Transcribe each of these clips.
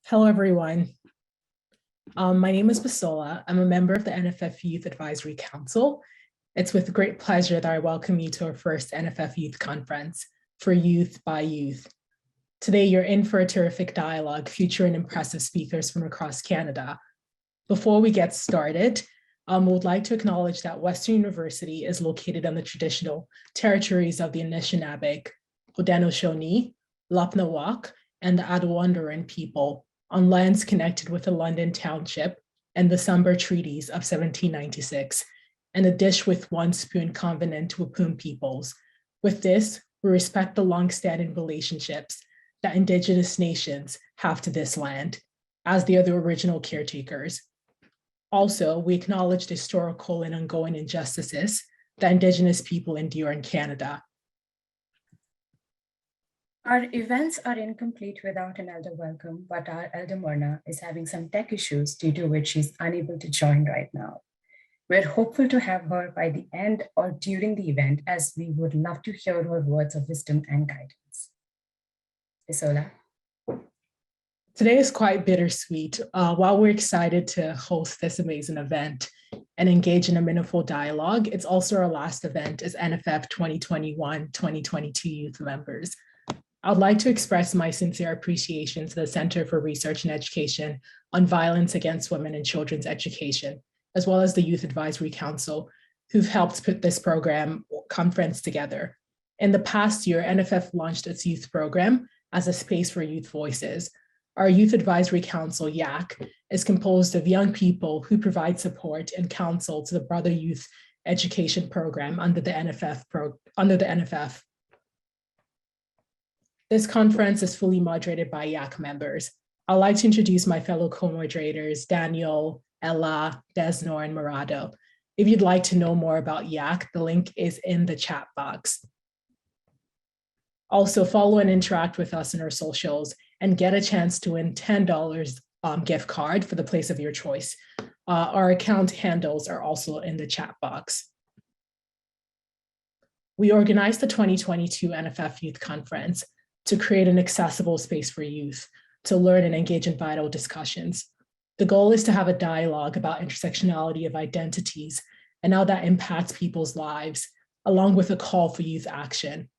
Hello, everyone. My name is Basola. I'm a member of the NFF Youth Advisory Council. It's with great pleasure that I welcome you to our first NFF Youth Conference for Youth by Youth. Today, you're in for a terrific dialogue featuring impressive speakers from across Canada. Before we get started, we would like to acknowledge that Western University is located on the traditional territories of the Anishinaabe, Haudenosaunee, Lapnawak, and the Attawandaron people, on lands connected with the London Township and the Sumber Treaties of 1796, and a dish with one spoon covenant with Wapoon peoples. With this, we respect the longstanding relationships that Indigenous nations have to this land, as they are the original caretakers. Also, we acknowledge the historical and ongoing injustices that Indigenous people endure in Canada. Our events are incomplete without an elder welcome, but our elder Myrna is having some tech issues due to which she's unable to join right now. We're hopeful to have her by the end or during the event, as we would love to hear her words of wisdom and guidance. Isola. Today is quite bittersweet. While we're excited to host this amazing event and engage in a meaningful dialogue, it's also our last event as NFF 2021-2022 youth members. I would like to express my sincere appreciation to the Center for Research and Education on Violence Against Women and Children's Education, as well as the Youth Advisory Council, who've helped put this conference together. In the past year, NFF launched its youth program as a space for youth voices. Our Youth Advisory Council, YAC, is composed of young people who provide support and counsel to the broader youth education program under the NFF. This conference is fully moderated by YAC members. I'd like to introduce my fellow co-moderators, Daniel, Ella, Desnor, and Murado. If you'd like to know more about YAC, the link is in the chat box. Also, follow and interact with us in our socials and get a chance to win $10 gift card for the place of your choice. Our account handles are also in the chat box. We organized the 2022 NFF Youth Conference to create an accessible space for youth to learn and engage in vital discussions. The goal is to have a dialogue about intersectionality of identities and how that impacts people's lives, along with a call for youth action.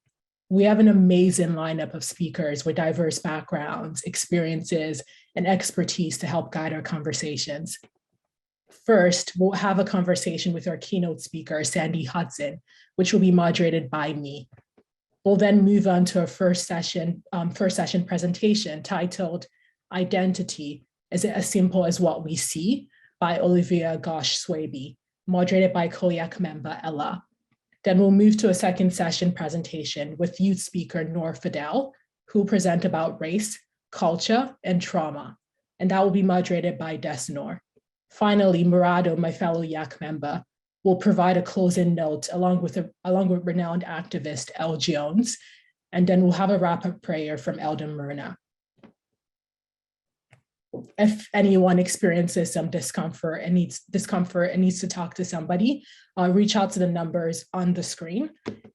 We have an amazing lineup of speakers with diverse backgrounds, experiences, and expertise to help guide our conversations. First, we'll have a conversation with our keynote speaker, Sandy Hudson, which will be moderated by me. We'll then move on to our first session presentation titled Identity, Is It As Simple as What We See? By Olivia Gosh-Swaby, moderated by COIAC member Ella. Then we'll move to a second session presentation with youth speaker Noor Fidel, who will present about race, culture, and trauma. And that will be moderated by Desnor. Finally, Murado, my fellow YAC member, will provide a closing note along with renowned activist Elle Jones, and then we'll have a wrap-up prayer from Elder Myrna. If anyone experiences some discomfort and needs to talk to somebody, reach out to the numbers on the screen,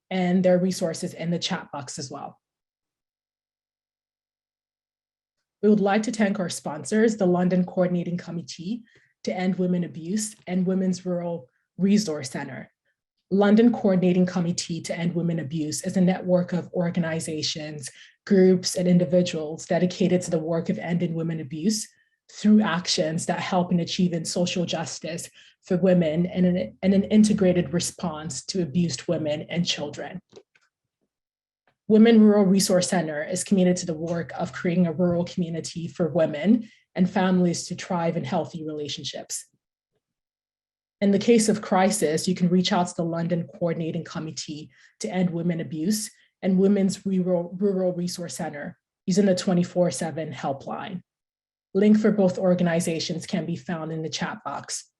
and there are resources in the chat box as well. We would like to thank our sponsors, the London Coordinating Committee to End Women Abuse and Women's Rural Resource Center. London Coordinating Committee to End Women Abuse is a network of organizations, groups, and individuals dedicated to the work of ending women abuse through actions that help in achieving social justice for women and an integrated response to abused women and children. Women Rural Resource Center is committed to the work of creating a rural community for women and families to thrive in healthy relationships. In the case of crisis, you can reach out to the London Coordinating Committee to End Women Abuse and Women's Rural Resource Center using the 24/7 helpline. Link for both organizations can be found in the chat box.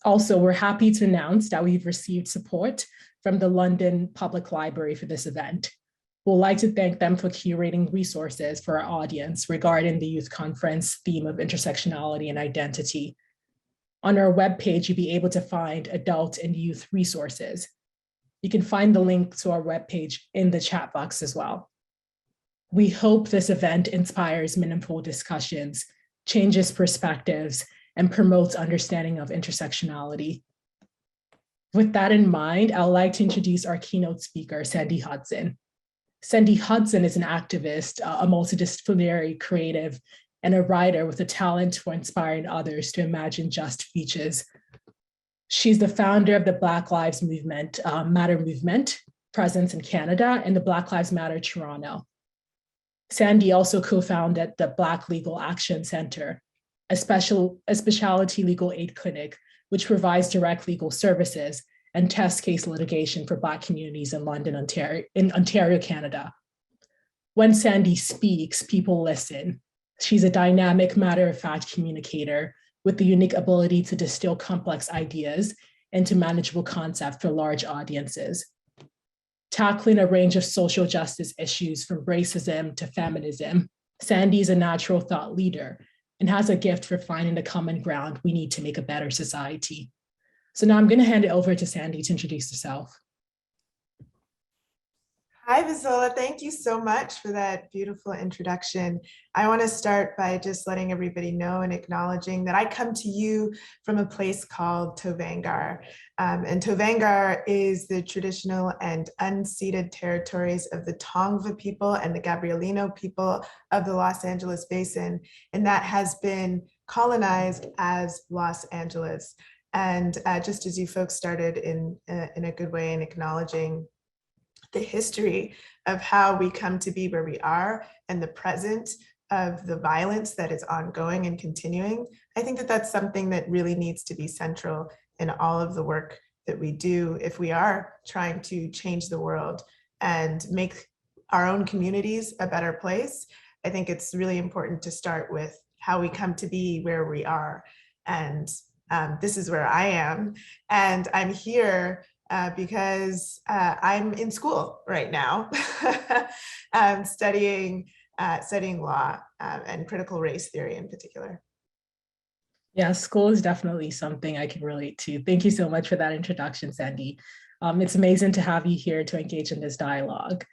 Also, we're happy to announce that we've received support from the London Public Library for this event. We'd like to thank them for curating resources for our audience regarding the youth conference theme of intersectionality and identity. On our webpage, you'll be able to find adult and youth resources. You can find the link to our webpage in the chat box as well. We hope this event inspires meaningful discussions, changes perspectives, and promotes understanding of intersectionality. With that in mind, I would like to introduce our keynote speaker, Sandy Hudson. Sandy Hudson is an activist, a multidisciplinary creative, and a writer with a talent for inspiring others to imagine just futures. She's the founder of the Black Lives Matter movement, presence in Canada, and the Black Lives Matter Toronto. Sandy also co-founded the Black Legal Action Center, a specialty legal aid clinic, which provides direct legal services and test case litigation for Black communities in Ontario, Canada. When Sandy speaks, people listen. She's a dynamic, matter-of-fact communicator with the unique ability to distill complex ideas into manageable concepts for large audiences. Tackling a range of social justice issues from racism to feminism, Sandy is a natural thought leader and has a gift for finding the common ground we need to make a better society. So now I'm going to hand it over to Sandy to introduce herself. Hi, Vizola. Thank you so much for that beautiful introduction. I want to start by just letting everybody know and acknowledging that I come to you from a place called Tovangar. And Tovangar is the traditional and unceded territories of the Tongva people and the Gabrielino people of the Los Angeles Basin. And that has been colonized as Los Angeles. And just as you folks started in a good way in acknowledging the history of how we come to be where we are and the present of the violence that is ongoing and continuing, I think that that's something that really needs to be central in all of the work that we do if we are trying to change the world and make our own communities a better place. I think it's really important to start with how we come to be where we are. And this is where I am. And I'm here because I'm in school right now, studying law and critical race theory in particular. Yeah, school is definitely something I can relate to. Thank you so much for that introduction, Sandy. It's amazing to have you here to engage in this dialogue.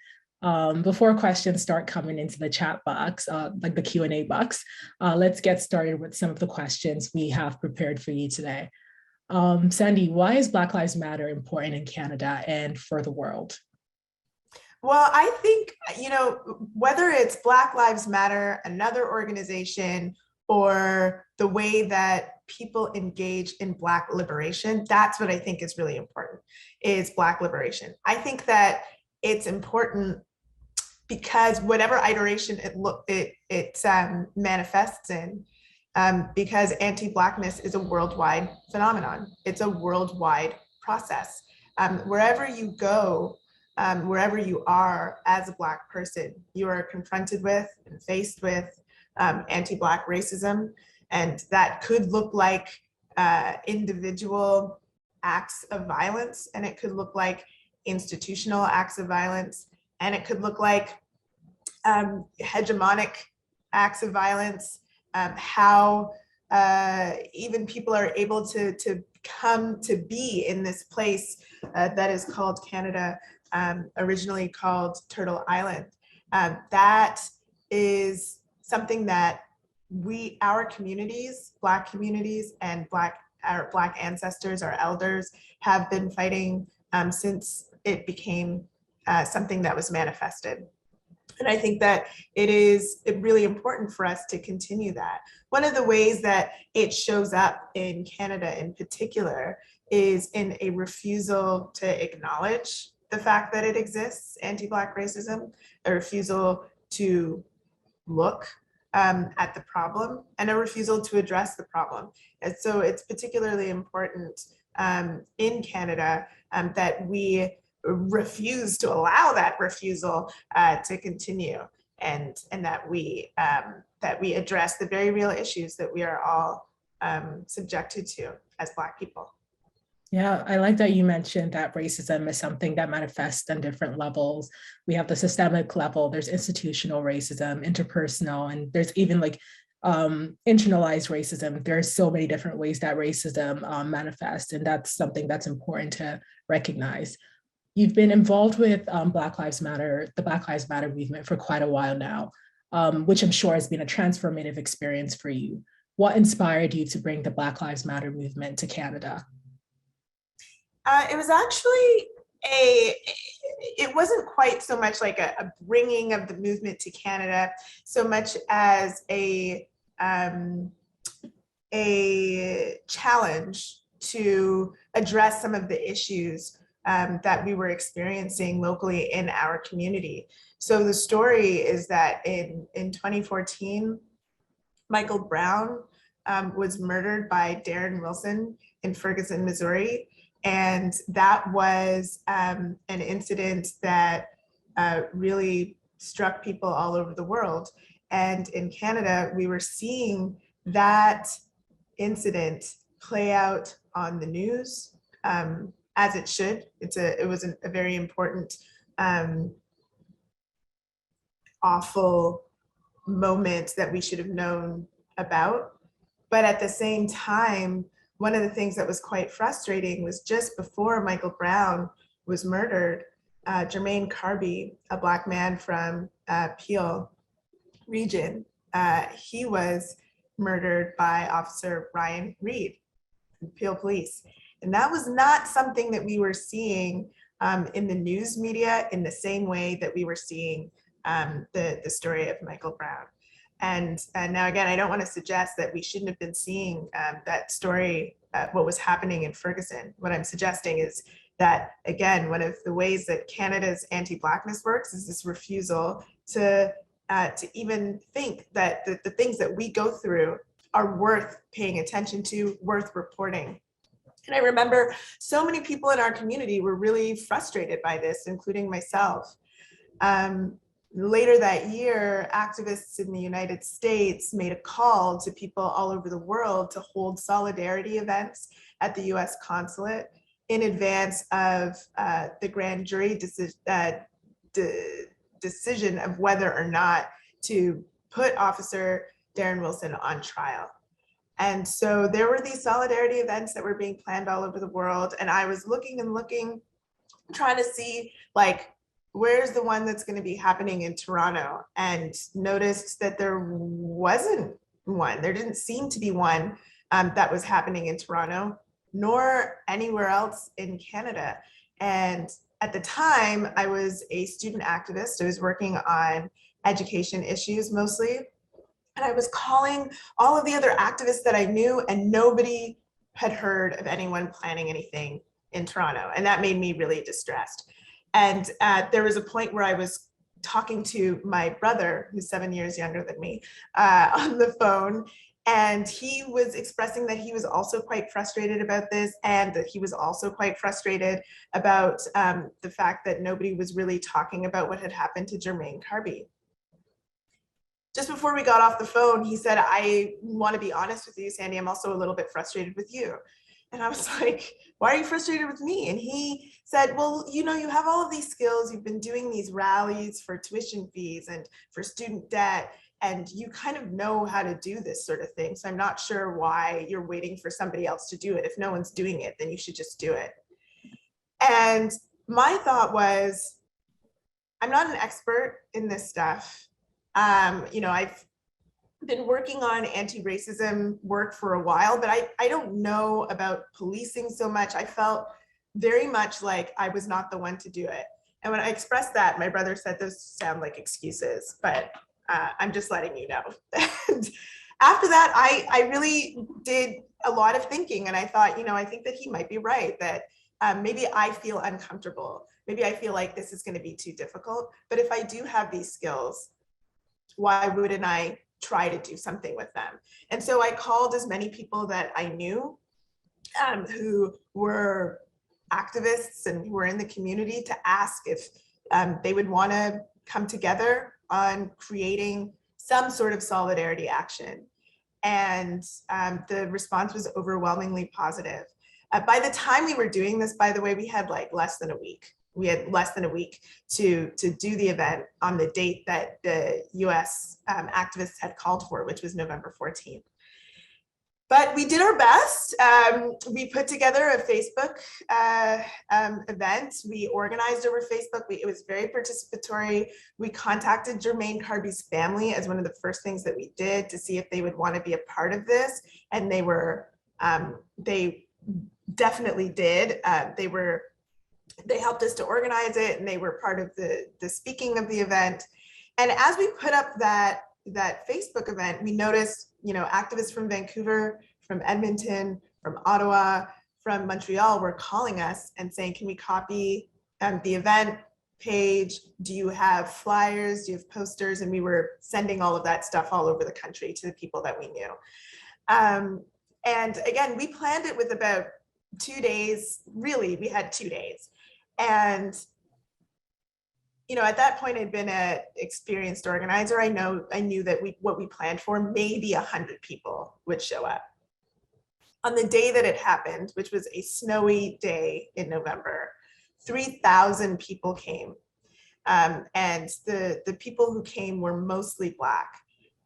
Before questions start coming into the chat box, like the Q&A box, let's get started with some of the questions we have prepared for you today. Sandy, why is Black Lives Matter important in Canada and for the world? Well, I think, whether it's Black Lives Matter, another organization, or the way that people engage in Black liberation, that's what I think is really important, is Black liberation. I think that it's important because whatever iteration it manifests in, because anti-Blackness is a worldwide phenomenon. It's a worldwide process. Wherever you go, wherever you are as a Black person, you are confronted with and faced with anti-Black racism. And that could look like individual acts of violence, and it could look like institutional acts of violence, and it could look like hegemonic acts of violence. How even people are able to come to be in this place that is called Canada, originally called Turtle Island. That is something that our communities, Black communities and our Black ancestors, our elders, have been fighting since it became something that was manifested. And I think that it is really important for us to continue that. One of the ways that it shows up in Canada in particular is in a refusal to acknowledge the fact that it exists, anti-Black racism, a refusal to look at the problem, and a refusal to address the problem. And so it's particularly important in Canada that we refuse to allow that refusal to continue, and that we address the very real issues that we are all subjected to as Black people. Yeah, I like that you mentioned that racism is something that manifests on different levels. We have the systemic level, there's institutional racism, interpersonal, and there's even like internalized racism. There are so many different ways that racism manifests, and that's something that's important to recognize. You've been involved with Black Lives Matter, the Black Lives Matter movement for quite a while now, which I'm sure has been a transformative experience for you. What inspired you to bring the Black Lives Matter movement to Canada? It was actually it wasn't quite so much like a bringing of the movement to Canada, so much as a challenge to address some of the issues that we were experiencing locally in our community. So the story is that in 2014, Michael Brown was murdered by Darren Wilson in Ferguson, Missouri. And that was an incident that really struck people all over the world. And in Canada, we were seeing that incident play out on the news, as it should. It was a very important, awful moment that we should have known about. But at the same time, one of the things that was quite frustrating was just before Michael Brown was murdered, Jermaine Carby, a Black man from Peel region, he was murdered by Officer Ryan Reed, Peel Police. And that was not something that we were seeing in the news media in the same way that we were seeing the story of Michael Brown. And now again, I don't want to suggest that we shouldn't have been seeing that story, what was happening in Ferguson. What I'm suggesting is that, again, one of the ways that Canada's anti-Blackness works is this refusal to even think that the things that we go through are worth paying attention to, worth reporting. And I remember so many people in our community were really frustrated by this, including myself. Later that year, activists in the United States made a call to people all over the world to hold solidarity events at the US consulate in advance of the grand jury decision of whether or not to put Officer Darren Wilson on trial. And so there were these solidarity events that were being planned all over the world. And I was looking and looking, trying to see, like, where's the one that's going to be happening in Toronto, and noticed that there wasn't one. There didn't seem to be one that was happening in Toronto, nor anywhere else in Canada. And at the time, I was a student activist. I was working on education issues mostly. And I was calling all of the other activists that I knew, and nobody had heard of anyone planning anything in Toronto. And that made me really distressed. And there was a point where I was talking to my brother, who's 7 years younger than me, on the phone. And he was expressing that he was also quite frustrated about this, and that he was also quite frustrated about the fact that nobody was really talking about what had happened to Jermaine Carby. Just before we got off the phone, he said, I want to be honest with you, Sandy, I'm also a little bit frustrated with you. And I was like, why are you frustrated with me? And he said, well, you know, you have all of these skills. You've been doing these rallies for tuition fees and for student debt, and you kind of know how to do this sort of thing. So I'm not sure why you're waiting for somebody else to do it. If no one's doing it, then you should just do it. And my thought was, I'm not an expert in this stuff. You know, I've been working on anti-racism work for a while, but I don't know about policing so much. I felt very much like I was not the one to do it. And when I expressed that, my brother said, those sound like excuses, but I'm just letting you know. And after that, I really did a lot of thinking, and I thought, you know, I think that he might be right, that maybe I feel uncomfortable. Maybe I feel like this is going to be too difficult, but if I do have these skills, why wouldn't I try to do something with them? And so I called as many people that I knew who were activists and who were in the community to ask if they would want to come together on creating some sort of solidarity action. And the response was overwhelmingly positive. By the time we were doing this, by the way, we had like less than a week. We had less than a week to do the event on the date that the US activists had called for, which was November 14th. But we did our best. We put together a Facebook event. We organized over Facebook. It was very participatory. We contacted Jermaine Carby's family as one of the first things that we did to see if they would want to be a part of this. And they definitely did. They helped us to organize it, and they were part of the speaking of the event. And as we put up that Facebook event, we noticed, activists from Vancouver, from Edmonton, from Ottawa, from Montreal were calling us and saying, can we copy the event page? Do you have flyers? Do you have posters? And we were sending all of that stuff all over the country to the people that we knew. And again, we planned it with about 2 days. Really, we had 2 days. And at that point, I'd been an experienced organizer. I knew that what we planned for, maybe 100 people would show up. On the day that it happened, which was a snowy day in November, 3,000 people came. And the people who came were mostly Black.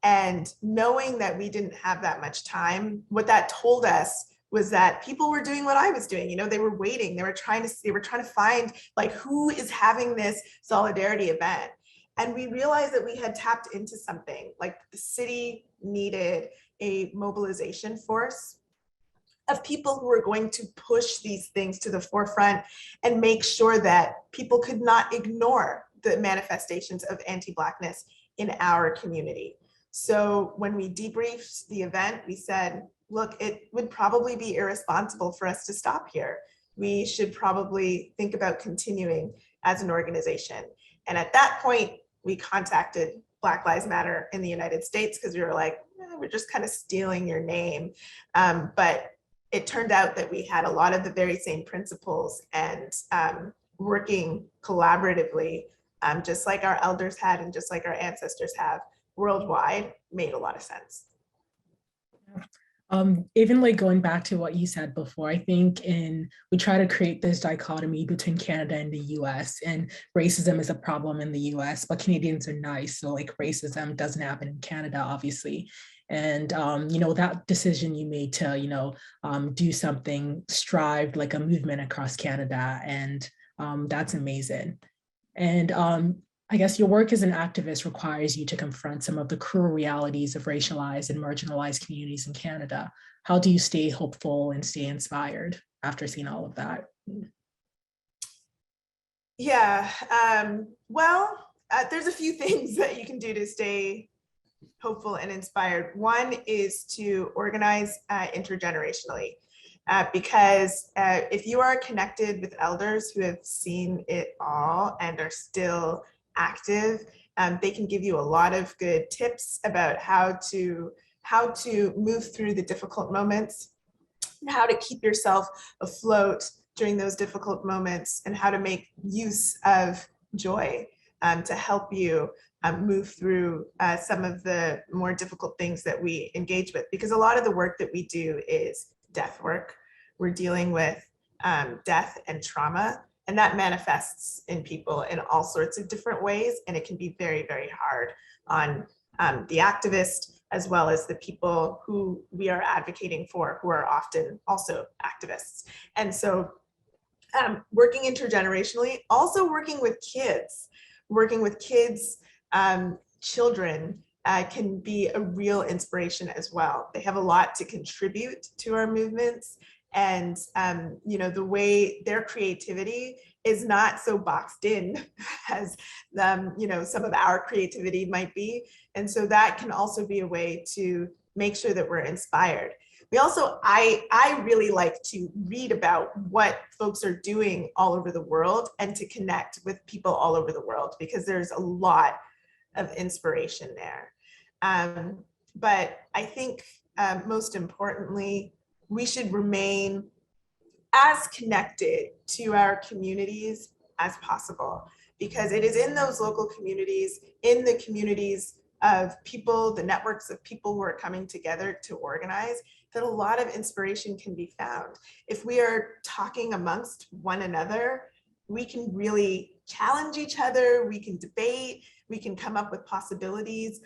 And knowing that we didn't have that much time, what that told us was that people were doing what I was doing. They were waiting. They were trying to find who is having this solidarity event. And we realized that we had tapped into something. The city needed a mobilization force of people who were going to push these things to the forefront and make sure that people could not ignore the manifestations of anti-Blackness in our community. So when we debriefed the event, we said, look, it would probably be irresponsible for us to stop here. We should probably think about continuing as an organization. And at that point, we contacted Black Lives Matter in the United States because we were like, we're just kind of stealing your name. But it turned out that we had a lot of the very same principles, and working collaboratively, just like our elders had and just like our ancestors have worldwide, made a lot of sense. Even going back to what you said before, I think we try to create this dichotomy between Canada and the US, and racism is a problem in the US, but Canadians are nice. So racism doesn't happen in Canada, obviously. And, that decision you made to, do something, strived like a movement across Canada. And that's amazing. And I guess your work as an activist requires you to confront some of the cruel realities of racialized and marginalized communities in Canada. How do you stay hopeful and stay inspired after seeing all of that? Yeah, there's a few things that you can do to stay hopeful and inspired. One is to organize intergenerationally. Because if you are connected with elders who have seen it all and are still active, they can give you a lot of good tips about how to move through the difficult moments, and how to keep yourself afloat during those difficult moments, and how to make use of joy to help you move through some of the more difficult things that we engage with. Because a lot of the work that we do is death work. We're dealing with death and trauma, and that manifests in people in all sorts of different ways. And it can be very, very hard on the activist, as well as the people who we are advocating for, who are often also activists. And so working intergenerationally, also working with kids, children, can be a real inspiration as well. They have a lot to contribute to our movements. And the way their creativity is not so boxed in as some of our creativity might be. And so that can also be a way to make sure that we're inspired. We also, I really like to read about what folks are doing all over the world and to connect with people all over the world, because there's a lot of inspiration there. But I think most importantly, we should remain as connected to our communities as possible, because it is in those local communities, in the communities of people, the networks of people who are coming together to organize, that a lot of inspiration can be found. If we are talking amongst one another, we can really challenge each other, we can debate, we can come up with possibilities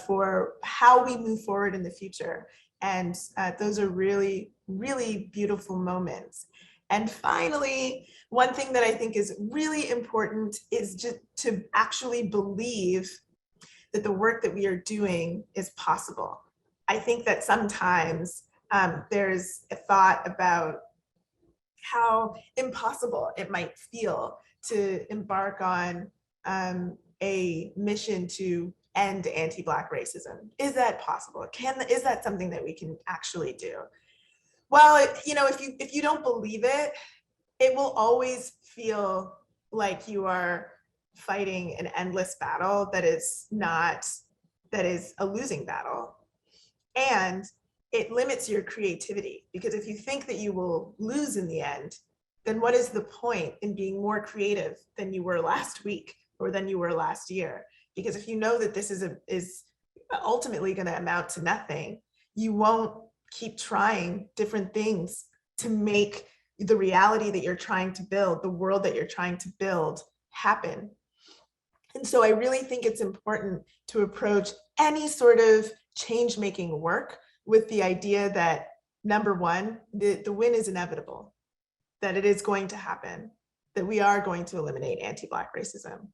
for how we move forward in the future. And those are really, really beautiful moments. And finally, one thing that I think is really important is just to actually believe that the work that we are doing is possible. I think that sometimes there's a thought about how impossible it might feel to embark on a mission to end anti-Black racism. Is that possible? Is that something that we can actually do? Well, if you don't believe it, it will always feel like you are fighting an endless battle that is a losing battle. And it limits your creativity, because if you think that you will lose in the end, then what is the point in being more creative than you were last week or than you were last year? Because if you know that this is ultimately going to amount to nothing, you won't keep trying different things to make the reality that you're trying to build, the world that you're trying to build, happen. And so I really think it's important to approach any sort of change-making work with the idea that, number one, the win is inevitable, that it is going to happen, that we are going to eliminate anti-Black racism.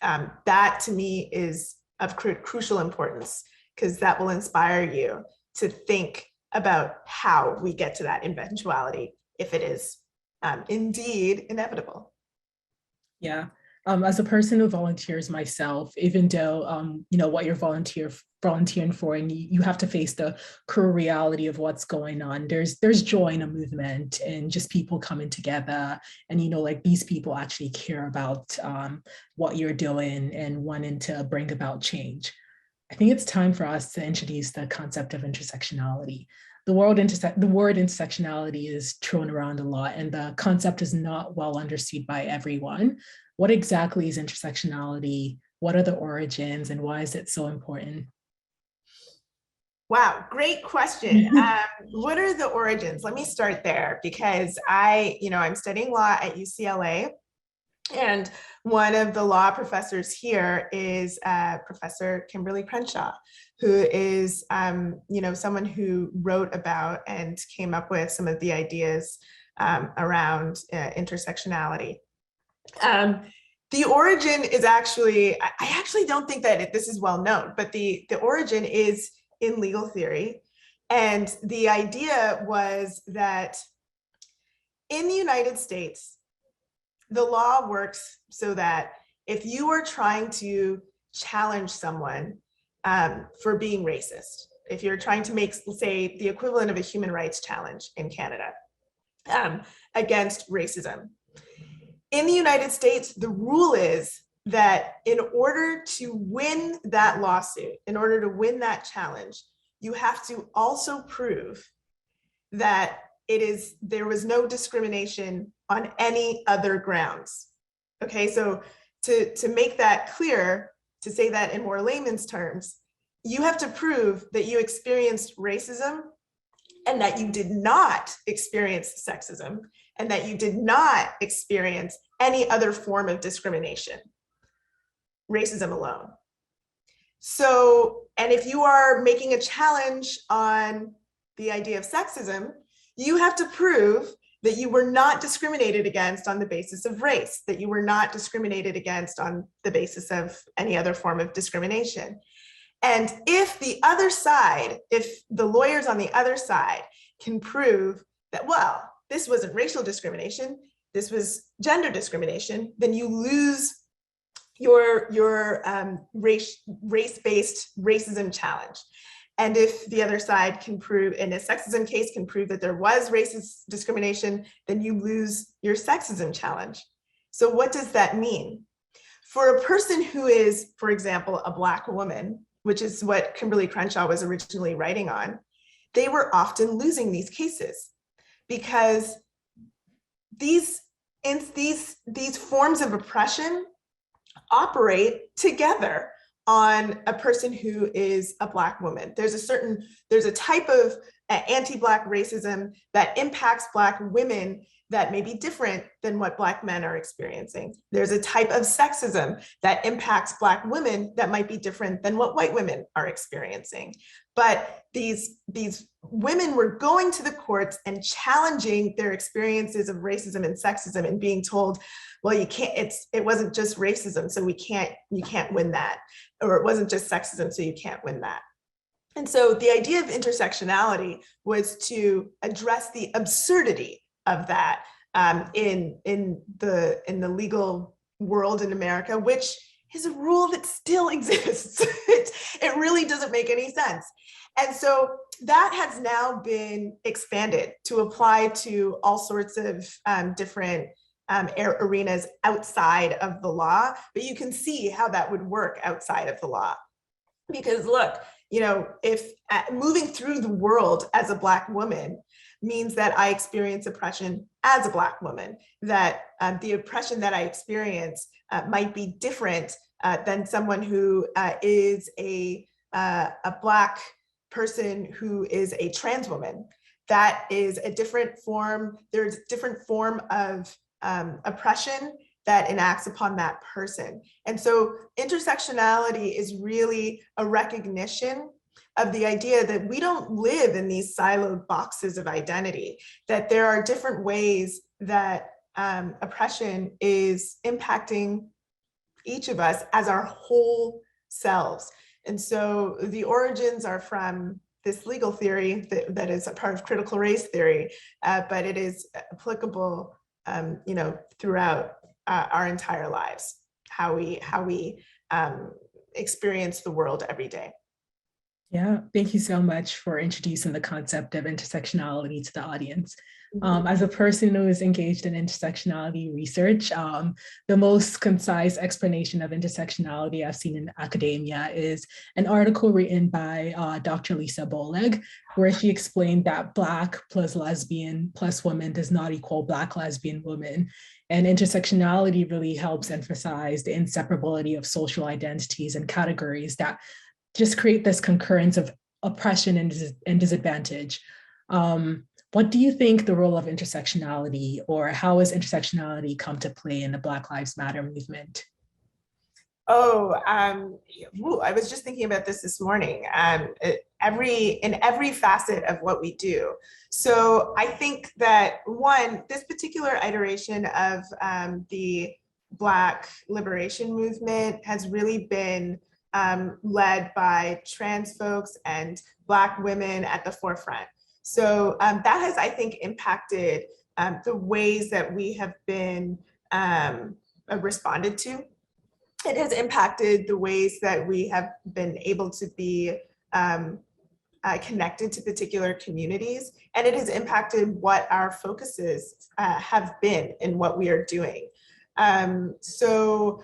That to me is of crucial importance, because that will inspire you to think about how we get to that eventuality, if it is indeed inevitable. Yeah. As a person who volunteers myself, even though what you're volunteering for, and you have to face the cruel reality of what's going on, there's joy in a movement and just people coming together, and like these people actually care about what you're doing and wanting to bring about change. I think it's time for us to introduce the concept of intersectionality. The word intersectionality is thrown around a lot, and the concept is not well understood by everyone. What exactly is intersectionality? What are the origins, and why is it so important? Wow, great question. What are the origins? Let me start there, because I'm studying law at UCLA, and one of the law professors here is Professor Kimberly Crenshaw, who is someone who wrote about and came up with some of the ideas around intersectionality. The origin is I actually don't think that this is well known, but the origin is in legal theory. And the idea was that in the United States, the law works so that if you are trying to challenge someone for being racist, if you're trying to make, say, the equivalent of a human rights challenge in Canada against racism, in the United States, the rule is that in order to win that lawsuit, in order to win that challenge, you have to also prove that there was no discrimination on any other grounds. Okay, so to make that clear, to say that in more layman's terms, you have to prove that you experienced racism and that you did not experience sexism and that you did not experience any other form of discrimination, racism alone. So, and if you are making a challenge on the idea of sexism, you have to prove that you were not discriminated against on the basis of race, that you were not discriminated against on the basis of any other form of discrimination. And if the other side, if the lawyers on the other side can prove that, well, this wasn't racial discrimination, this was gender discrimination, then you lose your race-based racism challenge. And if the other side can prove, in a sexism case, can prove that there was racist discrimination, then you lose your sexism challenge. So what does that mean? For a person who is, for example, a Black woman, which is what Kimberly Crenshaw was originally writing on, they were often losing these cases because these forms of oppression operate together on a person who is a Black woman. There's a type of anti-Black racism that impacts Black women that may be different than what Black men are experiencing. There's a type of sexism that impacts Black women that might be different than what white women are experiencing. But these women were going to the courts and challenging their experiences of racism and sexism and being told, well, you can't, it wasn't just racism, so you can't win that. Or it wasn't just sexism, so you can't win that. And so the idea of intersectionality was to address the absurdity of that in the legal world in America, which is a rule that still exists. It really doesn't make any sense. And so that has now been expanded to apply to all sorts of different arenas outside of the law, but you can see how that would work outside of the law. Because look, you know, if moving through the world as a Black woman means that I experience oppression as a Black woman, that the oppression that I experience might be different than someone who is a Black person who is a trans woman. That is a different form, there's a different form of oppression that enacts upon that person. And so intersectionality is really a recognition of the idea that we don't live in these siloed boxes of identity, that there are different ways that oppression is impacting each of us as our whole selves. And so the origins are from this legal theory that is a part of critical race theory, but it is applicable, you know, throughout our entire lives, how we experience the world every day. Yeah, thank you so much for introducing the concept of intersectionality to the audience. As a person who is engaged in intersectionality research, the most concise explanation of intersectionality I've seen in academia is an article written by Dr. Lisa Boleg, where she explained that Black plus lesbian plus woman does not equal Black lesbian woman. And intersectionality really helps emphasize the inseparability of social identities and categories that just create this concurrence of oppression and disadvantage. What do you think the role of intersectionality, or how has intersectionality come to play in the Black Lives Matter movement? I was just thinking about this morning. In every facet of what we do. So I think that one, this particular iteration of the Black liberation movement has really been led by trans folks and Black women at the forefront. So that has, I think, impacted the ways that we have been responded to. It has impacted the ways that we have been able to be connected to particular communities, and it has impacted what our focuses have been in what we are doing. So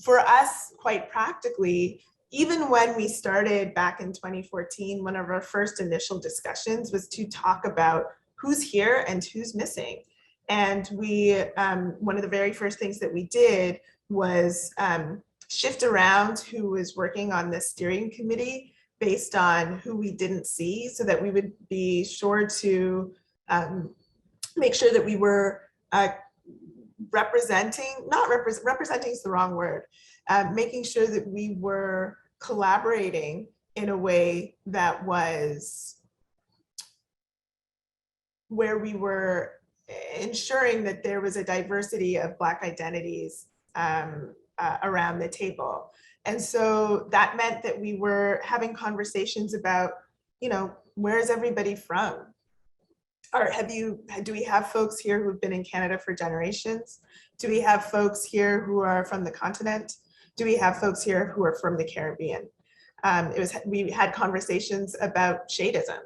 for us, quite practically, even when we started back in 2014, one of our first initial discussions was to talk about who's here and who's missing. And we, one of the very first things that we did was shift around who was working on the steering committee based on who we didn't see, so that we would be sure to make sure that we were representing is the wrong word, making sure that we were collaborating in a way that was where we were ensuring that there was a diversity of Black identities around the table. And so that meant that we were having conversations about, you know, where is everybody from? Or do we have folks here who've been in Canada for generations? Do we have folks here who are from the continent? Do we have folks here who are from the Caribbean? We had conversations about shadeism.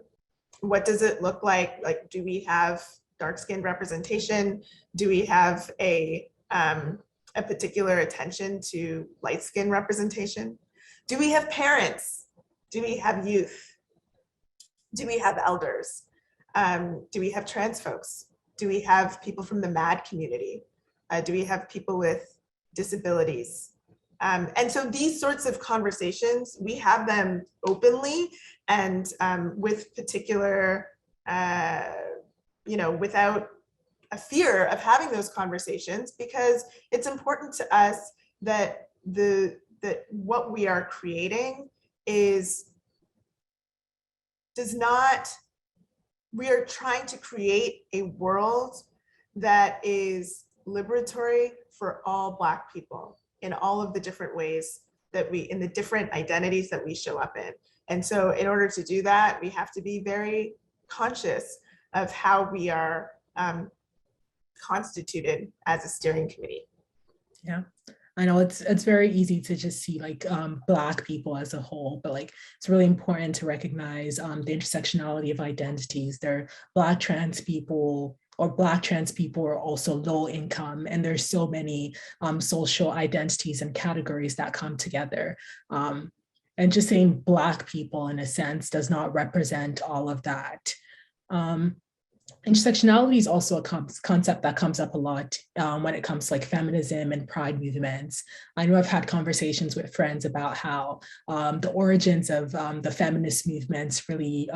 What does it look like? Like, do we have dark-skinned representation? Do we have a particular attention to light-skinned representation? Do we have parents? Do we have youth? Do we have elders? Do we have trans folks? Do we have people from the MAD community? Do we have people with disabilities? And so these sorts of conversations, we have them openly and with particular, without a fear of having those conversations, because it's important to us that what we are creating we are trying to create a world that is liberatory for all Black people in all of the different ways in the different identities that we show up in. And so in order to do that, we have to be very conscious of how we are constituted as a steering committee. Yeah, I know it's very easy to just see like Black people as a whole, but like it's really important to recognize the intersectionality of identities. There are Black trans people, or Black trans people are also low income, and there's so many social identities and categories that come together. And just saying Black people in a sense does not represent all of that. Intersectionality is also a concept that comes up a lot when it comes to like feminism and pride movements. I know I've had conversations with friends about how the origins of the feminist movements really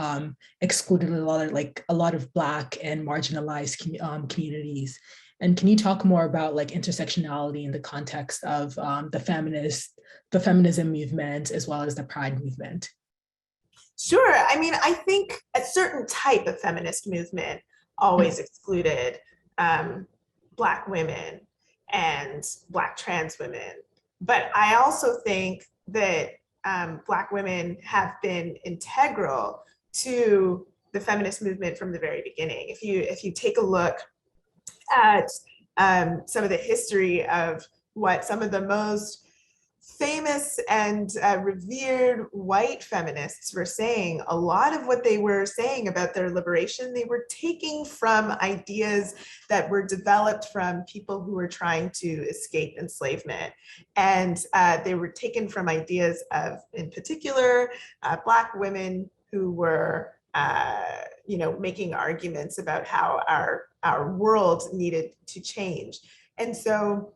excluded a lot of Black and marginalized communities. And can you talk more about like intersectionality in the context of the feminism movement as well as the pride movement? Sure. I mean, I think a certain type of feminist movement always excluded Black women and Black trans women. But I also think that Black women have been integral to the feminist movement from the very beginning. If you take a look at some of the history of what some of the most famous and revered white feminists were saying, a lot of what they were saying about their liberation, they were taking from ideas that were developed from people who were trying to escape enslavement. And they were taken from ideas of, in particular, Black women who were making arguments about how our world needed to change. And so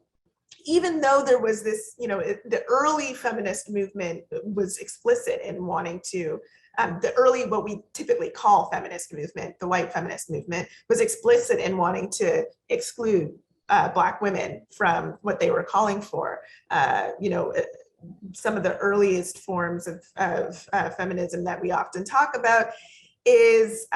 even though there was this, the early feminist movement was explicit in wanting to, what we typically call feminist movement, the white feminist movement, was explicit in wanting to exclude Black women from what they were calling for. Some of the earliest forms of feminism that we often talk about is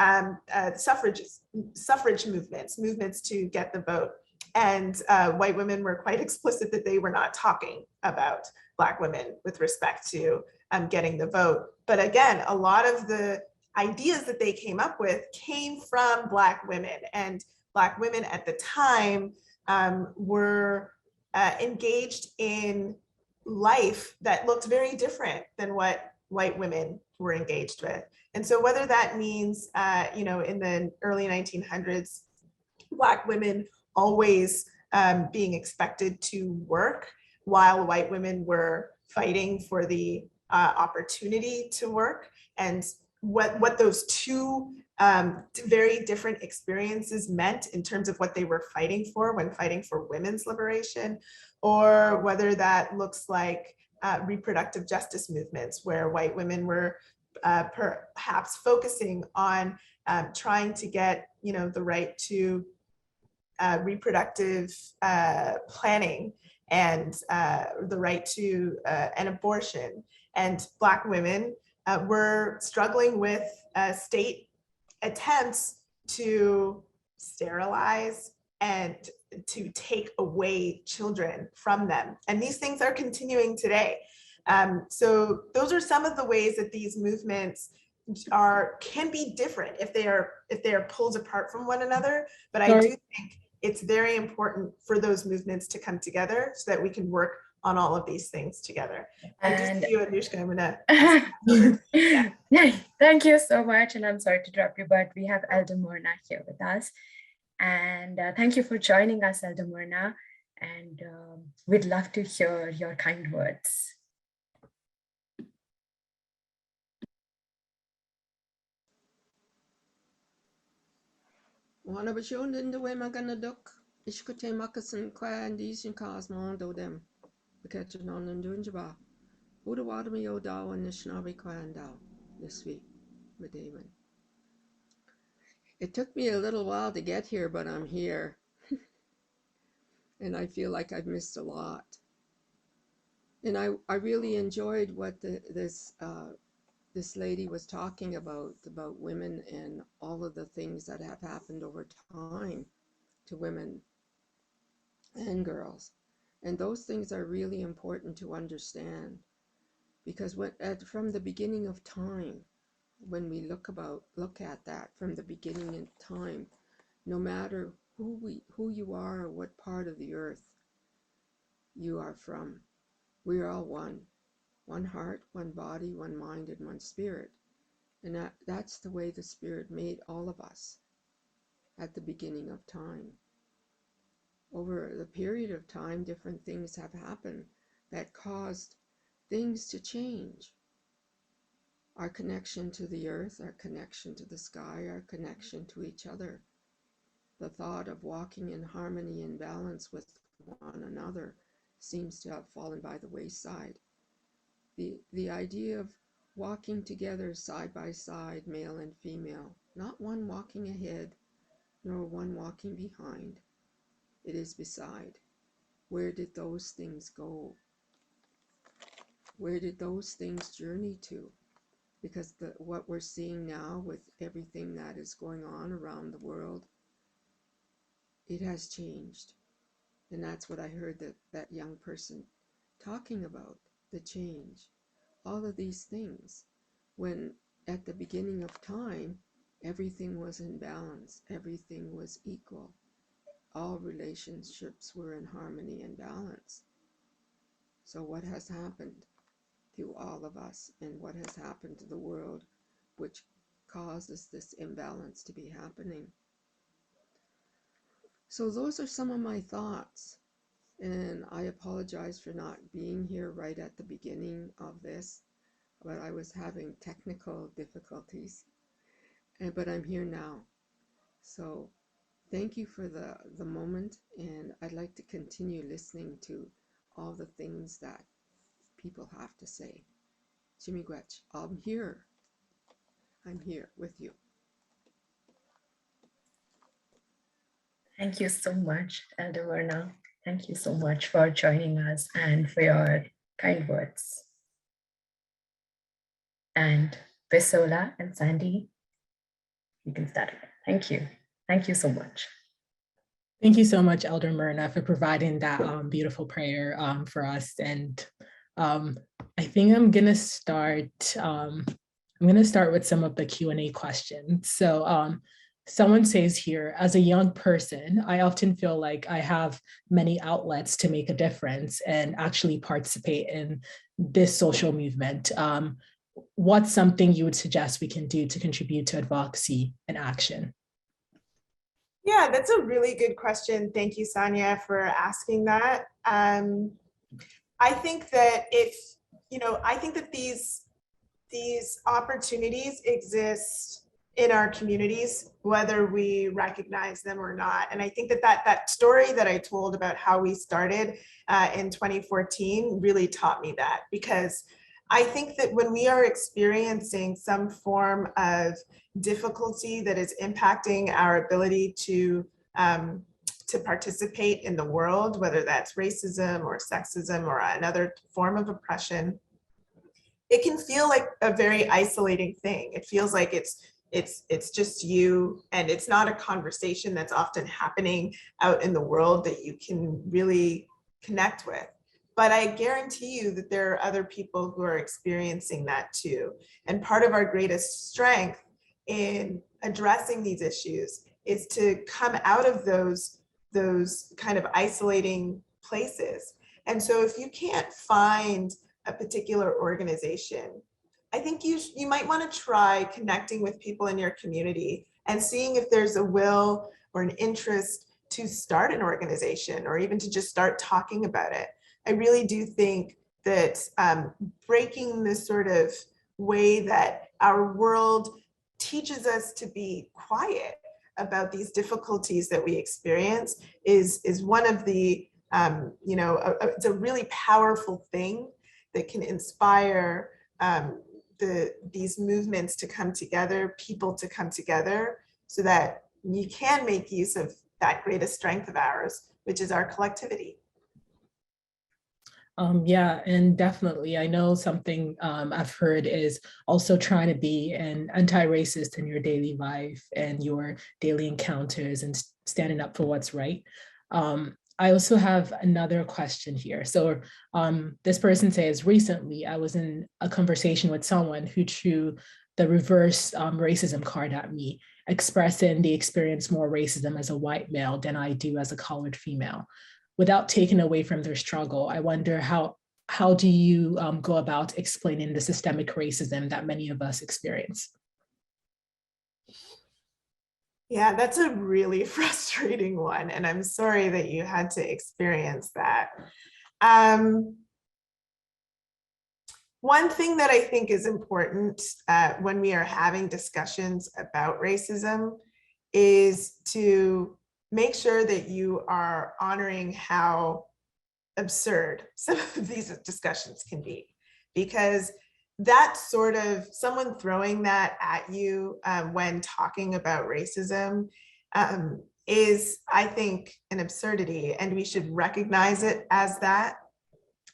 suffrage movements to get the vote. And white women were quite explicit that they were not talking about Black women with respect to getting the vote. But again, a lot of the ideas that they came up with came from Black women, and Black women at the time were engaged in life that looked very different than what white women were engaged with. And so whether that means, in the early 1900s, Black women always being expected to work while white women were fighting for the opportunity to work, and what those two very different experiences meant in terms of what they were fighting for when fighting for women's liberation, or whether that looks like reproductive justice movements where white women were perhaps focusing on trying to get the right to reproductive planning and the right to an abortion. And Black women were struggling with state attempts to sterilize and to take away children from them. And these things are continuing today. So those are some of the ways that these movements can be different if they are pulled apart from one another. But I do think it's very important for those movements to come together so that we can work on all of these things together. And just you, Anushka, I'm gonna. Yeah. Thank you so much. And I'm sorry to interrupt you, but we have Elder Morna here with us. And thank you for joining us, Elder Morna. And we'd love to hear your kind words. One of the way Maganaduk, Ishkute Makasan, Qua and Ishin Cosmo, do them. Bakachanon and Dunjaba, Udawadami Odaw and Nishnabi Kwandao this week with David. It took me a little while to get here, but I'm here. And I feel like I've missed a lot. And I really enjoyed what this lady was talking about women and all of the things that have happened over time to women and girls. And those things are really important to understand, because from the beginning of time, when we look at that from the beginning of time, no matter who you are or what part of the earth you are from, we are all one heart, one body, one mind, and one spirit. And that's the way the Spirit made all of us at the beginning of time. Over the period of time, different things have happened that caused things to change. Our connection to the earth, our connection to the sky, our connection to each other. The thought of walking in harmony and balance with one another seems to have fallen by the wayside. The idea of walking together side by side, male and female, not one walking ahead, nor one walking behind. It is beside. Where did those things go? Where did those things journey to? Because what we're seeing now with everything that is going on around the world, it has changed. And that's what I heard that young person talking about, the change. All of these things, when at the beginning of time, everything was in balance, everything was equal. All relationships were in harmony and balance. So what has happened to all of us, and what has happened to the world, which causes this imbalance to be happening? So those are some of my thoughts, and I apologize for not being here right at the beginning of this, but I was having technical difficulties, but I'm here now. So thank you for the moment, and I'd like to continue listening to all the things that people have to say. Chimigwech, I'm here with you. Thank you so much, Elder Verna. Thank you so much for joining us and for your kind words. And Bisola and Sandy, you can start. Thank you. Thank you so much. Thank you so much, Elder Myrna, for providing that beautiful prayer for us. And I think I'm gonna start with some of the Q&A questions. So someone says here, as a young person, I often feel like I have many outlets to make a difference and actually participate in this social movement. What's something you would suggest we can do to contribute to advocacy and action? Yeah, that's a really good question. Thank you, Sonia, for asking that. I think that these opportunities exist in our communities, whether we recognize them or not. And I think that story that I told about how we started in 2014 really taught me that, because I think that when we are experiencing some form of difficulty that is impacting our ability to participate in the world, whether that's racism or sexism or another form of oppression, it can feel like a very isolating thing. It feels like it's just you, and it's not a conversation that's often happening out in the world that you can really connect with. But I guarantee you that there are other people who are experiencing that too. And part of our greatest strength in addressing these issues is to come out of those kind of isolating places. And so if you can't find a particular organization, I think you might want to try connecting with people in your community and seeing if there's a will or an interest to start an organization, or even to just start talking about it. I really do think that breaking this sort of way that our world teaches us to be quiet about these difficulties that we experience is one of the it's a really powerful thing that can inspire these movements to come together, people to come together, so that you can make use of that greatest strength of ours, which is our collectivity. Yeah, and definitely. I know something I've heard is also trying to be an anti-racist in your daily life and your daily encounters and standing up for what's right. I also have another question here. So this person says, recently I was in a conversation with someone who threw the reverse racism card at me, expressing they experience more racism as a white male than I do as a colored female. Without taking away from their struggle, I wonder how do you go about explaining the systemic racism that many of us experience? Yeah, that's a really frustrating one, and I'm sorry that you had to experience that. One thing that I think is important when we are having discussions about racism is to make sure that you are honoring how absurd some of these discussions can be, because that sort of someone throwing that at you when talking about racism is, I think, an absurdity, and we should recognize it as that,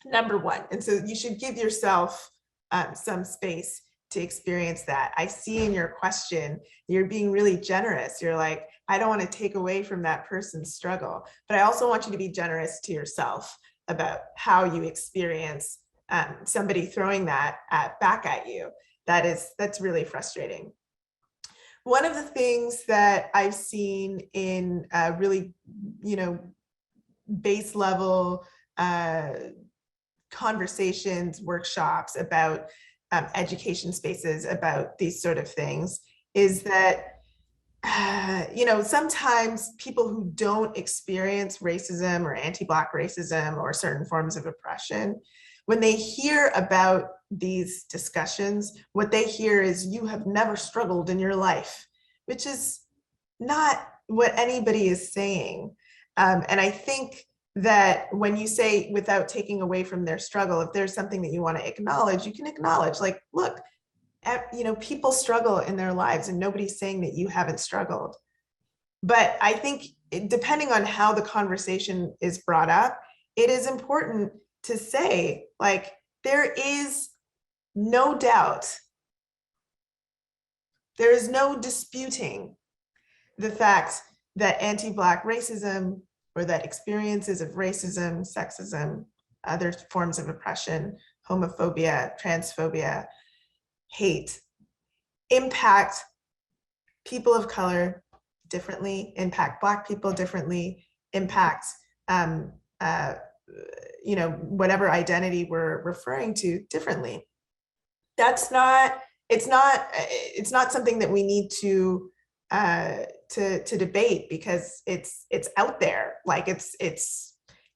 number one. And so you should give yourself some space to experience that. I see in your question, you're being really generous. You're like, I don't want to take away from that person's struggle, but I also want you to be generous to yourself about how you experience somebody throwing that back at you. That's really frustrating. One of the things that I've seen in really, base level conversations, workshops about education spaces about these sort of things is that sometimes people who don't experience racism or anti-Black racism or certain forms of oppression, when they hear about these discussions, what they hear is, you have never struggled in your life, which is not what anybody is saying. And I think that when you say, without taking away from their struggle, if there's something that you want to acknowledge, you can acknowledge, like, look, people struggle in their lives and nobody's saying that you haven't struggled. But I think depending on how the conversation is brought up, it is important to say, like, there is no doubt, there is no disputing the fact that anti-Black racism, or that experiences of racism, sexism, other forms of oppression, homophobia, transphobia, hate, impact people of color differently, impact Black people differently, impact whatever identity we're referring to differently. It's not something that we need to debate, because it's out there. Like,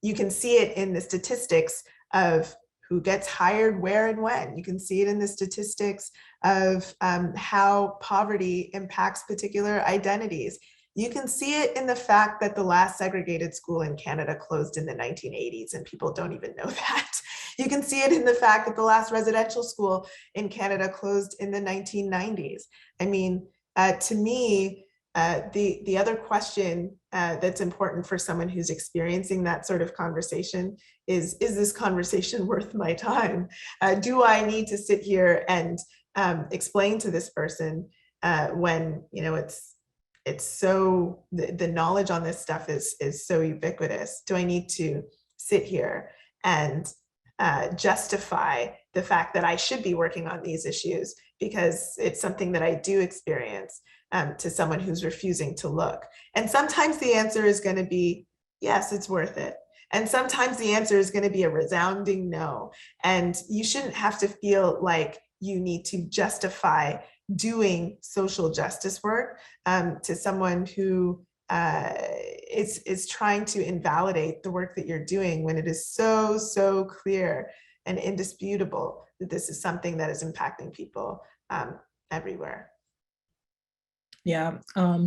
you can see it in the statistics of who gets hired where and when. You can see it in the statistics of how poverty impacts particular identities. You can see it in the fact that the last segregated school in Canada closed in the 1980s, and people don't even know that. You can see it in the fact that the last residential school in Canada closed in the 1990s. I mean, to me, the other question that's important for someone who's experiencing that sort of conversation is this conversation worth my time? Do I need to sit here and explain to this person when it's so, the knowledge on this stuff is so ubiquitous? Do I need to sit here and justify the fact that I should be working on these issues because it's something that I do experience, to someone who's refusing to look? And sometimes the answer is going to be, yes, it's worth it. And sometimes the answer is going to be a resounding no. And you shouldn't have to feel like you need to justify doing social justice work to someone who is trying to invalidate the work that you're doing, when it is so clear and indisputable that this is something that is impacting people everywhere. Yeah,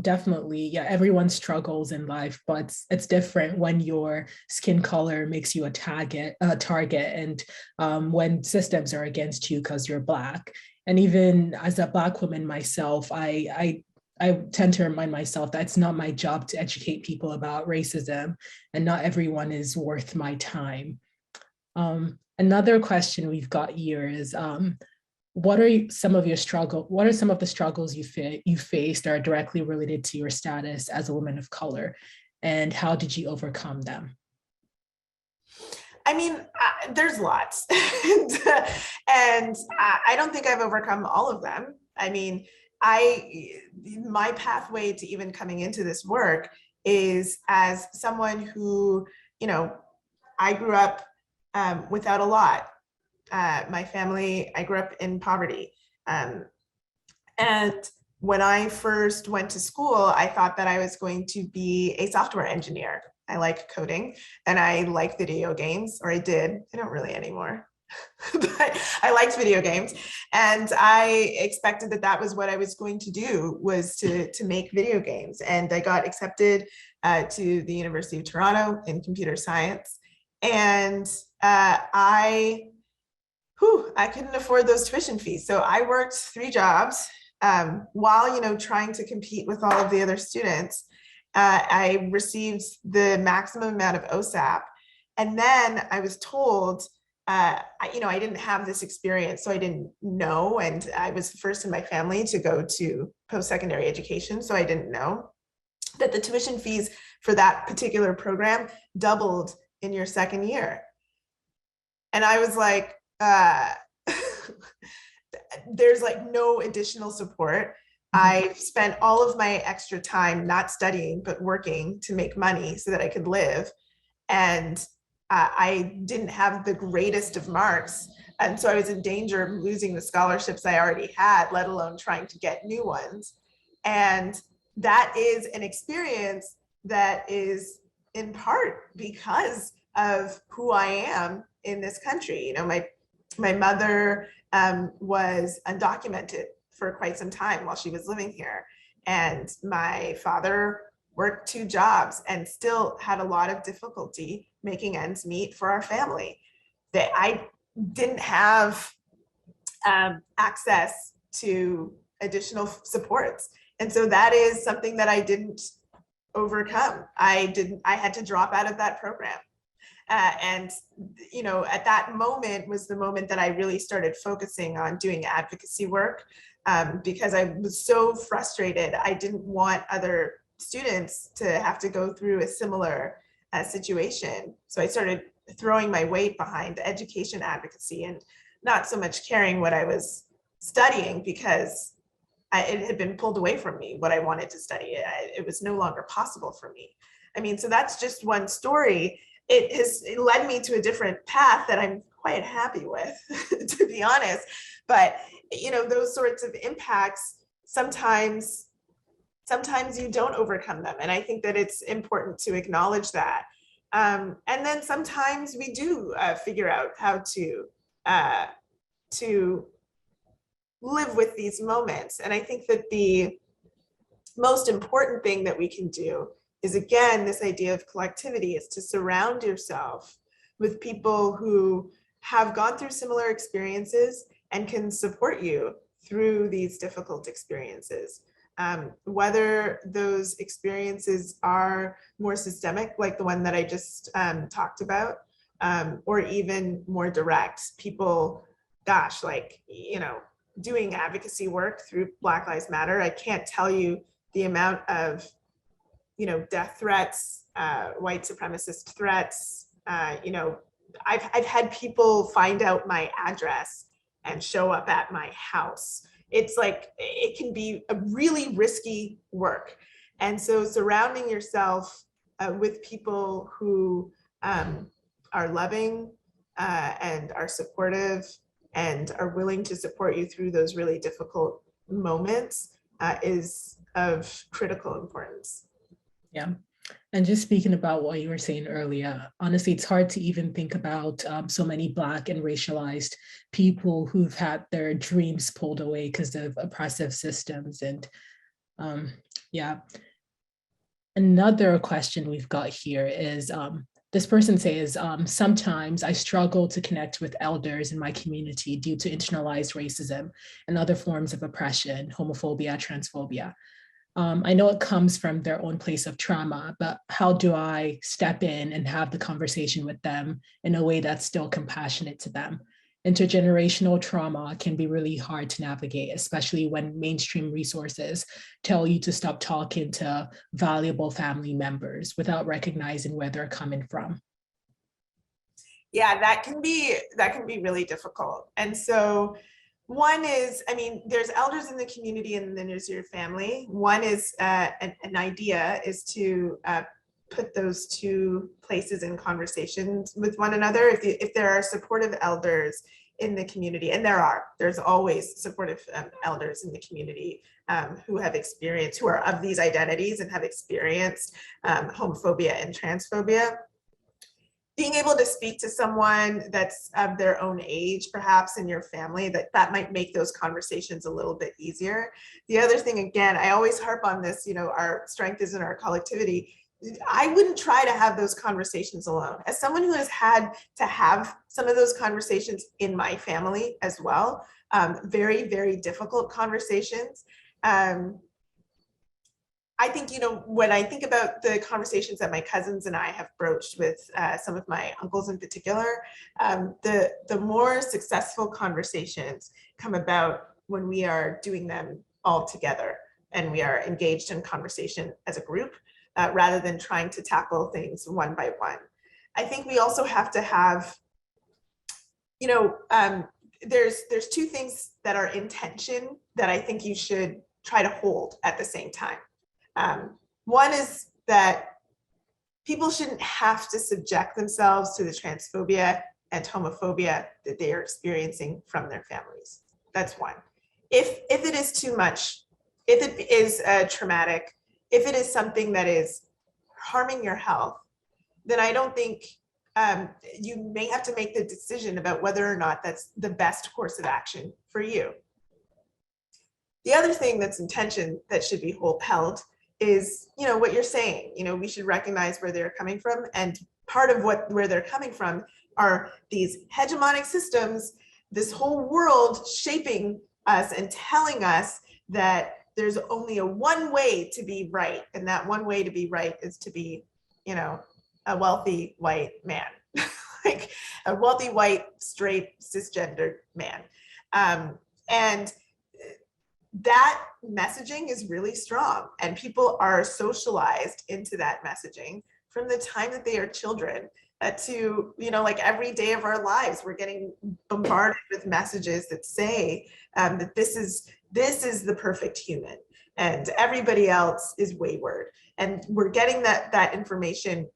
definitely. Yeah, everyone struggles in life, but it's different when your skin color makes you a target, and when systems are against you because you're Black. And even as a Black woman myself, I tend to remind myself that it's not my job to educate people about racism, and not everyone is worth my time. Another question we've got here is, what are some of the struggles you faced that are directly related to your status as a woman of color, and how did you overcome them? I mean, there's lots, and I don't think I've overcome all of them. I mean, my pathway to even coming into this work is as someone who, you know, I grew up without a lot. My family, I grew up in poverty. And when I first went to school, I thought that I was going to be a software engineer. I like coding and I like video games, or I did. I don't really anymore. But I liked video games, and I expected that that was what I was going to do, was to make video games. And I got accepted to the University of Toronto in computer science. And I couldn't afford those tuition fees. So I worked 3 jobs while, you know, trying to compete with all of the other students. I received the maximum amount of OSAP. And then I was told, I didn't have this experience, so I didn't know. And I was first in my family to go to post-secondary education, so I didn't know that the tuition fees for that particular program doubled in your second year. And I was like, there's like no additional support. I spent all of my extra time not studying, but working to make money so that I could live. And I didn't have the greatest of marks. And so I was in danger of losing the scholarships I already had, let alone trying to get new ones. And that is an experience that is in part because of who I am in this country. You know, my mother was undocumented for quite some time while she was living here. And my father worked 2 jobs and still had a lot of difficulty making ends meet for our family. That I didn't have access to additional supports. And so that is something that I didn't overcome. I had to drop out of that program. And, you know, at that moment was the moment that I really started focusing on doing advocacy work, because I was so frustrated. I didn't want other students to have to go through a similar situation. So I started throwing my weight behind education advocacy and not so much caring what I was studying, because it had been pulled away from me, what I wanted to study. It was no longer possible for me. I mean, so that's just one story. It led me to a different path that I'm quite happy with, to be honest. But, you know, those sorts of impacts, sometimes you don't overcome them. And I think that it's important to acknowledge that. And then sometimes we do figure out how to live with these moments. And I think that the most important thing that we can do is, again, this idea of collectivity, is to surround yourself with people who have gone through similar experiences and can support you through these difficult experiences. Whether those experiences are more systemic, like the one that I just talked about, or even more direct. People, gosh, like, you know, doing advocacy work through Black Lives Matter, I can't tell you the amount of, you know, death threats, white supremacist threats. You know, I've had people find out my address and show up at my house. It's like, it can be a really risky work. And so surrounding yourself with people who are loving and are supportive and are willing to support you through those really difficult moments is of critical importance. Yeah. And just speaking about what you were saying earlier, honestly, it's hard to even think about so many Black and racialized people who've had their dreams pulled away because of oppressive systems. And Yeah. Another question we've got here is, this person says, sometimes I struggle to connect with elders in my community due to internalized racism and other forms of oppression, homophobia, transphobia. I know it comes from their own place of trauma, but how do I step in and have the conversation with them in a way that's still compassionate to them? Intergenerational trauma can be really hard to navigate, especially when mainstream resources tell you to stop talking to valuable family members without recognizing where they're coming from. Yeah, that can be really difficult. And so one is, I mean, there's elders in the community and then there's your family. One is an idea is to put those two places in conversations with one another. If there are supportive elders in the community, and there's always supportive elders in the community who have experienced, who are of these identities and have experienced homophobia and transphobia. Being able to speak to someone that's of their own age, perhaps in your family, that might make those conversations a little bit easier. The other thing, again, I always harp on this, you know, our strength is in our collectivity. I wouldn't try to have those conversations alone. As someone who has had to have some of those conversations in my family as well, very, very difficult conversations. I think, you know, when I think about the conversations that my cousins and I have broached with some of my uncles in particular, the more successful conversations come about when we are doing them all together and we are engaged in conversation as a group rather than trying to tackle things one by one. I think we also have to have, you know, there's two things that are in tension that I think you should try to hold at the same time. One is that people shouldn't have to subject themselves to the transphobia and homophobia that they are experiencing from their families. That's one. If it is too much, if it is traumatic, if it is something that is harming your health, then I don't think you may have to make the decision about whether or not that's the best course of action for you. The other thing that's in tension that should be held is, you know, what you're saying. You know, we should recognize where they're coming from, and part of where they're coming from are these hegemonic systems, this whole world shaping us and telling us that there's only a one way to be right, and that one way to be right is to be, you know, a wealthy white man, like a wealthy white straight cisgendered man, and that messaging is really strong, and people are socialized into that messaging from the time that they are children to, you know, like every day of our lives, we're getting bombarded with messages that say that this is the perfect human and everybody else is wayward. And we're getting that information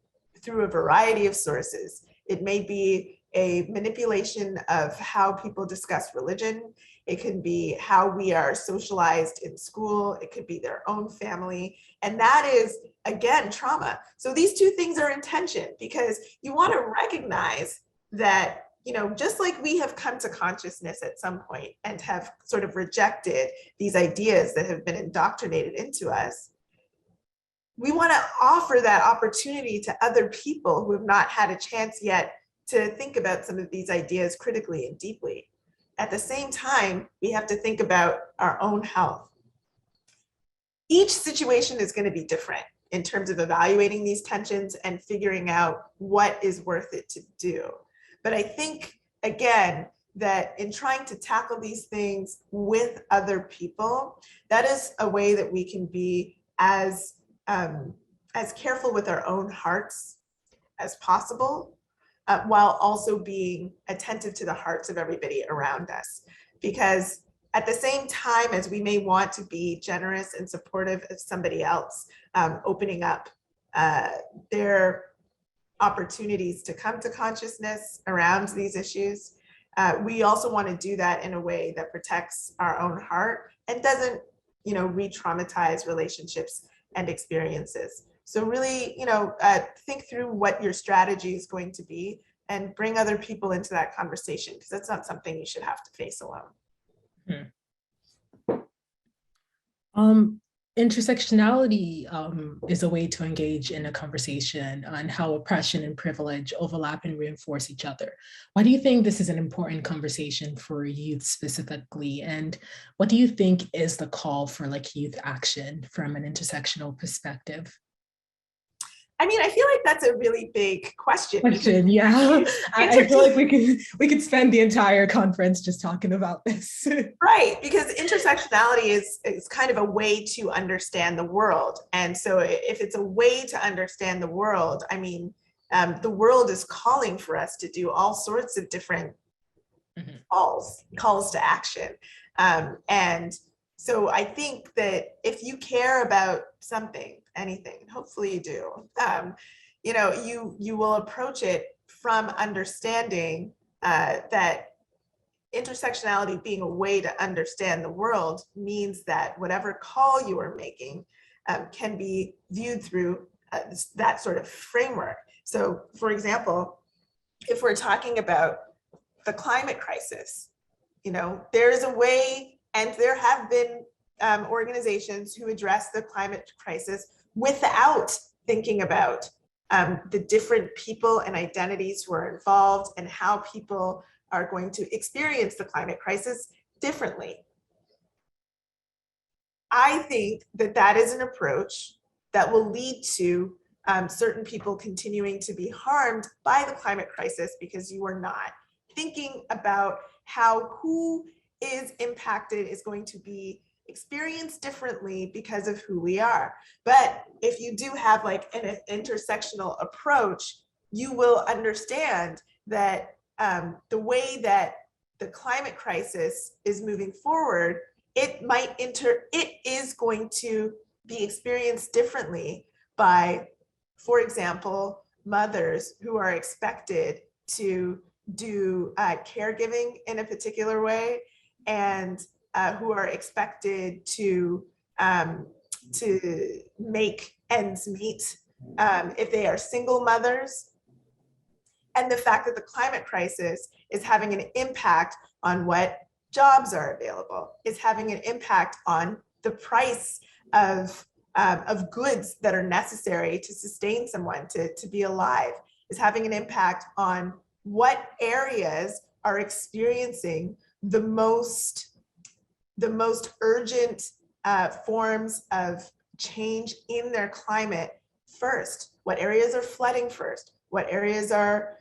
through a variety of sources. It may be a manipulation of how people discuss religion. It can be how we are socialized in school. It could be their own family. And that is, again, trauma. So these two things are in tension because you want to recognize that, you know, just like we have come to consciousness at some point and have sort of rejected these ideas that have been indoctrinated into us, we want to offer that opportunity to other people who have not had a chance yet to think about some of these ideas critically and deeply. At the same time, we have to think about our own health. Each situation is going to be different in terms of evaluating these tensions and figuring out what is worth it to do. But I think, again, that in trying to tackle these things with other people, that is a way that we can be as careful with our own hearts as possible, while also being attentive to the hearts of everybody around us. Because at the same time as we may want to be generous and supportive of somebody else, opening up their opportunities to come to consciousness around these issues, we also want to do that in a way that protects our own heart and doesn't, you know, re-traumatize relationships and experiences. So really, you know, think through what your strategy is going to be and bring other people into that conversation, because that's not something you should have to face alone. Intersectionality is a way to engage in a conversation on how oppression and privilege overlap and reinforce each other. Why do you think this is an important conversation for youth specifically? And what do you think is the call for like youth action from an intersectional perspective? I mean, I feel like that's a really big question. Yeah. I feel like we could spend the entire conference just talking about this. Right, because intersectionality is kind of a way to understand the world. And so if it's a way to understand the world, I mean, the world is calling for us to do all sorts of different calls to action. And so I think that if you care about something, anything, hopefully you do, you will approach it from understanding that intersectionality being a way to understand the world means that whatever call you are making can be viewed through that sort of framework. So, for example, if we're talking about the climate crisis, there's a way, and there have been organizations who address the climate crisis without thinking about the different people and identities who are involved and how people are going to experience the climate crisis differently. I think that that is an approach that will lead to certain people continuing to be harmed by the climate crisis because you are not thinking about how who is impacted is going to be experienced differently because of who we are. But if you do have like an intersectional approach, you will understand that the way that the climate crisis is moving forward, it is going to be experienced differently by, for example, mothers who are expected to do caregiving in a particular way, and who are expected to make ends meet if they are single mothers. And the fact that the climate crisis is having an impact on what jobs are available, is having an impact on the price of goods that are necessary to sustain someone, to be alive, is having an impact on what areas are experiencing the most urgent forms of change in their climate first. What areas are flooding first? What areas are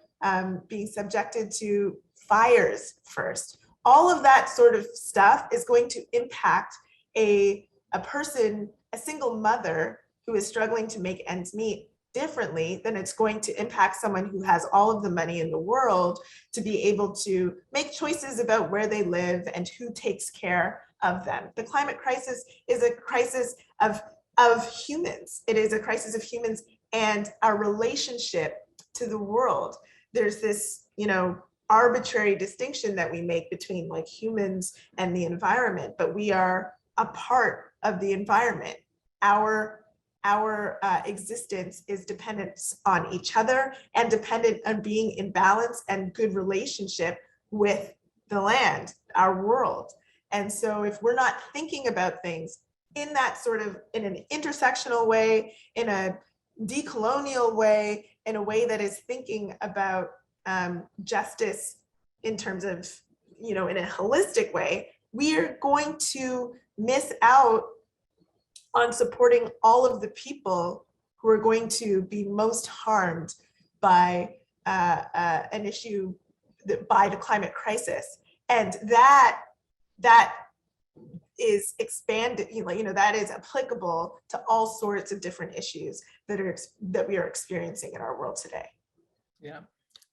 being subjected to fires first? All of that sort of stuff is going to impact a person, a single mother who is struggling to make ends meet differently than it's going to impact someone who has all of the money in the world to be able to make choices about where they live and who takes care of them. The climate crisis is a crisis of humans. It is a crisis of humans and our relationship to the world. There's this, arbitrary distinction that we make between like humans and the environment, but we are a part of the environment. Our existence is dependent on each other and dependent on being in balance and good relationship with the land, our world. And so if we're not thinking about things in that sort of, in an intersectional way, in a decolonial way, in a way that is thinking about justice in terms of, in a holistic way, we are going to miss out on supporting all of the people who are going to be most harmed by an issue, by the climate crisis. And that is expanded, that is applicable to all sorts of different issues that we are experiencing in our world today. Yeah.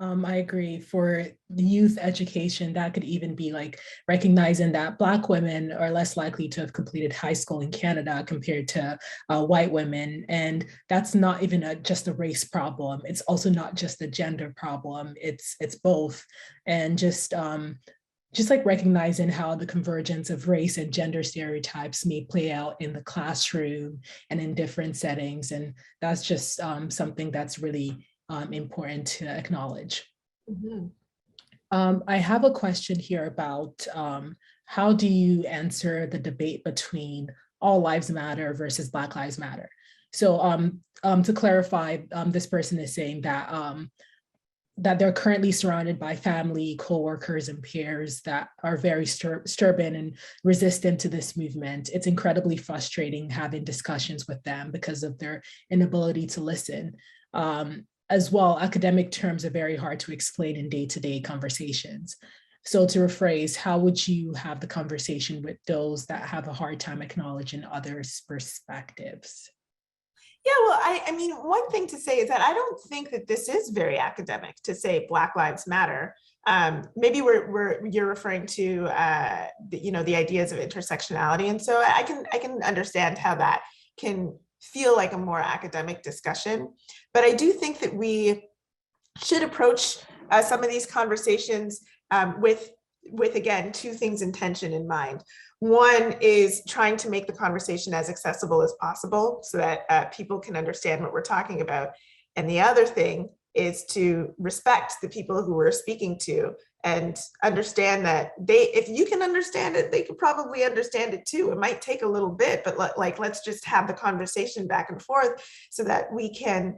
I agree. For the youth education, that could even be like recognizing that Black women are less likely to have completed high school in Canada compared to white women. And that's not even just a race problem. It's also not just a gender problem. It's both. And just like recognizing how the convergence of race and gender stereotypes may play out in the classroom and in different settings. And that's just something that's really important to acknowledge. Mm-hmm. I have a question here about how do you answer the debate between All Lives Matter versus Black Lives Matter. So to clarify, this person is saying that that they're currently surrounded by family, coworkers, and peers that are very stubborn and resistant to this movement. It's incredibly frustrating having discussions with them because of their inability to listen. As well, academic terms are very hard to explain in day-to-day conversations. So to rephrase, how would you have the conversation with those that have a hard time acknowledging others' perspectives? Yeah, well, I mean, one thing to say is that I don't think that this is very academic to say Black Lives Matter. Maybe you're referring to the ideas of intersectionality, and so I can understand how that can feel like a more academic discussion. But I do think that we should approach some of these conversations with again, two things in tension in mind. One is trying to make the conversation as accessible as possible so that people can understand what we're talking about. And the other thing is to respect the people who we're speaking to and understand that if you can understand it, they could probably understand it too. It might take a little bit, but let's just have the conversation back and forth so that we can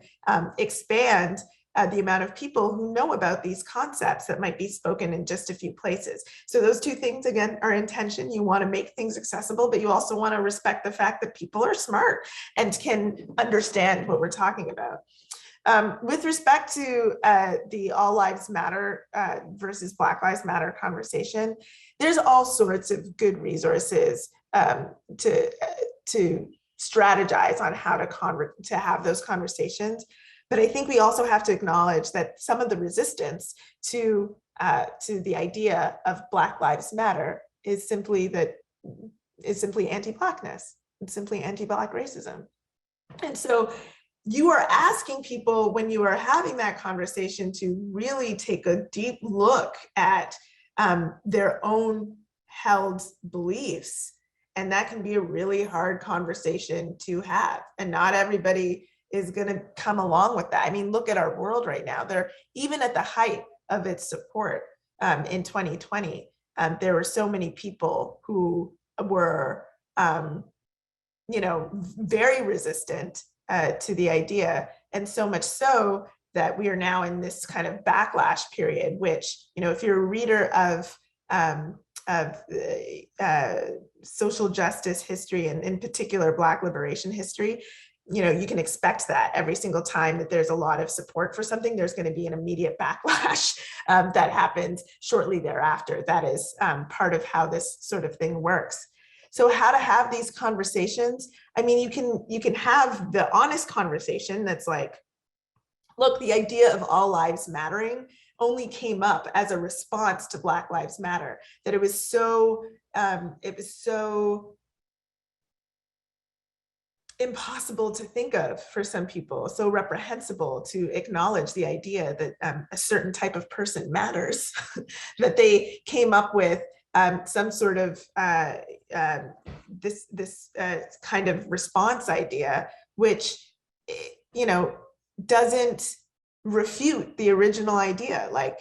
expand the amount of people who know about these concepts that might be spoken in just a few places. So those two things, again, are in tension. You want to make things accessible, but you also want to respect the fact that people are smart and can understand what we're talking about. With respect to the All Lives Matter versus Black Lives Matter conversation, there's all sorts of good resources to strategize on how to have those conversations. But I think we also have to acknowledge that some of the resistance to the idea of Black Lives Matter is simply anti-Blackness. It's simply anti-Black racism. And so you are asking people when you are having that conversation to really take a deep look at their own held beliefs. And that can be a really hard conversation to have. And not everybody is going to come along with that. I mean, look at our world right now. Even at the height of its support in 2020, there were so many people who were, very resistant to the idea, and so much so that we are now in this kind of backlash period. Which, if you're a reader of social justice history and in particular Black liberation history, you can expect that every single time that there's a lot of support for something, there's going to be an immediate backlash that happens shortly thereafter. That is part of how this sort of thing works. So how to have these conversations? I mean, you can have the honest conversation that's like, look, the idea of all lives mattering only came up as a response to Black Lives Matter, that it was so impossible to think of for some people, so reprehensible to acknowledge the idea that a certain type of person matters, that they came up with some sort of this kind of response idea, which doesn't refute the original idea. Like,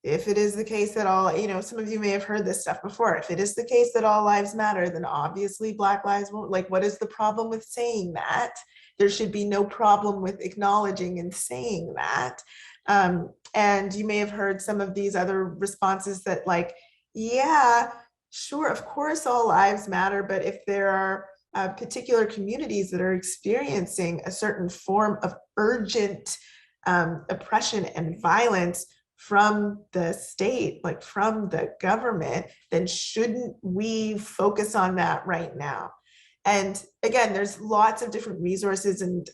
if it is the case that all, some of you may have heard this stuff before, if it is the case that all lives matter, then obviously Black lives won't. Like, what is the problem with saying that? There should be no problem with acknowledging and saying that. And you may have heard some of these other responses that, like, yeah, sure, of course all lives matter, but if there are particular communities that are experiencing a certain form of urgent oppression and violence from the state, like from the government, then shouldn't we focus on that right now? And again, there's lots of different resources and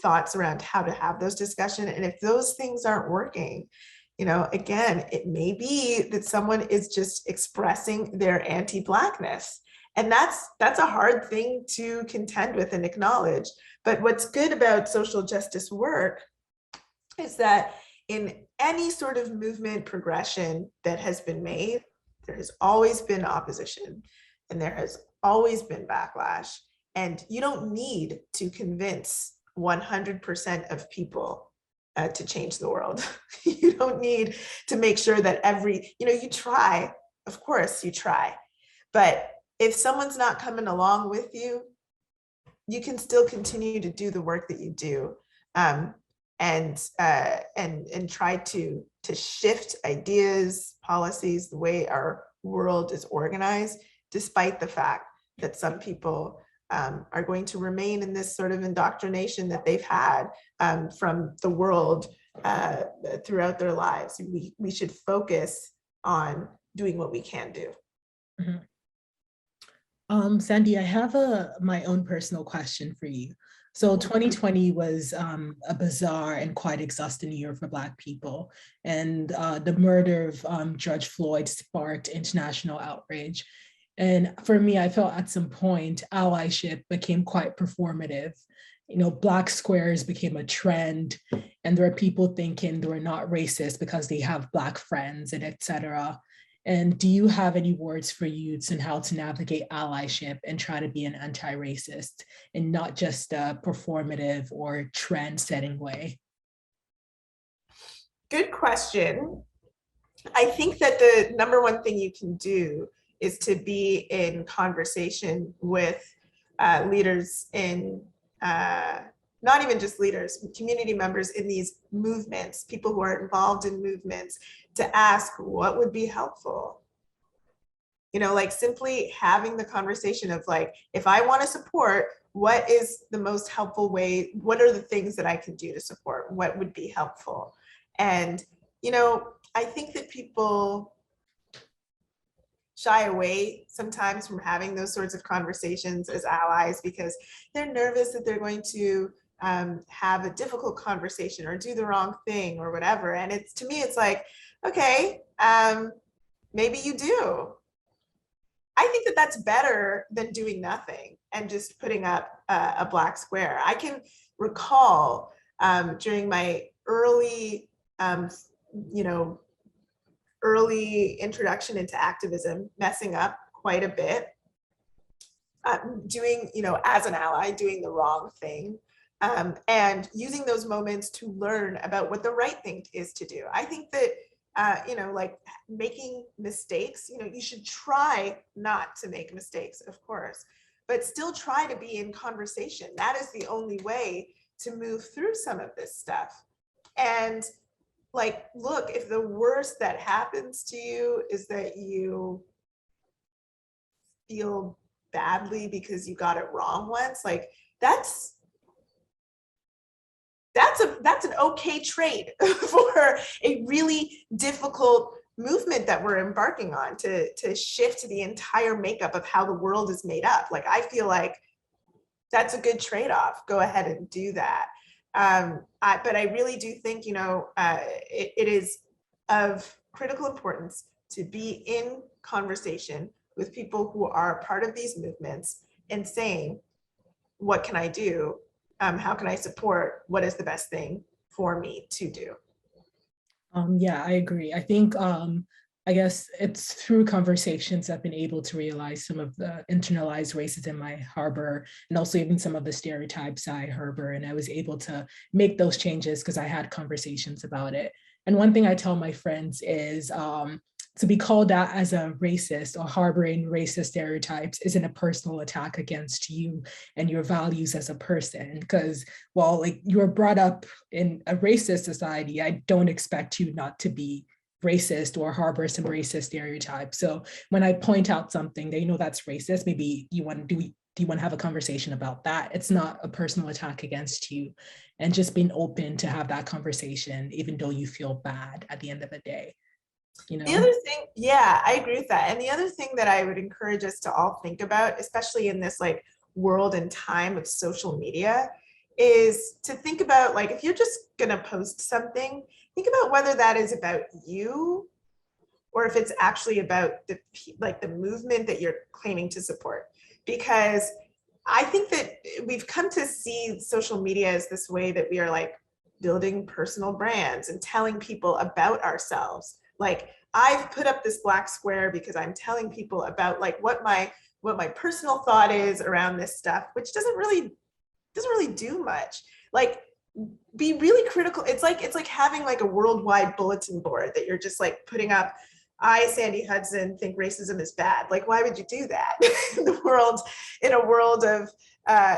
thoughts around how to have those discussions. And if those things aren't working, again, it may be that someone is just expressing their anti-Blackness. And that's a hard thing to contend with and acknowledge. But what's good about social justice work is that in any sort of movement progression that has been made, there has always been opposition and there has always been backlash. And you don't need to convince 100% of people to change the world. You don't need to make sure that you try, of course you try, but if someone's not coming along with you, you can still continue to do the work that you do, and try to shift ideas, policies, the way our world is organized, despite the fact that some people are going to remain in this sort of indoctrination that they've had from the world throughout their lives. We should focus on doing what we can do. Mm-hmm. Sandy, I have my own personal question for you. So 2020 was a bizarre and quite exhausting year for Black people. And the murder of George Floyd sparked international outrage. And for me, I felt at some point allyship became quite performative. You know, Black squares became a trend, and there are people thinking they were not racist because they have Black friends and et cetera. And do you have any words for youths on how to navigate allyship and try to be an anti-racist and not just a performative or trend-setting way? Good question. I think that the number one thing you can do is to be in conversation with leaders in, not even just leaders, community members in these movements, people who are involved in movements, to ask what would be helpful. You know, like simply having the conversation of like, if I want to support, what is the most helpful way? What are the things that I can do to support? What would be helpful? And, you know, I think that people shy away sometimes from having those sorts of conversations as allies because they're nervous that they're going to have a difficult conversation or do the wrong thing or whatever. And it's, to me, it's like, okay, maybe you do. I think that that's better than doing nothing and just putting up a Black square. I can recall during my early, early introduction into activism, messing up quite a bit, doing, as an ally, doing the wrong thing, and using those moments to learn about what the right thing is to do. I think that, like making mistakes, you should try not to make mistakes, of course, but still try to be in conversation. That is the only way to move through some of this stuff. And like, look, if the worst that happens to you is that you feel badly because you got it wrong once, like that's an okay trade for a really difficult movement that we're embarking on to shift the entire makeup of how the world is made up. Like, I feel like that's a good trade-off. Go ahead and do that. But I really do think, it is of critical importance to be in conversation with people who are part of these movements and saying, what can I do? How can I support? What is the best thing for me to do? Yeah, I agree. I think, I guess it's through conversations I've been able to realize some of the internalized racism I harbor, and also even some of the stereotypes I harbor. And I was able to make those changes because I had conversations about it. And one thing I tell my friends is to be called out as a racist or harboring racist stereotypes isn't a personal attack against you and your values as a person. Because, well, like, you were brought up in a racist society, I don't expect you not to be racist or harbor some racist stereotypes. So when I point out something they know that's racist, maybe do you want to have a conversation about that? It's not a personal attack against you, and just being open to have that conversation, even though you feel bad at the end of the day. The other thing, yeah, I agree with that. And the other thing that I would encourage us to all think about, especially in this like world and time of social media, is to think about, like, if you're just gonna post something, think about whether that is about you or if it's actually about the movement that you're claiming to support. Because I think that we've come to see social media as this way that we are like building personal brands and telling people about ourselves. Like, I've put up this Black square because I'm telling people about like what my personal thought is around this stuff, which doesn't really do much. Like, be really critical. It's like having like a worldwide bulletin board that you're just like putting up I, Sandy Hudson, think racism is bad. Like, why would you do that in the world, in a world of,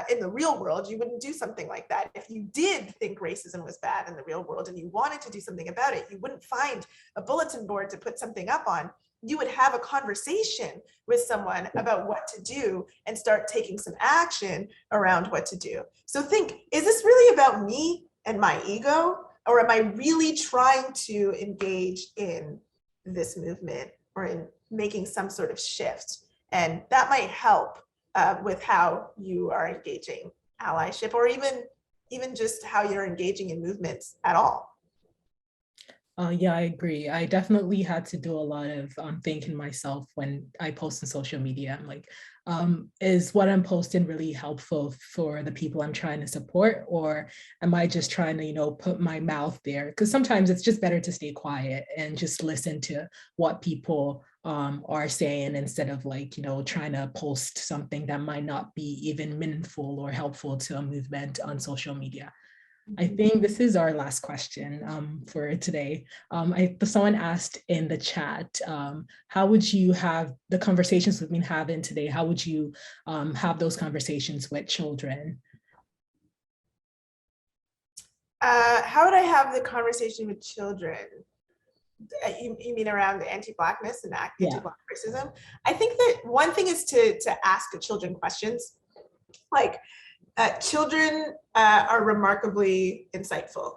in the real world, you wouldn't do something like that. If you did think racism was bad in the real world and you wanted to do something about it, you wouldn't find a bulletin board to put something up on. You would have a conversation with someone about what to do and start taking some action around what to do. So think, is this really about me and my ego? Or am I really trying to engage in this movement or in making some sort of shift? And that might help with how you are engaging allyship, or even just how you're engaging in movements at all. Yeah, I agree. I definitely had to do a lot of thinking myself when I post on social media. I'm like, is what I'm posting really helpful for the people I'm trying to support? Or am I just trying to, put my mouth there? Because sometimes it's just better to stay quiet and just listen to what people are saying instead of trying to post something that might not be even meaningful or helpful to a movement on social media. I think this is our last question for today. Someone asked in the chat, how would you have the conversations we've been having today? How would you have those conversations with children? How would I have the conversation with children? You mean around the anti-Blackness and anti-Black racism? I think that one thing is to ask the children questions. Like, children are remarkably insightful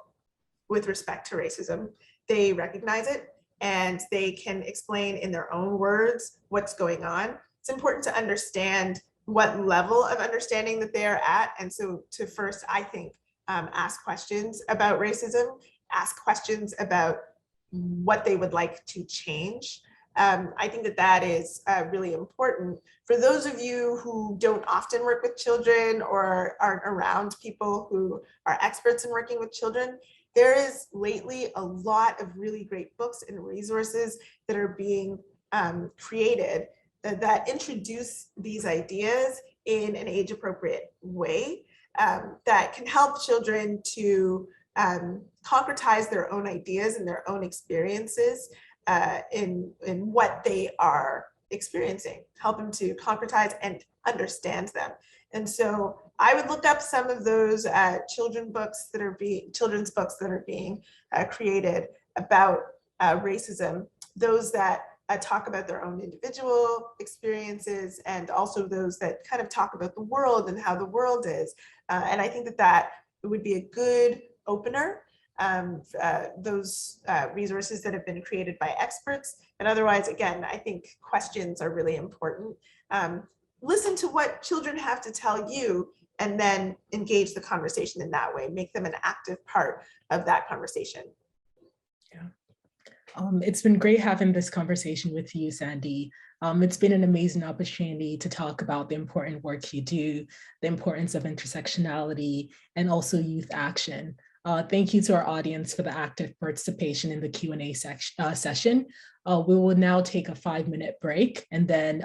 with respect to racism. They recognize it and they can explain in their own words what's going on. It's important to understand what level of understanding that they are at. And so to first, I think, ask questions about racism, ask questions about what they would like to change. I think that that is really important. For those of you who don't often work with children or aren't around people who are experts in working with children, there is lately a lot of really great books and resources that are being created that introduce these ideas in an age-appropriate way that can help children to concretize their own ideas and their own experiences in what they are experiencing, help them to concretize and understand them. And so I would look up some of those children's books that are being created about racism, those that talk about their own individual experiences, and also those that kind of talk about the world and how the world is. And I think that that would be a good opener. Those resources that have been created by experts. And otherwise, again, I think questions are really important. Listen to what children have to tell you and then engage the conversation in that way. Make them an active part of that conversation. Yeah. It's been great having this conversation with you, Sandy. It's been an amazing opportunity to talk about the important work you do, the importance of intersectionality, and also youth action. Thank you to our audience for the active participation in the Q&A session. We will now take a 5-minute break, and then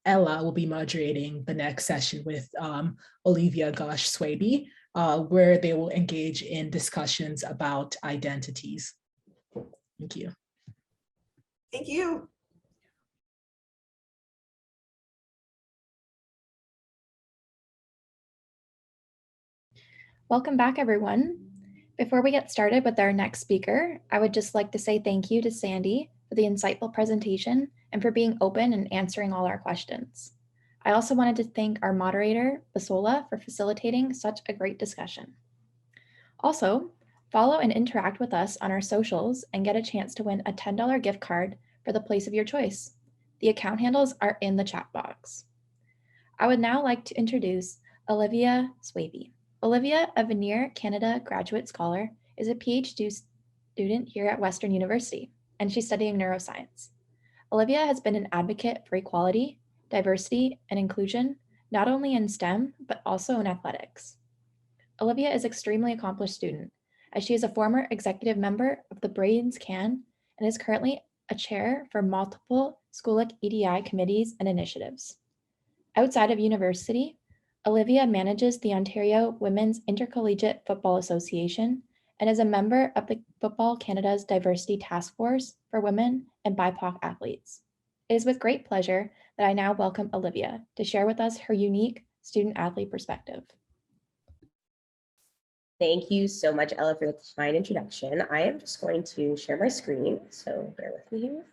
Ella will be moderating the next session with Olivia Gosh-Swaby, where they will engage in discussions about identities. Thank you. Thank you. Welcome back, everyone. Before we get started with our next speaker, I would just like to say thank you to Sandy for the insightful presentation and for being open and answering all our questions. I also wanted to thank our moderator, Basola, for facilitating such a great discussion. Also, follow and interact with us on our socials and get a chance to win a $10 gift card for the place of your choice. The account handles are in the chat box. I would now like to introduce Olivia Swaby. Olivia, a Veneer Canada graduate scholar, is a PhD student here at Western University, and she's studying neuroscience. Olivia has been an advocate for equality, diversity, and inclusion, not only in STEM, but also in athletics. Olivia is an extremely accomplished student, as she is a former executive member of the Brains Can and is currently a chair for multiple Schoolic EDI committees and initiatives. Outside of university, Olivia manages the Ontario Women's Intercollegiate Football Association and is a member of the Football Canada's Diversity Task Force for Women and BIPOC athletes. It is with great pleasure that I now welcome Olivia to share with us her unique student-athlete perspective. Thank you so much, Ella, for the kind introduction. I am just going to share my screen, so bear with me here.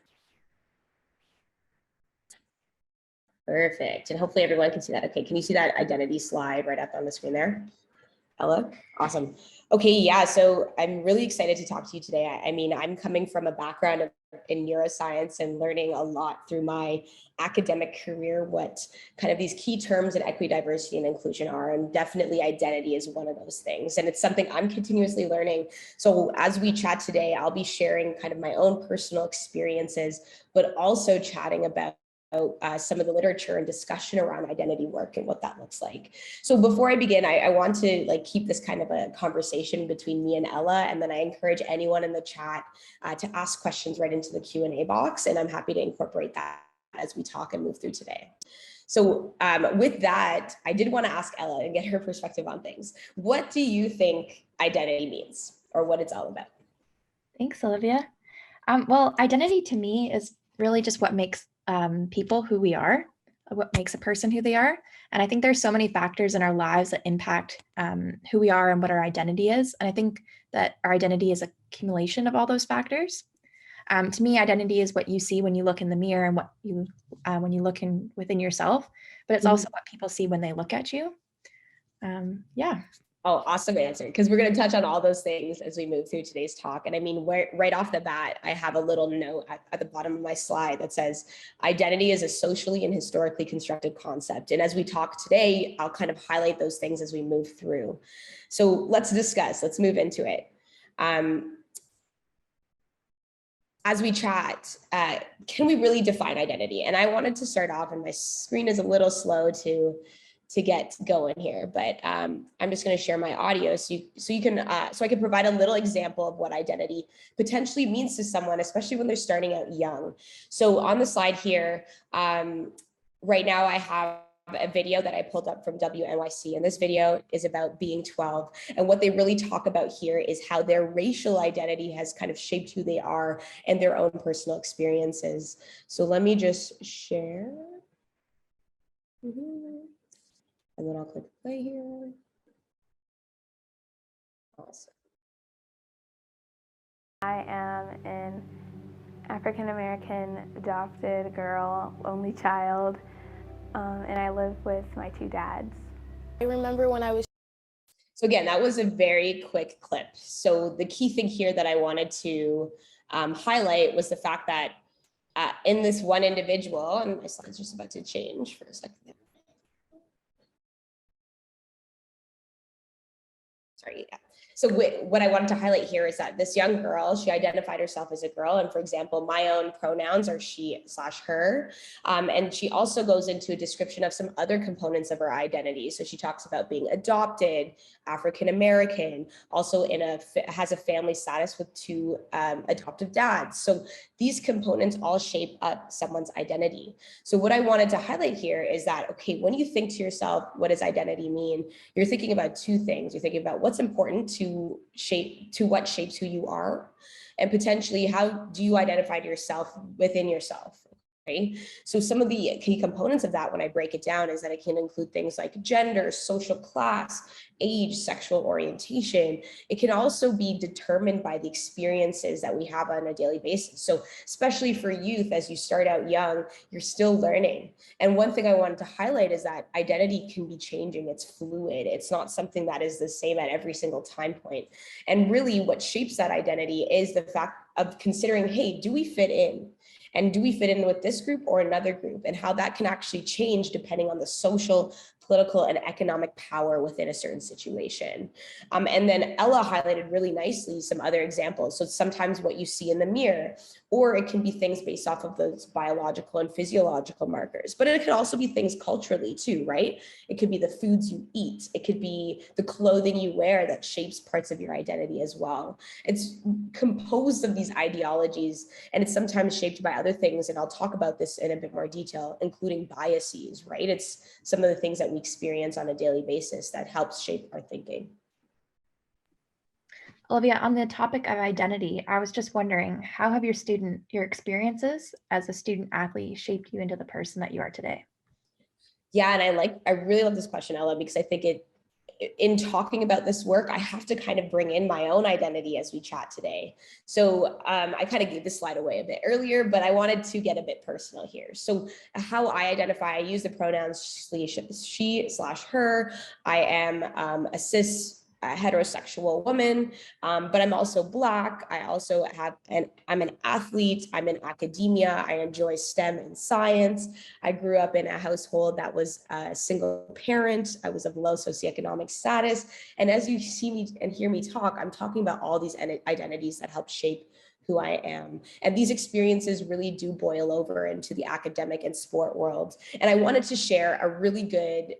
Perfect, and hopefully everyone can see that. Okay, can you see that identity slide right up on the screen there? Ella, awesome. Okay, yeah, so I'm really excited to talk to you today. I mean, I'm coming from a background in neuroscience and learning a lot through my academic career, what kind of these key terms in equity, diversity, and inclusion are, and definitely identity is one of those things. And it's something I'm continuously learning. So as we chat today, I'll be sharing kind of my own personal experiences, but also chatting about some of the literature and discussion around identity work and what that looks like. So before I begin, I want to keep this kind of a conversation between me and Ella, and then I encourage anyone in the chat to ask questions right into the Q&A box, and I'm happy to incorporate that as we talk and move through today. So with that, I did want to ask Ella and get her perspective on things. What do you think identity means, or what it's all about? Thanks, Olivia. Well, identity to me is really just what makes people who we are, what makes a person who they are. And I think there's so many factors in our lives that impact who we are and what our identity is. And I think that our identity is an accumulation of all those factors. To me, identity is what you see when you look in the mirror and what you when you look within yourself, but it's also what people see when they look at you. Yeah. Oh, awesome answer. Because we're going to touch on all those things as we move through today's talk. And I mean, right off the bat, I have a little note at the bottom of my slide that says, identity is a socially and historically constructed concept. And as we talk today, I'll kind of highlight those things as we move through. So let's discuss, let's move into it. As we chat, can we really define identity? And I wanted to start off, and my screen is a little slow to get going here, but I'm just going to share my audio so I can provide a little example of what identity potentially means to someone, especially when they're starting out young. So on the slide here, right now I have a video that I pulled up from WNYC, and this video is about being 12. And what they really talk about here is how their racial identity has kind of shaped who they are and their own personal experiences. So let me just share. And then I'll click play here. Awesome. I am an African-American adopted girl, only child, and I live with my two dads. I remember when I was... So again, that was a very quick clip. So the key thing here that I wanted to highlight was the fact that in this one individual, and my slide's just about to change for a second. Sorry, yeah. So what I wanted to highlight here is that this young girl, she identified herself as a girl. And for example, my own pronouns are she/her. And she also goes into a description of some other components of her identity. So she talks about being adopted, African-American, also has a family status with two adoptive dads. So these components all shape up someone's identity. So what I wanted to highlight here is that, okay, when you think to yourself, what does identity mean? You're thinking about two things. You're thinking about what's important to what shapes who you are, and potentially how do you identify yourself within yourself. Okay? So some of the key components of that, when I break it down, is that it can include things like gender, social class, age, sexual orientation. It can also be determined by the experiences that we have on a daily basis. So especially for youth, as you start out young, you're still learning. And one thing I wanted to highlight is that identity can be changing. It's fluid. It's not something that is the same at every single time point. And really what shapes that identity is the fact of considering, hey, do we fit in? And do we fit in with this group or another group? And how that can actually change depending on the social, political, and economic power within a certain situation. And then Ella highlighted really nicely some other examples. So sometimes what you see in the mirror, or it can be things based off of those biological and physiological markers, but it could also be things culturally too, right? It could be the foods you eat. It could be the clothing you wear that shapes parts of your identity as well. It's composed of these ideologies, and it's sometimes shaped by other things. And I'll talk about this in a bit more detail, including biases, right? It's some of the things that we experience on a daily basis that helps shape our thinking. Olivia, on the topic of identity, I was just wondering, how have your experiences as a student athlete shaped you into the person that you are today? Yeah, and I really love this question, Ella, because I think in talking about this work, I have to kind of bring in my own identity as we chat today. So I kind of gave this slide away a bit earlier, but I wanted to get a bit personal here. So how I identify, I use the pronouns she/her. I am a cis heterosexual woman, but I'm also Black. I also I'm an athlete. I'm in academia. I enjoy STEM and science. I grew up in a household that was a single parent. I was of low socioeconomic status. And as you see me and hear me talk, I'm talking about all these identities that help shape who I am. And these experiences really do boil over into the academic and sport world. And I wanted to share a really good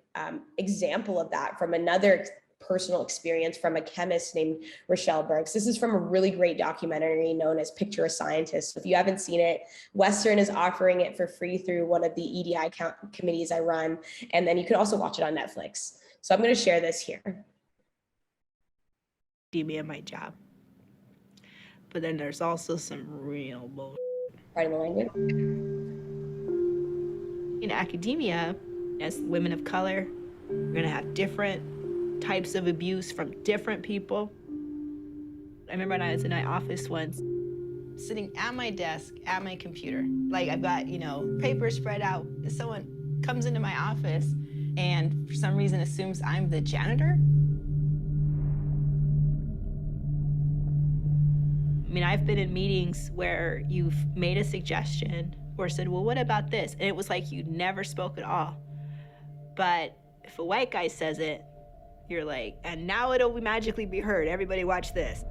example of that from another personal experience from a chemist named Rochelle Burks. This is from a really great documentary known as Picture a Scientist. If you haven't seen it, Western is offering it for free through one of the EDI committees I run. And then you can also watch it on Netflix. So I'm going to share this here. Academia my job. But then there's also some real bullshit. Pardon the language. In academia, as women of color, we're going to have different types of abuse from different people. I remember when I was in my office once, sitting at my desk, at my computer. Like I've got, papers spread out. Someone comes into my office and for some reason assumes I'm the janitor. I mean, I've been in meetings where you've made a suggestion or said, well, what about this? And it was like you never spoke at all. But if a white guy says it, you're like, and now it'll magically be heard. Everybody watch this.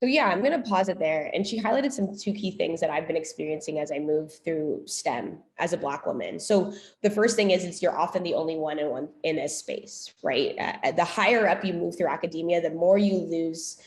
So yeah, I'm going to pause it there. And she highlighted two key things that I've been experiencing as I move through STEM as a Black woman. So the first thing is you're often the only one in a space, right? The higher up you move through academia, the more you lose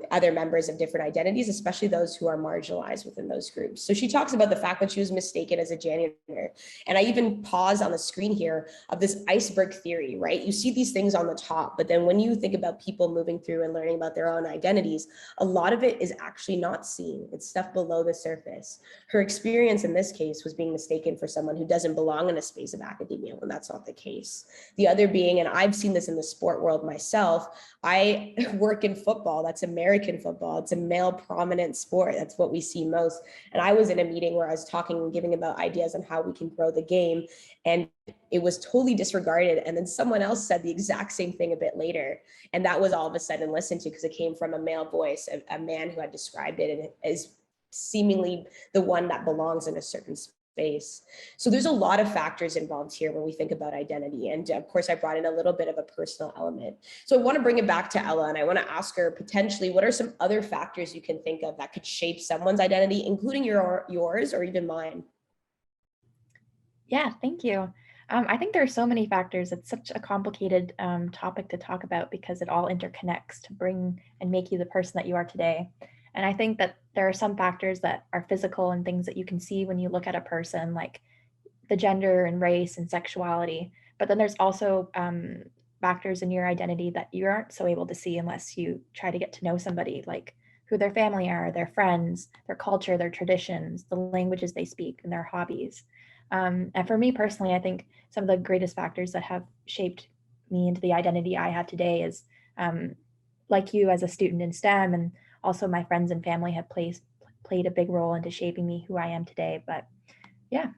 other members of different identities, especially those who are marginalized within those groups. So she talks about the fact that she was mistaken as a janitor. And I even pause on the screen here of this iceberg theory, right? You see these things on the top, but then when you think about people moving through and learning about their own identities, a lot of it is actually not seen. It's stuff below the surface. Her experience in this case was being mistaken for someone who doesn't belong in a space of academia when that's not the case. The other being, and I've seen this in the sport world myself, I work in football. That's American football. It's a male prominent sport. That's what we see most. And I was in a meeting where I was talking and giving about ideas on how we can grow the game. And it was totally disregarded. And then someone else said the exact same thing a bit later. And that was all of a sudden listened to because it came from a male voice, a man who had described it and is seemingly the one that belongs in a certain space. So there's a lot of factors involved here when we think about identity. And of course, I brought in a little bit of a personal element. So I want to bring it back to Ella and I want to ask her potentially, what are some other factors you can think of that could shape someone's identity, including yours or even mine? Yeah, thank you. I think there are so many factors. It's such a complicated topic to talk about because it all interconnects to bring and make you the person that you are today. And I think that there are some factors that are physical and things that you can see when you look at a person, like the gender and race and sexuality. But then there's also factors in your identity that you aren't so able to see unless you try to get to know somebody, like who their family are, their friends, their culture, their traditions, the languages they speak, and their hobbies. And for me personally, I think some of the greatest factors that have shaped me into the identity I have today is like you as a student in STEM, and also my friends and family have played a big role into shaping me who I am today. But yeah.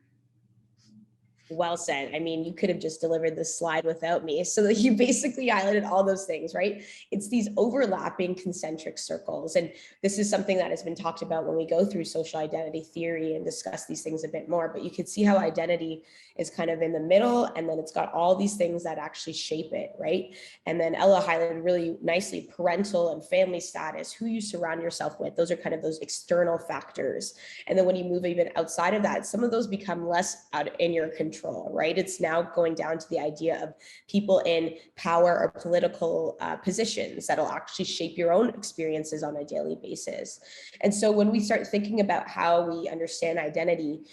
Well said. I mean, you could have just delivered this slide without me. So that you basically highlighted all those things, right? It's these overlapping concentric circles. And this is something that has been talked about when we go through social identity theory and discuss these things a bit more. But you can see how identity is kind of in the middle, and then it's got all these things that actually shape it, right? And then Ella highlighted really nicely parental and family status, who you surround yourself with. Those are kind of those external factors. And then when you move even outside of that, some of those become less in your control, right? It's now going down to the idea of people in power or political positions that'll actually shape your own experiences on a daily basis. And so when we start thinking about how we understand identity,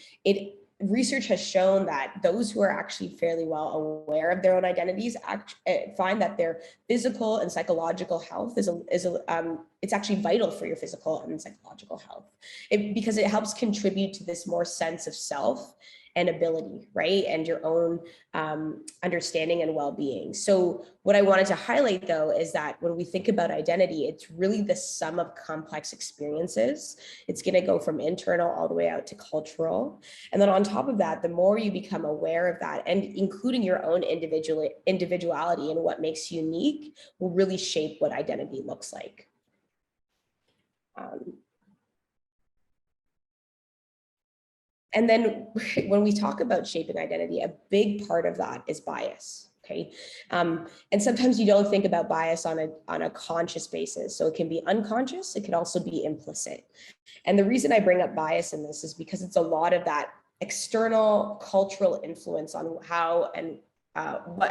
research has shown that those who are actually fairly well aware of their own identities find that their physical and psychological health it's actually vital for your physical and psychological health, because it helps contribute to this more sense of self and ability, right? And your own understanding and well-being. So what I wanted to highlight though, is that when we think about identity, it's really the sum of complex experiences. It's gonna go from internal all the way out to cultural. And then on top of that, the more you become aware of that, and including your own individuality and what makes you unique, will really shape what identity looks like. And then when we talk about shaping identity, a big part of that is bias, okay? And sometimes you don't think about bias on a conscious basis. So it can be unconscious, it can also be implicit. And the reason I bring up bias in this is because it's a lot of that external cultural influence on how and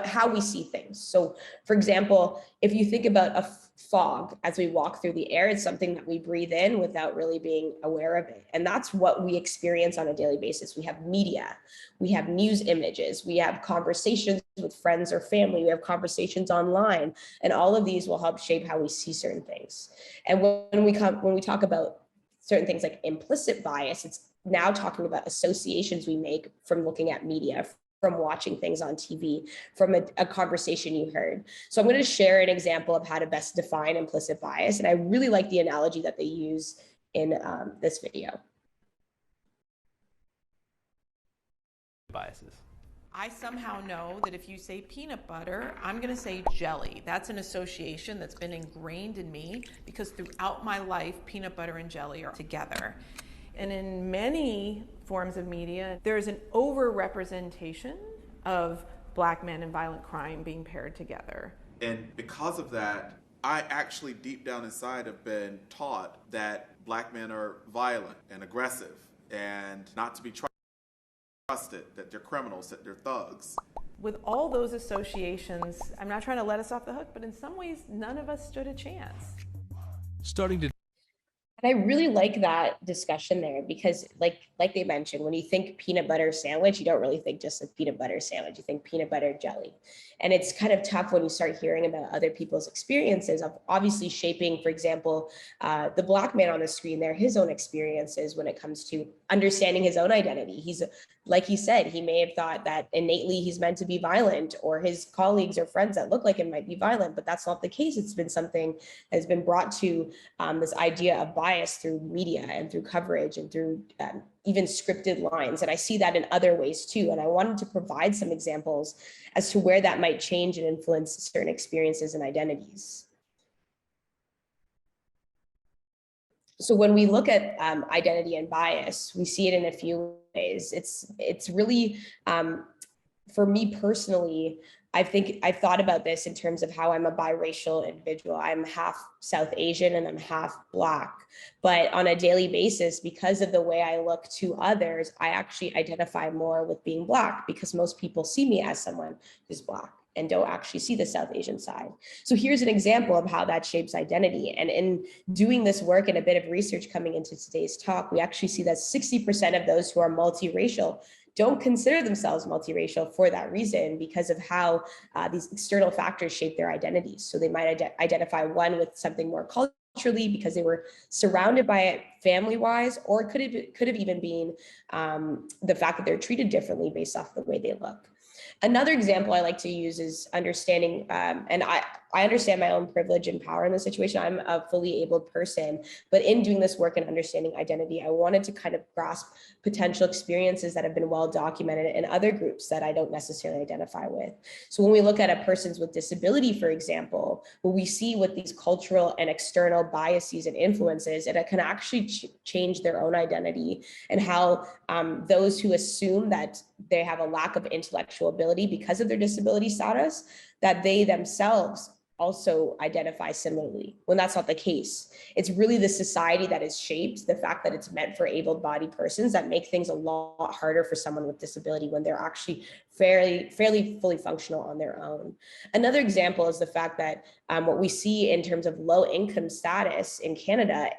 how we see things. So for example, if you think about a fog as we walk through the air, it's something that we breathe in without really being aware of it. And that's what we experience on a daily basis. We have media, we have news images, we have conversations with friends or family, we have conversations online, and all of these will help shape how we see certain things. And when we talk about certain things like implicit bias, it's now talking about associations we make from looking at media, from watching things on TV, from a conversation you heard. So I'm going to share an example of how to best define implicit bias. And I really like the analogy that they use in this video. Biases. I somehow know that if you say peanut butter, I'm going to say jelly. That's an association that's been ingrained in me because throughout my life, peanut butter and jelly are together. And in many forms of media, there's an overrepresentation of Black men and violent crime being paired together. And because of that, I actually deep down inside have been taught that Black men are violent and aggressive and not to be trusted, that they're criminals, that they're thugs. With all those associations, I'm not trying to let us off the hook, but in some ways, none of us stood a chance. And I really like that discussion there because like they mentioned, when you think peanut butter sandwich, you don't really think just a peanut butter sandwich, you think peanut butter jelly. And it's kind of tough when you start hearing about other people's experiences of obviously shaping, for example, the Black man on the screen there, his own experiences when it comes to understanding his own identity. He's, like he said, he may have thought that innately he's meant to be violent, or his colleagues or friends that look like him might be violent, but that's not the case. It's been something that has been brought to this idea of bias through media and through coverage and through even scripted lines. And I see that in other ways too. And I wanted to provide some examples as to where that might change and influence certain experiences and identities. So when we look at identity and bias, we see it in a few ways. It's really, for me personally, I think I've thought about this in terms of how I'm a biracial individual. I'm half South Asian and I'm half Black, but on a daily basis, because of the way I look to others, I actually identify more with being Black because most people see me as someone who's Black and don't actually see the South Asian side. So here's an example of how that shapes identity. And in doing this work and a bit of research coming into today's talk, we actually see that 60% of those who are multiracial don't consider themselves multiracial for that reason, because of how these external factors shape their identities. So they might identify one with something more culturally because they were surrounded by it family-wise, or it could have even been the fact that they're treated differently based off the way they look. Another example I like to use is understanding, and I understand my own privilege and power in this situation. I'm a fully abled person, but in doing this work and understanding identity, I wanted to kind of grasp potential experiences that have been well documented in other groups that I don't necessarily identify with. So when we look at a persons with disability, for example, what we see with these cultural and external biases and influences, it can actually change their own identity, and how those who assume that they have a lack of intellectual ability because of their disability status, that they themselves also identify similarly, when that's not the case. It's really the society that is shaped, the fact that it's meant for able-bodied persons, that make things a lot harder for someone with disability when they're actually fairly fully functional on their own. Another example is the fact that what we see in terms of low income status in Canada,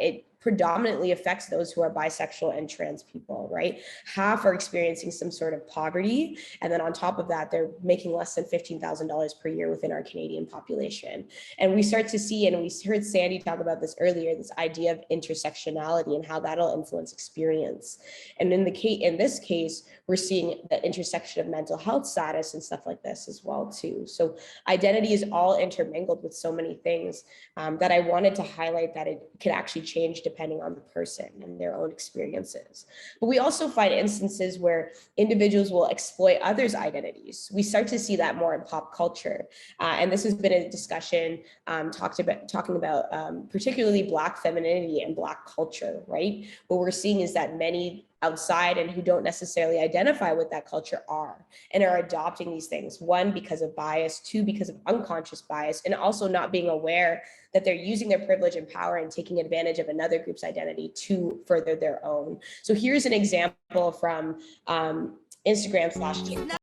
predominantly affects those who are bisexual and trans people, right? Half are experiencing some sort of poverty. And then on top of that, they're making less than $15,000 per year within our Canadian population. And we start to see, and we heard Sandy talk about this earlier, this idea of intersectionality and how that'll influence experience. And in this case, we're seeing the intersection of mental health status and stuff like this as well too. So identity is all intermingled with so many things that I wanted to highlight that it could actually change depending on the person and their own experiences. But we also find instances where individuals will exploit others' identities. We start to see that more in pop culture. And this has been a discussion talking about particularly Black femininity and Black culture, right? What we're seeing is that many outside and who don't necessarily identify with that culture are adopting these things. One, because of bias, two, because of unconscious bias, and also not being aware that they're using their privilege and power and taking advantage of another group's identity to further their own. So here's an example from Instagram/TikTok.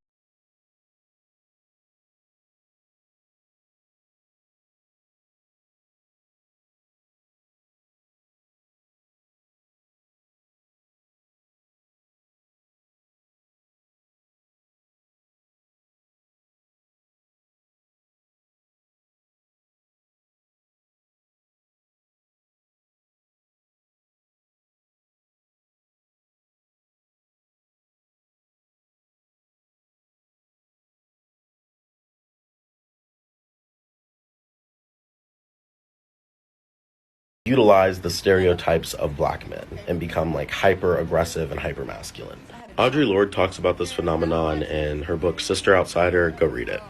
Utilize the stereotypes of Black men and become like hyper aggressive and hyper masculine. Audre Lorde talks about this phenomenon in her book Sister Outsider. Go read it.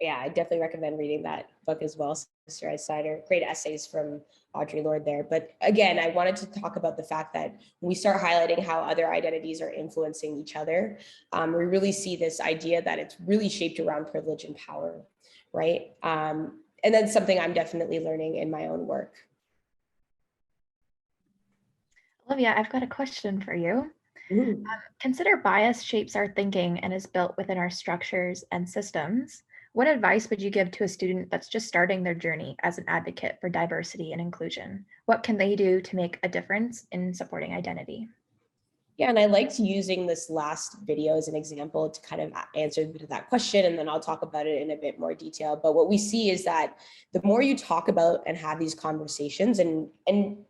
Yeah, I definitely recommend reading that book as well, Sister Outsider. Great essays from Audre Lorde there. But again, I wanted to talk about the fact that when we start highlighting how other identities are influencing each other, we really see this idea that it's really shaped around privilege and power, right? And that's something I'm definitely learning in my own work. Olivia, I've got a question for you. Consider bias shapes our thinking and is built within our structures and systems. What advice would you give to a student that's just starting their journey as an advocate for diversity and inclusion? What can they do to make a difference in supporting identity? Yeah, and I liked using this last video as an example to kind of answer that question, and then I'll talk about it in a bit more detail. But what we see is that the more you talk about and have these conversations, and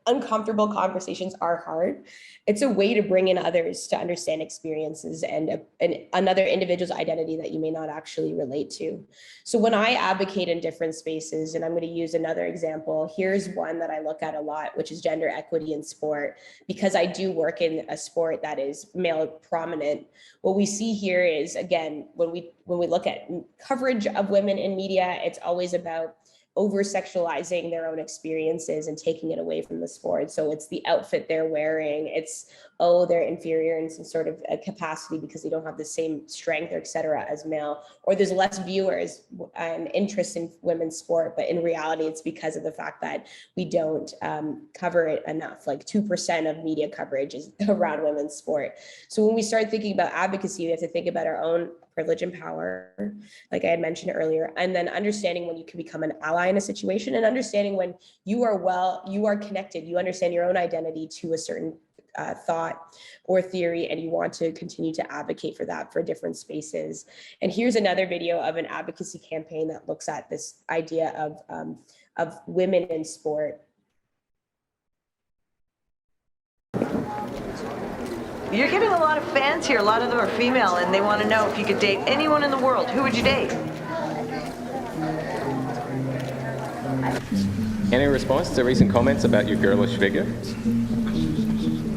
uncomfortable conversations are hard, it's a way to bring in others to understand experiences and another individual's identity that you may not actually relate to. So when I advocate in different spaces, and I'm going to use another example, here's one that I look at a lot, which is gender equity in sport, because I do work in a sport that is male prominent. What we see here is, again, when we look at coverage of women in media, it's always about over-sexualizing their own experiences and taking it away from the sport. So it's the outfit they're wearing, it's, oh, they're inferior in some sort of a capacity because they don't have the same strength or et cetera as male, or there's less viewers and interest in women's sport, but in reality, it's because of the fact that we don't cover it enough. Like 2% of media coverage is around women's sport. So when we start thinking about advocacy, we have to think about our own privilege and power, like I had mentioned earlier, and then understanding when you can become an ally in a situation, and understanding when you are connected, you understand your own identity to a certain thought or theory, and you want to continue to advocate for that for different spaces. And here's another video of an advocacy campaign that looks at this idea of women in sport. You're getting a lot of fans here. A lot of them are female, and they want to know if you could date anyone in the world. Who would you date? Any response to recent comments about your girlish figure?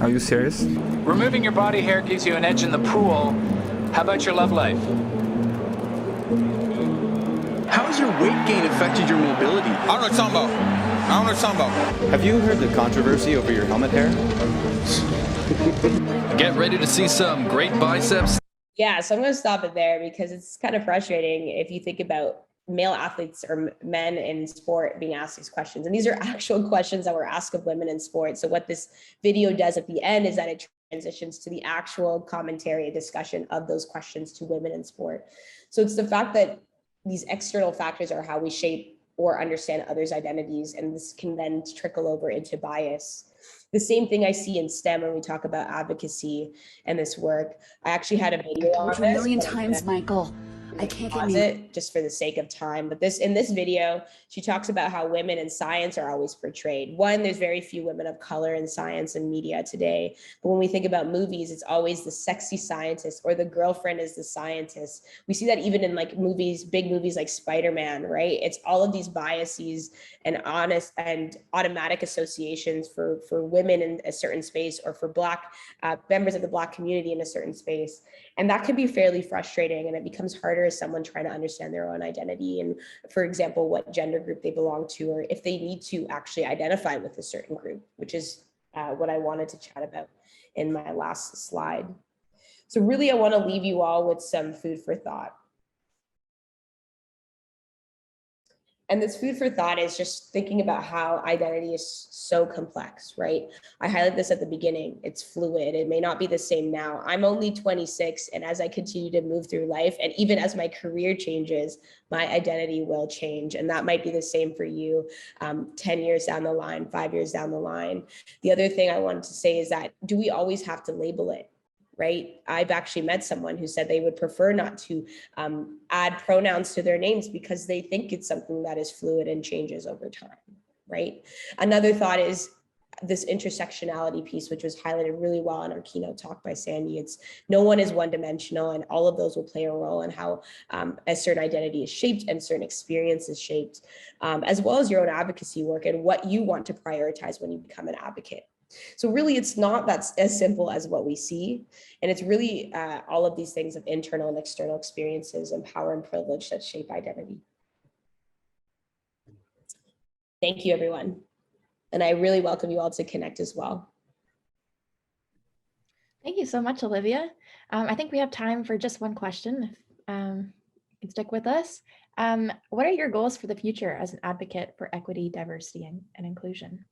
Are you serious? Removing your body hair gives you an edge in the pool. How about your love life? How has your weight gain affected your mobility? I don't know what you're talking about. I don't know what you're talking about. Have you heard the controversy over your helmet hair? Get ready to see some great biceps. Yeah, so I'm going to stop it there because it's kind of frustrating if you think about male athletes or men in sport being asked these questions. And these are actual questions that were asked of women in sport. So what this video does at the end is that it transitions to the actual commentary and discussion of those questions to women in sport. So it's the fact that these external factors are how we shape or understand others' identities, and this can then trickle over into bias. The same thing I see in STEM when we talk about advocacy and this work. I actually had a video on I told you a million times, Michael. I can't get it just for the sake of time, but in this video, she talks about how women in science are always portrayed. One, there's very few women of color in science and media today. But when we think about movies, it's always the sexy scientist or the girlfriend is the scientist. We see that even in like movies, big movies like Spider-Man, right? It's all of these biases and honest and automatic associations for women in a certain space, or for Black members of the Black community in a certain space. And that can be fairly frustrating, and it becomes harder as someone trying to understand their own identity and, for example, what gender group they belong to, or if they need to actually identify with a certain group, which is what I wanted to chat about in my last slide. So really, I want to leave you all with some food for thought. And this food for thought is just thinking about how identity is so complex, right? I highlighted this at the beginning. It's fluid. It may not be the same now. I'm only 26, and as I continue to move through life, and even as my career changes, my identity will change. And that might be the same for you 10 years down the line, 5 years down the line. The other thing I wanted to say is that, do we always have to label it? Right? I've actually met someone who said they would prefer not to add pronouns to their names because they think it's something that is fluid and changes over time, right? Another thought is this intersectionality piece, which was highlighted really well in our keynote talk by Sandy. It's no one is one-dimensional, and all of those will play a role in how a certain identity is shaped and certain experience is shaped, as well as your own advocacy work and what you want to prioritize when you become an advocate. So really, it's not that as simple as what we see. And it's really all of these things of internal and external experiences and power and privilege that shape identity. Thank you, everyone. And I really welcome you all to connect as well. Thank you so much, Olivia. I think we have time for just one question. If you can stick with us. What are your goals for the future as an advocate for equity, diversity, and inclusion?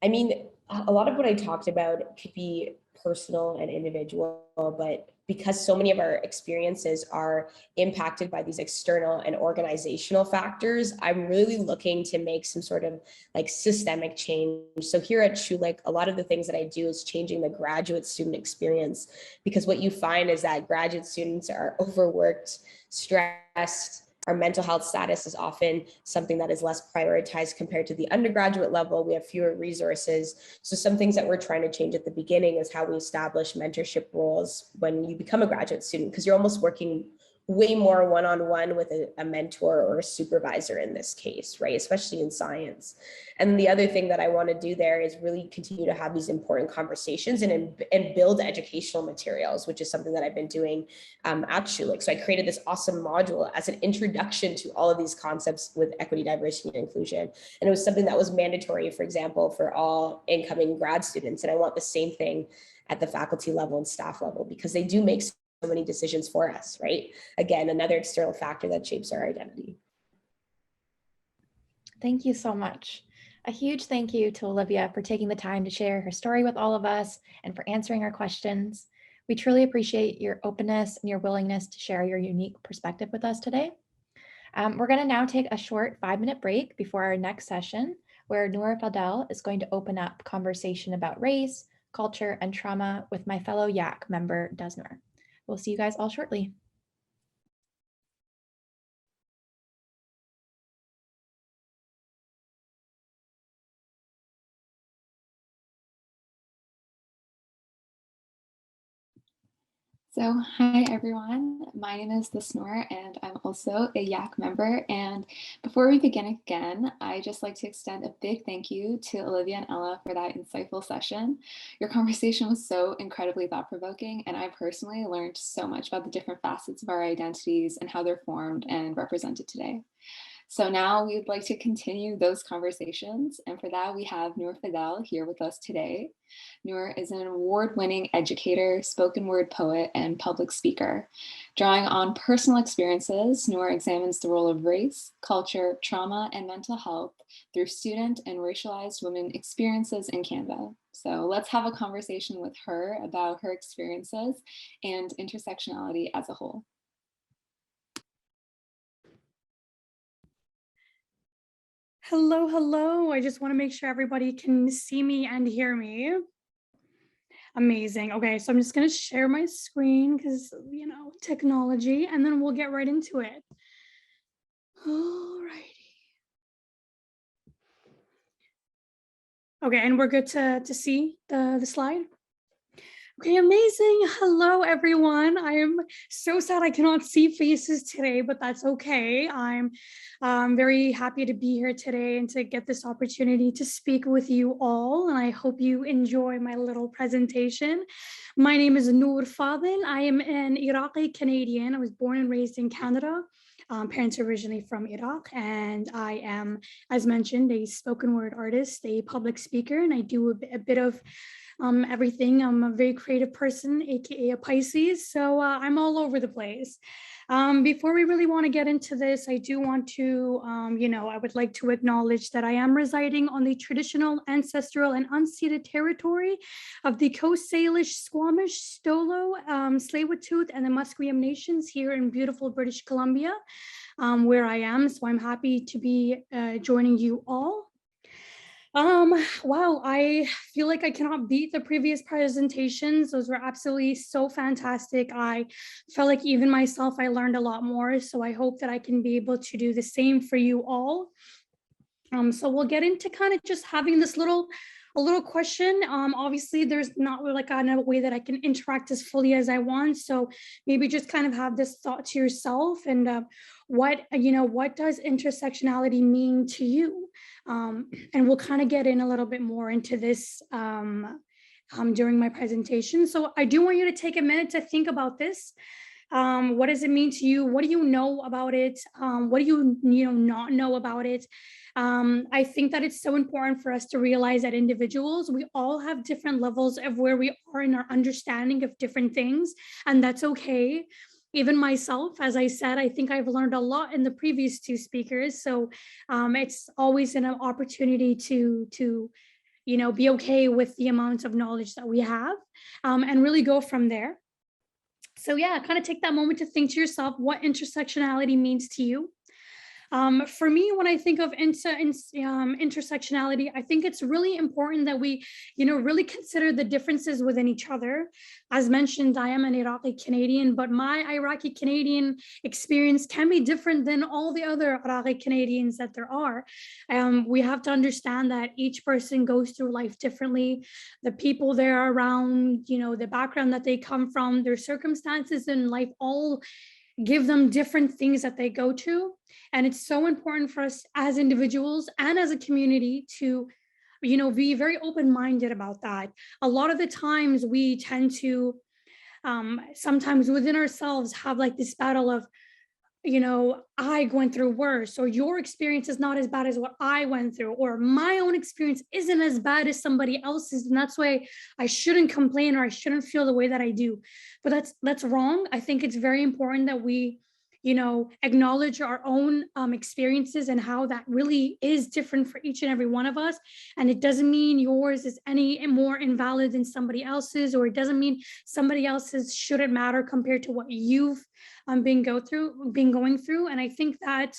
I mean, a lot of what I talked about could be personal and individual, but because so many of our experiences are impacted by these external and organizational factors, I'm really looking to make some sort of like systemic change. So here at Schulich, a lot of the things that I do is changing the graduate student experience, because what you find is that graduate students are overworked, stressed. Our mental health status is often something that is less prioritized compared to the undergraduate level. We have fewer resources. So some things that we're trying to change at the beginning is how we establish mentorship roles when you become a graduate student, because you're almost working way more one-on-one with a mentor or a supervisor in this case, right? Especially in science. And the other thing that I want to do there is really continue to have these important conversations and build educational materials, which is something that I've been doing at Schulich. So I created this awesome module as an introduction to all of these concepts with equity, diversity, and inclusion. And it was something that was mandatory, for example, for all incoming grad students. And I want the same thing at the faculty level and staff level, because they do make so many decisions for us, right? Again, another external factor that shapes our identity. Thank you so much. A huge thank you to Olivia for taking the time to share her story with all of us and for answering our questions. We truly appreciate your openness and your willingness to share your unique perspective with us today. We're going to now take a short 5-minute break before our next session, where Noor Fadel is going to open up conversation about race, culture, and trauma with my fellow YAC member, Desnur. We'll see you guys all shortly. So hi everyone, my name is Desnur and I'm also a YAC member. And before we begin again, I just like to extend a big thank you to Olivia and Ella for that insightful session. Your conversation was so incredibly thought-provoking, and I personally learned so much about the different facets of our identities and how they're formed and represented today. So now we'd like to continue those conversations. And for that, we have Noor Fadel here with us today. Noor is an award-winning educator, spoken word poet, and public speaker. Drawing on personal experiences, Noor examines the role of race, culture, trauma, and mental health through student and racialized women experiences in Canada. So let's have a conversation with her about her experiences and intersectionality as a whole. Hello, hello. I just want to make sure everybody can see me and hear me. Amazing. Okay, so I'm just going to share my screen because, technology, and then we'll get right into it. All righty. Okay, and we're good to see the slide? Okay, amazing. Hello, everyone. I am so sad I cannot see faces today, but that's okay. I'm very happy to be here today and to get this opportunity to speak with you all. And I hope you enjoy my little presentation. My name is Noor Fadil. I am an Iraqi Canadian. I was born and raised in Canada. Parents originally from Iraq, and I am, as mentioned, a spoken word artist, a public speaker, and I do a bit of everything. I'm a very creative person, aka a Pisces, so I'm all over the place. Before we really want to get into this, I do want to, I would like to acknowledge that I am residing on the traditional, ancestral, and unceded territory of the Coast Salish, Squamish, Stolo, Tsleil-Waututh, and the Musqueam Nations here in beautiful British Columbia, where I am. So I'm happy to be joining you all. Wow, I feel like I cannot beat the previous presentations. Those were absolutely so fantastic. I felt like even myself, I learned a lot more. So I hope that I can be able to do the same for you all. So we'll get into kind of just having this a little question. Obviously there's not really like a way that I can interact as fully as I want. So maybe just kind of have this thought to yourself and what does intersectionality mean to you? And we'll kind of get in a little bit more into this during my presentation. So I do want you to take a minute to think about this. What does it mean to you? What do you know about it? What do you not know about it? I think that it's so important for us to realize that individuals, we all have different levels of where we are in our understanding of different things, and that's okay. Even myself, as I said, I think I've learned a lot in the previous two speakers. So it's always an opportunity to be okay with the amount of knowledge that we have and really go from there. So yeah, kind of take that moment to think to yourself what intersectionality means to you. For me, when I think of intersectionality, I think it's really important that we, really consider the differences within each other. As mentioned, I am an Iraqi Canadian, but my Iraqi Canadian experience can be different than all the other Iraqi Canadians that there are. We have to understand that each person goes through life differently. The people they're around, the background that they come from, their circumstances in life, all give them different things that they go to. And it's so important for us as individuals and as a community to, be very open-minded about that. A lot of the times we tend to, sometimes within ourselves, have like this battle of, I went through worse, or your experience is not as bad as what I went through, or my own experience isn't as bad as somebody else's, and that's why I shouldn't complain or I shouldn't feel the way that I do. But that's wrong. I think it's very important that we, acknowledge our own experiences and how that really is different for each and every one of us. And it doesn't mean yours is any more invalid than somebody else's, or it doesn't mean somebody else's shouldn't matter compared to what you've been going through. And I think that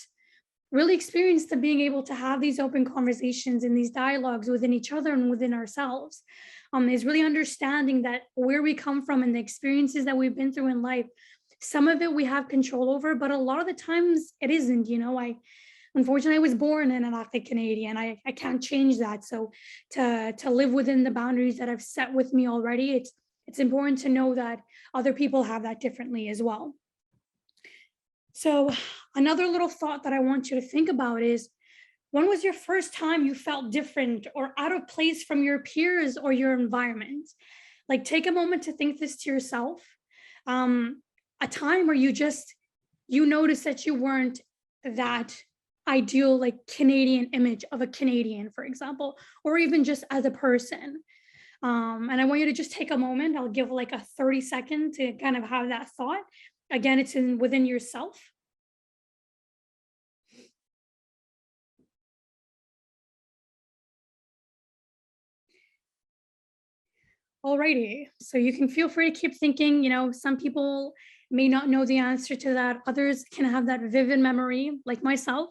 really experience to being able to have these open conversations and these dialogues within each other and within ourselves is really understanding that where we come from and the experiences that we've been through in life, some of it we have control over, but a lot of the times it isn't. Unfortunately, I was born an Iraqi Canadian. I can't change that. So to live within the boundaries that I've set with me already, it's important to know that other people have that differently as well. So another little thought that I want you to think about is, when was your first time you felt different or out of place from your peers or your environment? Like, take a moment to think this to yourself. A time where you noticed that you weren't that ideal, like Canadian image of a Canadian, for example, or even just as a person. And I want you to just take a moment. I'll give like a 30-second to kind of have that thought. Again, it's within yourself. Alrighty, so you can feel free to keep thinking. Some people may not know the answer to that. Others can have that vivid memory, like myself,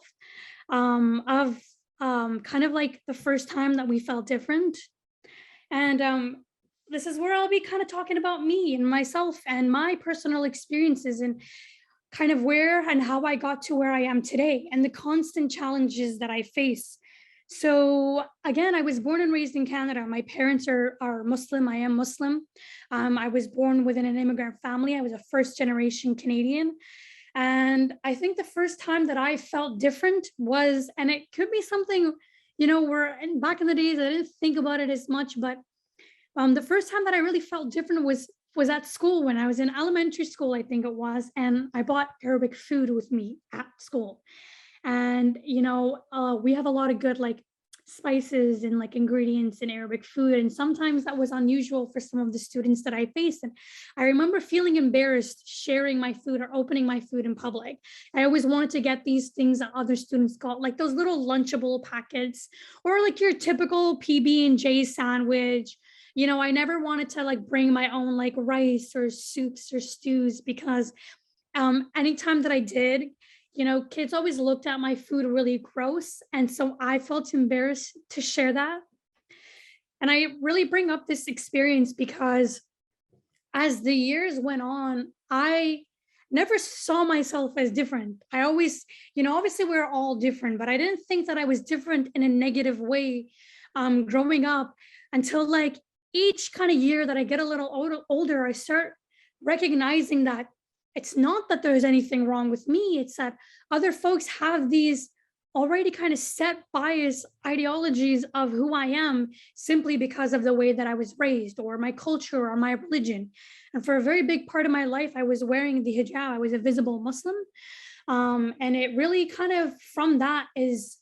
of kind of like the first time that we felt different. And this is where I'll be kind of talking about me and myself and my personal experiences and kind of where and how I got to where I am today and the constant challenges that I face. So again, I was born and raised in Canada. My parents are Muslim. I am Muslim. I was born within an immigrant family. I was a first generation Canadian. And I think the first time that I felt different was, and it could be something, where back in the days, I didn't think about it as much, but the first time that I really felt different was at school when I was in elementary school, I think it was, and I bought Arabic food with me at school. And, we have a lot of good like spices and like ingredients in Arabic food. And sometimes that was unusual for some of the students that I faced. And I remember feeling embarrassed sharing my food or opening my food in public. I always wanted to get these things that other students got, like those little Lunchable packets or like your typical PB&J sandwich. I never wanted to like bring my own like rice or soups or stews because anytime that I did, kids always looked at my food really gross. And so I felt embarrassed to share that. And I really bring up this experience because as the years went on, I never saw myself as different. I always, obviously we're all different, but I didn't think that I was different in a negative way growing up until like each kind of year that I get a little older, I start recognizing that it's not that there's anything wrong with me. It's that other folks have these already kind of set bias ideologies of who I am simply because of the way that I was raised or my culture or my religion. And for a very big part of my life, I was wearing the hijab. I was a visible Muslim. And it really kind of from that is,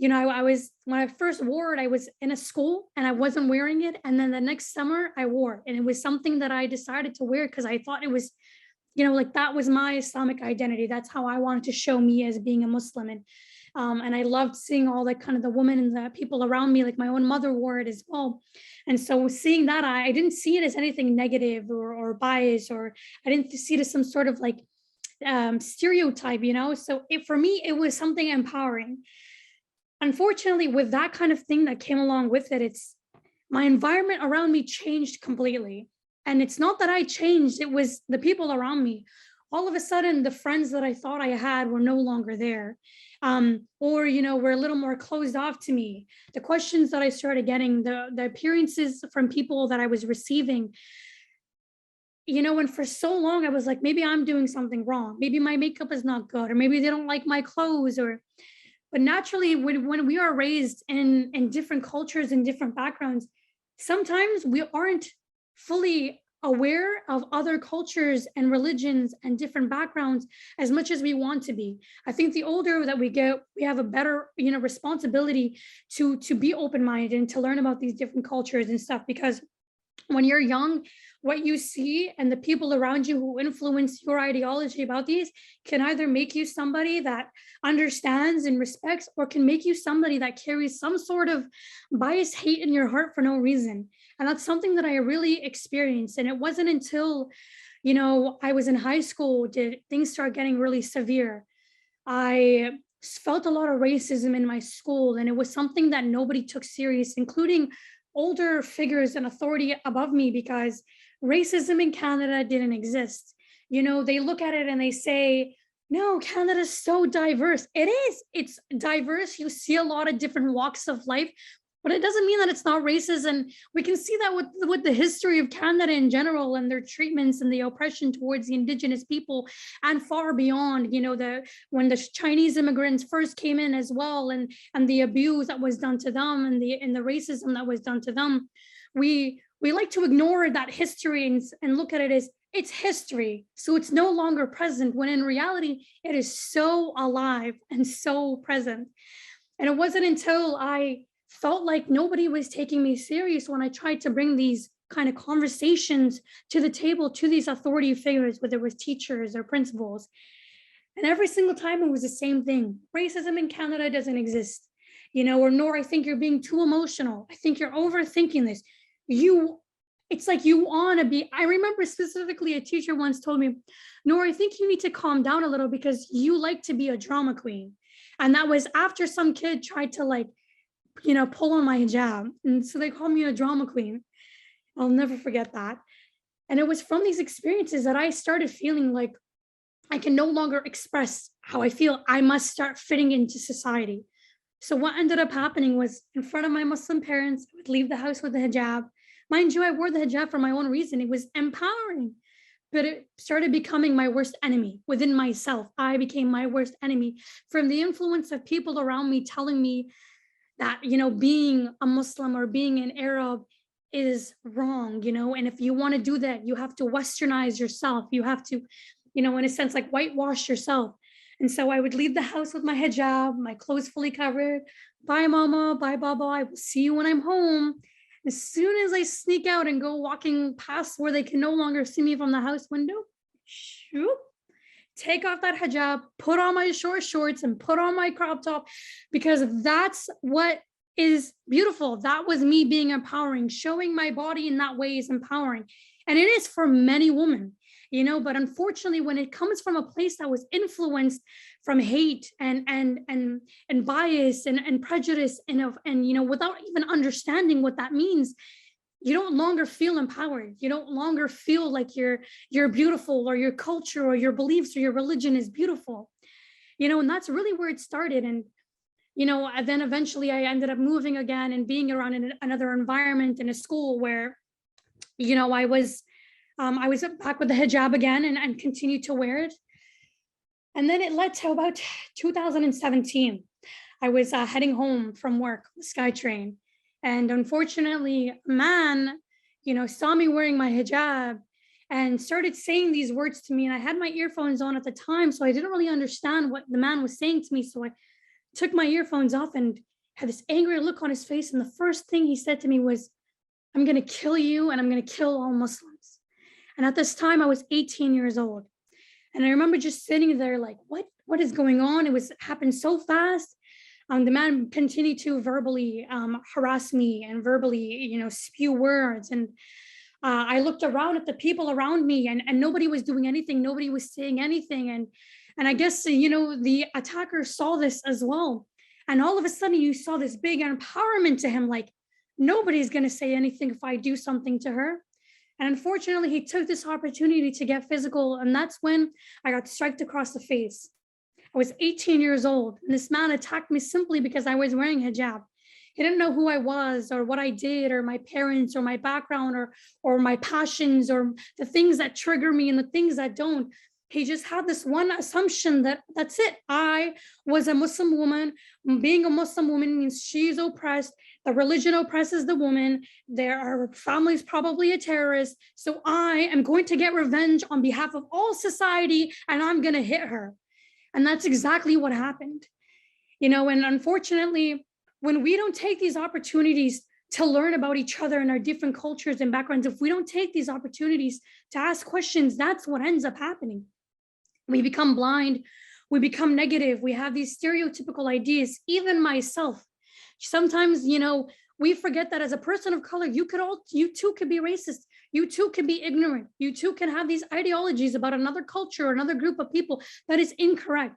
when I first wore it, I was in a school and I wasn't wearing it. And then the next summer I wore it. And it was something that I decided to wear because I thought it was, like that was my Islamic identity. That's how I wanted to show me as being a Muslim. And I loved seeing all the kind of the women and the people around me, like my own mother wore it as well. And so seeing that, I didn't see it as anything negative or bias, or I didn't see it as some sort of like stereotype, So for me, it was something empowering. Unfortunately, with that kind of thing that came along with it, it's my environment around me changed completely. And it's not that I changed, it was the people around me. All of a sudden, the friends that I thought I had were no longer there. Or, were a little more closed off to me. The questions that I started getting, the appearances from people that I was receiving, and for so long, I was like, maybe I'm doing something wrong. Maybe my makeup is not good, or maybe they don't like my clothes, but naturally, when we are raised in different cultures and different backgrounds, sometimes we aren't fully aware of other cultures and religions and different backgrounds as much as we want to be. I think the older that we get, we have a better, responsibility to be open-minded and to learn about these different cultures and stuff, because when you're young, what you see and the people around you who influence your ideology about these can either make you somebody that understands and respects, or can make you somebody that carries some sort of bias, hate in your heart for no reason. And that's something that I really experienced. And it wasn't until, I was in high school did things start getting really severe. I felt a lot of racism in my school, and it was something that nobody took serious, including older figures and authority above me, because racism in Canada didn't exist. They look at it and they say, no, Canada's so diverse. It is. It's diverse. You see a lot of different walks of life, but it doesn't mean that it's not racist. And we can see that with the history of Canada in general and their treatments and the oppression towards the Indigenous people and far beyond, when the Chinese immigrants first came in as well, and the abuse that was done to them and the racism that was done to them. We like to ignore that history and look at it as it's history. So it's no longer present, when in reality, it is so alive and so present. And it wasn't until I felt like nobody was taking me serious when I tried to bring these kind of conversations to the table to these authority figures, whether it was teachers or principals. And every single time it was the same thing. Racism in Canada doesn't exist, or nor I think you're being too emotional. I think you're overthinking this. It's like you want to be. I remember specifically a teacher once told me, Nora, I think you need to calm down a little because you like to be a drama queen. And that was after some kid tried to like, pull on my hijab. And so they called me a drama queen. I'll never forget that. And it was from these experiences that I started feeling like I can no longer express how I feel. I must start fitting into society. So what ended up happening was, in front of my Muslim parents, I would leave the house with the hijab. Mind you, I wore the hijab for my own reason. It was empowering, but it started becoming my worst enemy within myself. I became my worst enemy from the influence of people around me telling me that, being a Muslim or being an Arab is wrong, and if you want to do that, you have to westernize yourself. You have to, in a sense, like whitewash yourself. And so I would leave the house with my hijab, my clothes fully covered. Bye, mama. Bye, baba. I will see you when I'm home. As soon as I sneak out and go walking past where they can no longer see me from the house window, shoop, take off that hijab, put on my short shorts and put on my crop top, because that's what is beautiful. That was me being empowering. Showing my body in that way is empowering. And it is for many women, but unfortunately, when it comes from a place that was influenced from hate and bias and prejudice and without even understanding what that means, you don't longer feel empowered. You don't longer feel like you're beautiful, or your culture or your beliefs or your religion is beautiful, and that's really where it started. And then eventually I ended up moving again and being around in another environment in a school where, I was back with the hijab again and continued to wear it. And then it led to about 2017. I was heading home from work, SkyTrain. And unfortunately, a man, saw me wearing my hijab and started saying these words to me. And I had my earphones on at the time, so I didn't really understand what the man was saying to me. So I took my earphones off and had this angry look on his face. And the first thing he said to me was, "I'm going to kill you, and I'm going to kill all Muslims." And at this time, I was 18 years old. And I remember just sitting there like, what is going on? It happened so fast. The man continued to verbally harass me and verbally, spew words. And I looked around at the people around me, and nobody was doing anything. Nobody was saying anything. And I guess, the attacker saw this as well. And all of a sudden you saw this big empowerment to him, like, nobody's going to say anything if I do something to her. And unfortunately, he took this opportunity to get physical. And that's when I got struck across the face. I was 18 years old, and this man attacked me simply because I was wearing hijab. He didn't know who I was or what I did or my parents or my background or my passions or the things that trigger me and the things that don't. He just had this one assumption that that's it. I was a Muslim woman. Being a Muslim woman means she's oppressed. The religion oppresses the woman. Her family's probably a terrorist. So I am going to get revenge on behalf of all society, and I'm going to hit her. And that's exactly what happened. And unfortunately, when we don't take these opportunities to learn about each other and our different cultures and backgrounds, if we don't take these opportunities to ask questions, that's what ends up happening. We become blind, we become negative, we have these stereotypical ideas, even myself. Sometimes, we forget that as a person of color, you too could be racist, you too can be ignorant, you too can have these ideologies about another culture or another group of people that is incorrect.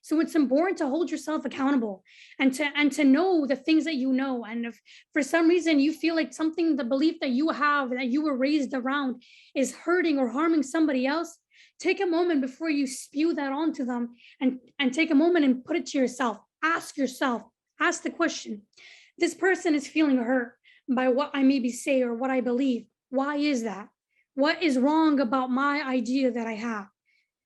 So it's important to hold yourself accountable and to know the things that you know. And if for some reason you feel like the belief that you have, that you were raised around, is hurting or harming somebody else, take a moment before you spew that onto them and take a moment and put it to yourself. Ask the question, this person is feeling hurt by what I maybe say or what I believe. Why is that? What is wrong about my idea that I have?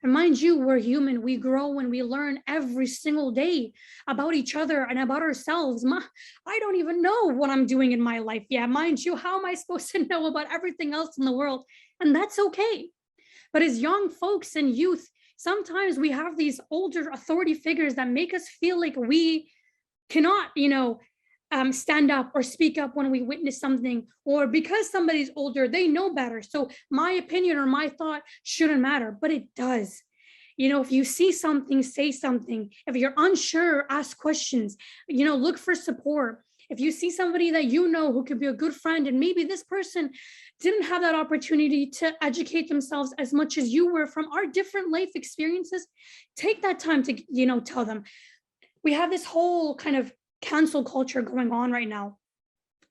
And mind you, we're human. We grow and we learn every single day about each other and about ourselves. I don't even know what I'm doing in my life. Yeah, mind you, how am I supposed to know about everything else in the world? And that's okay. But as young folks and youth, sometimes we have these older authority figures that make us feel like we cannot, stand up or speak up when we witness something, or because somebody's older, they know better. So my opinion or my thought shouldn't matter, but it does. If you see something, say something. If you're unsure, ask questions, look for support. If you see somebody that who could be a good friend, and maybe this person didn't have that opportunity to educate themselves as much as you were from our different life experiences, take that time to, tell them, we have this whole kind of cancel culture going on right now.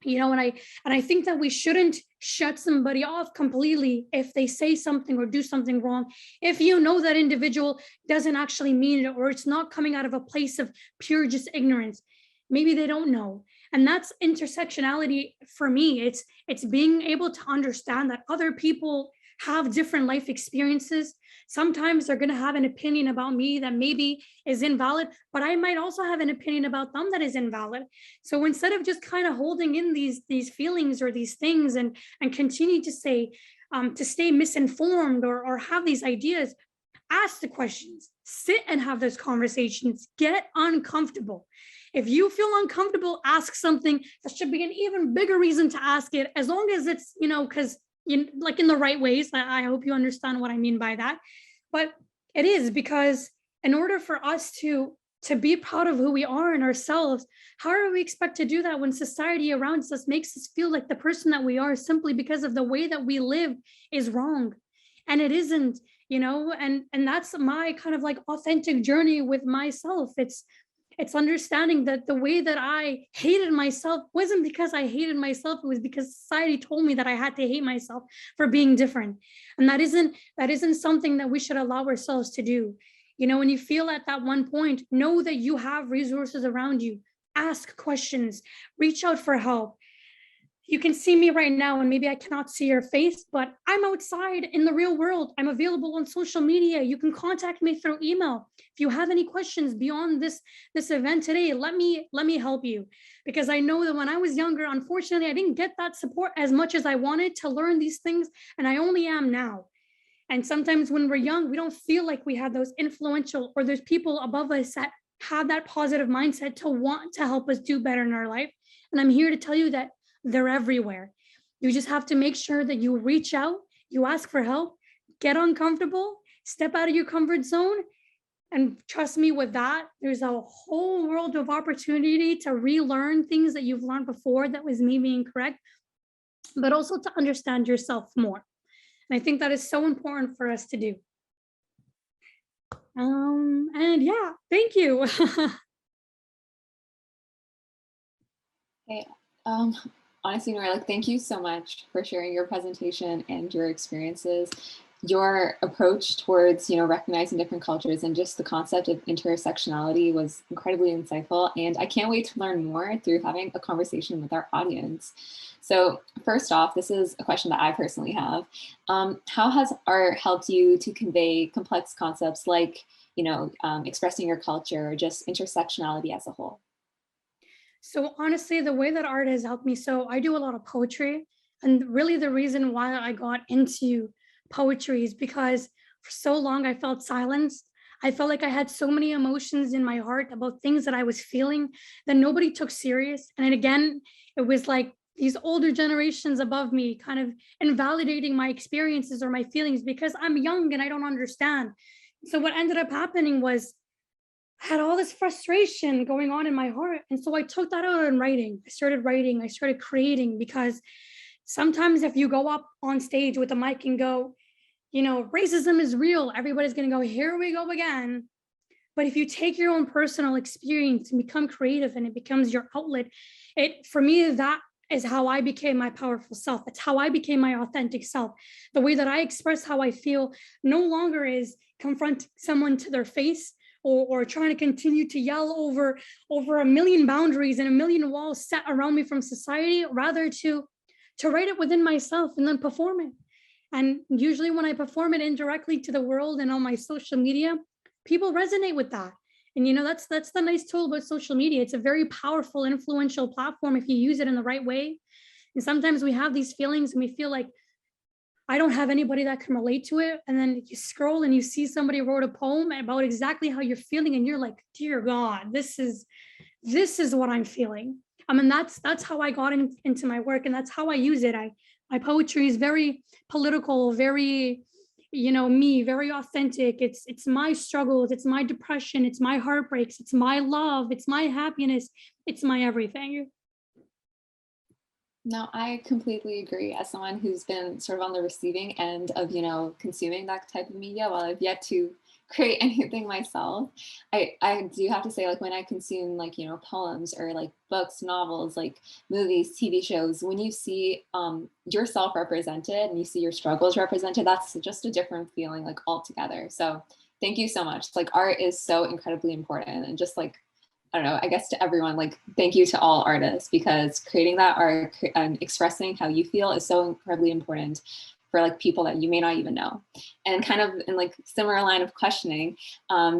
And I think that we shouldn't shut somebody off completely if they say something or do something wrong. If you know that individual doesn't actually mean it, or it's not coming out of a place of pure just ignorance, maybe they don't know. And that's intersectionality for me. It's being able to understand that other people have different life experiences. Sometimes they're going to have an opinion about me that maybe is invalid, but I might also have an opinion about them that is invalid. So instead of just kind of holding in these feelings or these things and continue to say, to stay misinformed or have these ideas, ask the questions, sit and have those conversations, get uncomfortable. If you feel uncomfortable, ask something. That should be an even bigger reason to ask it, as long as it's, because like in the right ways. I hope you understand what I mean by that. But it is because in order for us to be proud of who we are and ourselves, how do we expect to do that when society around us makes us feel like the person that we are simply because of the way that we live is wrong? And it isn't, and that's my kind of like authentic journey with myself. It's understanding that the way that I hated myself wasn't because I hated myself. It was because society told me that I had to hate myself for being different. And that isn't something that we should allow ourselves to do. When you feel at that one point, know that you have resources around you. Ask questions, reach out for help. You can see me right now and maybe I cannot see your face, but I'm outside in the real world. I'm available on social media. You can contact me through email. If you have any questions beyond this event today, let me help you. Because I know that when I was younger, unfortunately, I didn't get that support as much as I wanted to learn these things, and I only am now. And sometimes when we're young, we don't feel like we have those influential or there's people above us that have that positive mindset to want to help us do better in our life. And I'm here to tell you that they're everywhere. You just have to make sure that you reach out, you ask for help, get uncomfortable, step out of your comfort zone. And trust me, with that, there's a whole world of opportunity to relearn things that you've learned before that was me being correct, but also to understand yourself more. And I think that is so important for us to do. And yeah, thank you. Hey, honestly, Nora, thank you so much for sharing your presentation and your experiences. Your approach towards, recognizing different cultures and just the concept of intersectionality was incredibly insightful. And I can't wait to learn more through having a conversation with our audience. So first off, this is a question that I personally have. How has art helped you to convey complex concepts like, expressing your culture or just intersectionality as a whole? So honestly, the way that art has helped me, so I do a lot of poetry, and really the reason why I got into poetry is because for so long I felt silenced. I felt like I had so many emotions in my heart about things that I was feeling that nobody took serious. And again, it was like these older generations above me kind of invalidating my experiences or my feelings because I'm young and I don't understand. So what ended up happening was I had all this frustration going on in my heart. And so I took that out in writing. I started writing, I started creating, because sometimes if you go up on stage with a mic and go, racism is real, everybody's going to go, here we go again. But if you take your own personal experience and become creative and it becomes your outlet, for me, that is how I became my powerful self. It's how I became my authentic self. The way that I express how I feel no longer is confront someone to their face or trying to continue to yell over a million boundaries and a million walls set around me from society, rather to write it within myself and then perform it. And usually when I perform it indirectly to the world and on my social media, people resonate with that. And that's the nice tool about social media. It's a very powerful, influential platform if you use it in the right way. And sometimes we have these feelings and we feel like, I don't have anybody that can relate to it. And then you scroll and you see somebody wrote a poem about exactly how you're feeling. And you're like, dear God, this is what I'm feeling. I mean, that's how I got into my work, and that's how I use it. My poetry is very political, very, me, very authentic. It's my struggles, it's my depression, it's my heartbreaks, it's my love, it's my happiness, it's my everything. No, I completely agree. As someone who's been sort of on the receiving end of, consuming that type of media, while I've yet to create anything myself. I do have to say, like, when I consume, like, you know, poems or like books, novels, like movies, TV shows, when you see yourself represented and you see your struggles represented, that's just a different feeling, like, altogether. So thank you so much. Like, art is so incredibly important, and just like, I don't know, I guess to everyone, like, thank you to all artists, because creating that art and expressing how you feel is so incredibly important for like people that you may not even know. And kind of in like similar line of questioning,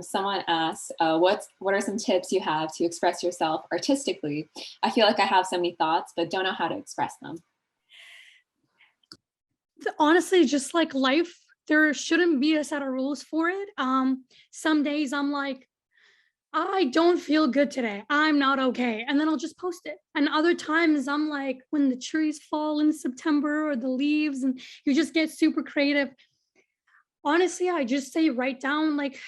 someone asked, what are some tips you have to express yourself artistically? I feel like I have so many thoughts, but don't know how to express them. Honestly, just like life, there shouldn't be a set of rules for it. Some days I'm like, I don't feel good today. I'm not okay. And then I'll just post it. And other times I'm like, when the trees fall in September or the leaves, and you just get super creative. Honestly, I just say write down, like,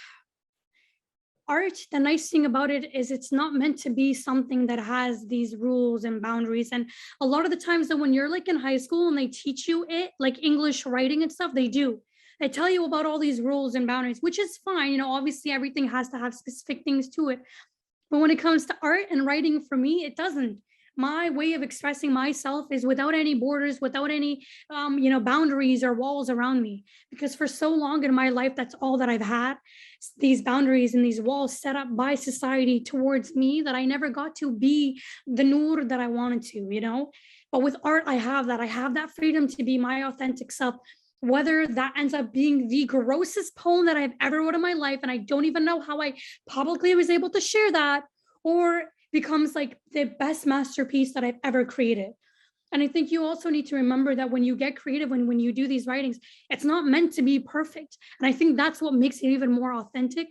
art, the nice thing about it is it's not meant to be something that has these rules and boundaries. And a lot of the times that when you're like in high school and they teach you it, like English writing and stuff, they do. They tell you about all these rules and boundaries, which is fine. You know, obviously everything has to have specific things to it. But when it comes to art and writing, for me, it doesn't. My way of expressing myself is without any borders, without any, boundaries or walls around me. Because for so long in my life, that's all that I've had, these boundaries and these walls set up by society towards me, that I never got to be the Noor that I wanted to, you know? But with art, I have that. I have that freedom to be my authentic self, whether that ends up being the grossest poem that I've ever wrote in my life, and I don't even know how I publicly was able to share that, or becomes like the best masterpiece that I've ever created. And I think you also need to remember that when you get creative and when you do these writings, it's not meant to be perfect. And I think that's what makes it even more authentic.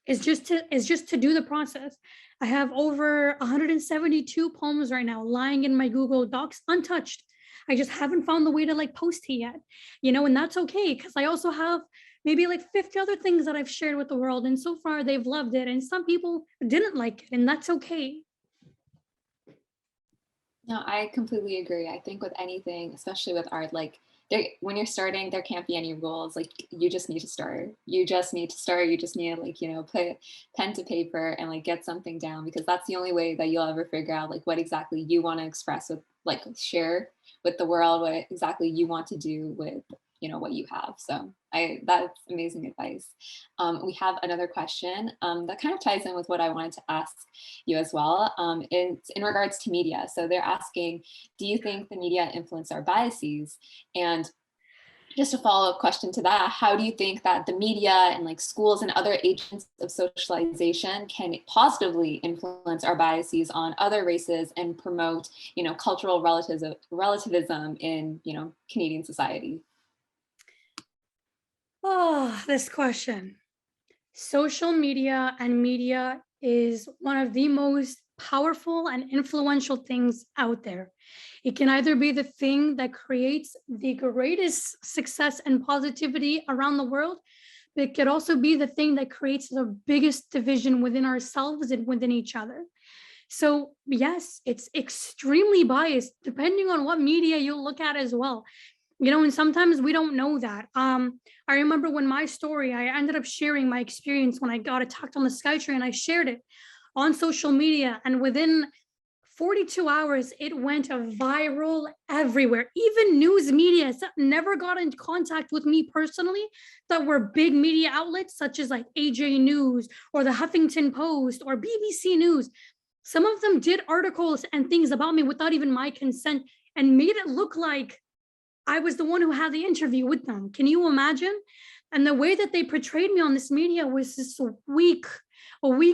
Is just to do the process. I have over 172 poems right now lying in my Google Docs untouched. I just haven't found the way to like post it yet, you know, and that's okay, because I also have maybe like 50 other things that I've shared with the world, and so far they've loved it, and some people didn't like it, and that's okay. No, I completely agree. I think with anything, especially with art, like when you're starting, there can't be any rules. Like, you just need to start. You just need to start. You just need to, like, you know, put pen to paper and like get something down, because that's the only way that you'll ever figure out like what exactly you want to express with, like, share with the world, what exactly you want to do with, you know, what you have. So that's amazing advice. We have another question that kind of ties in with what I wanted to ask you as well. It's in regards to media. So they're asking, do you think the media influence our biases? And just a follow-up question to that, how do you think that the media and like schools and other agents of socialization can positively influence our biases on other races and promote, you know, cultural relativism in, you know, Canadian society? Oh, this question. Social media and media is one of the most powerful and influential things out there. It can either be the thing that creates the greatest success and positivity around the world, but it could also be the thing that creates the biggest division within ourselves and within each other. So yes, it's extremely biased depending on what media you look at as well. You know, and sometimes we don't know that. I remember when my story, I ended up sharing my experience when I got attacked on the SkyTrain, and I shared it on social media. And within 42 hours, it went viral everywhere. Even news media that never got in contact with me personally, that were big media outlets such as like AJ News or the Huffington Post or BBC News. Some of them did articles and things about me without even my consent and made it look like I was the one who had the interview with them. Can you imagine? And the way that they portrayed me on this media was this weak,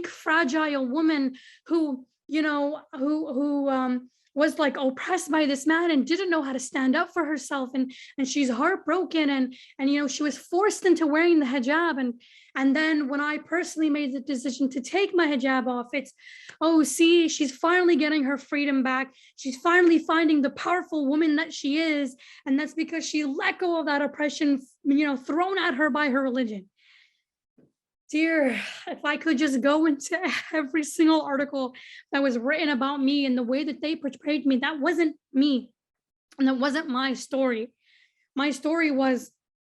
fragile woman who, you know, who was like oppressed by this man and didn't know how to stand up for herself, and she's heartbroken, and you know, she was forced into wearing the hijab, and then when I personally made the decision to take my hijab off, it's, oh, see, she's finally getting her freedom back. She's finally finding the powerful woman that she is, and that's because she let go of that oppression, you know, thrown at her by her religion. Dear, if I could just go into every single article that was written about me and the way that they portrayed me, that wasn't me. And that wasn't my story. My story was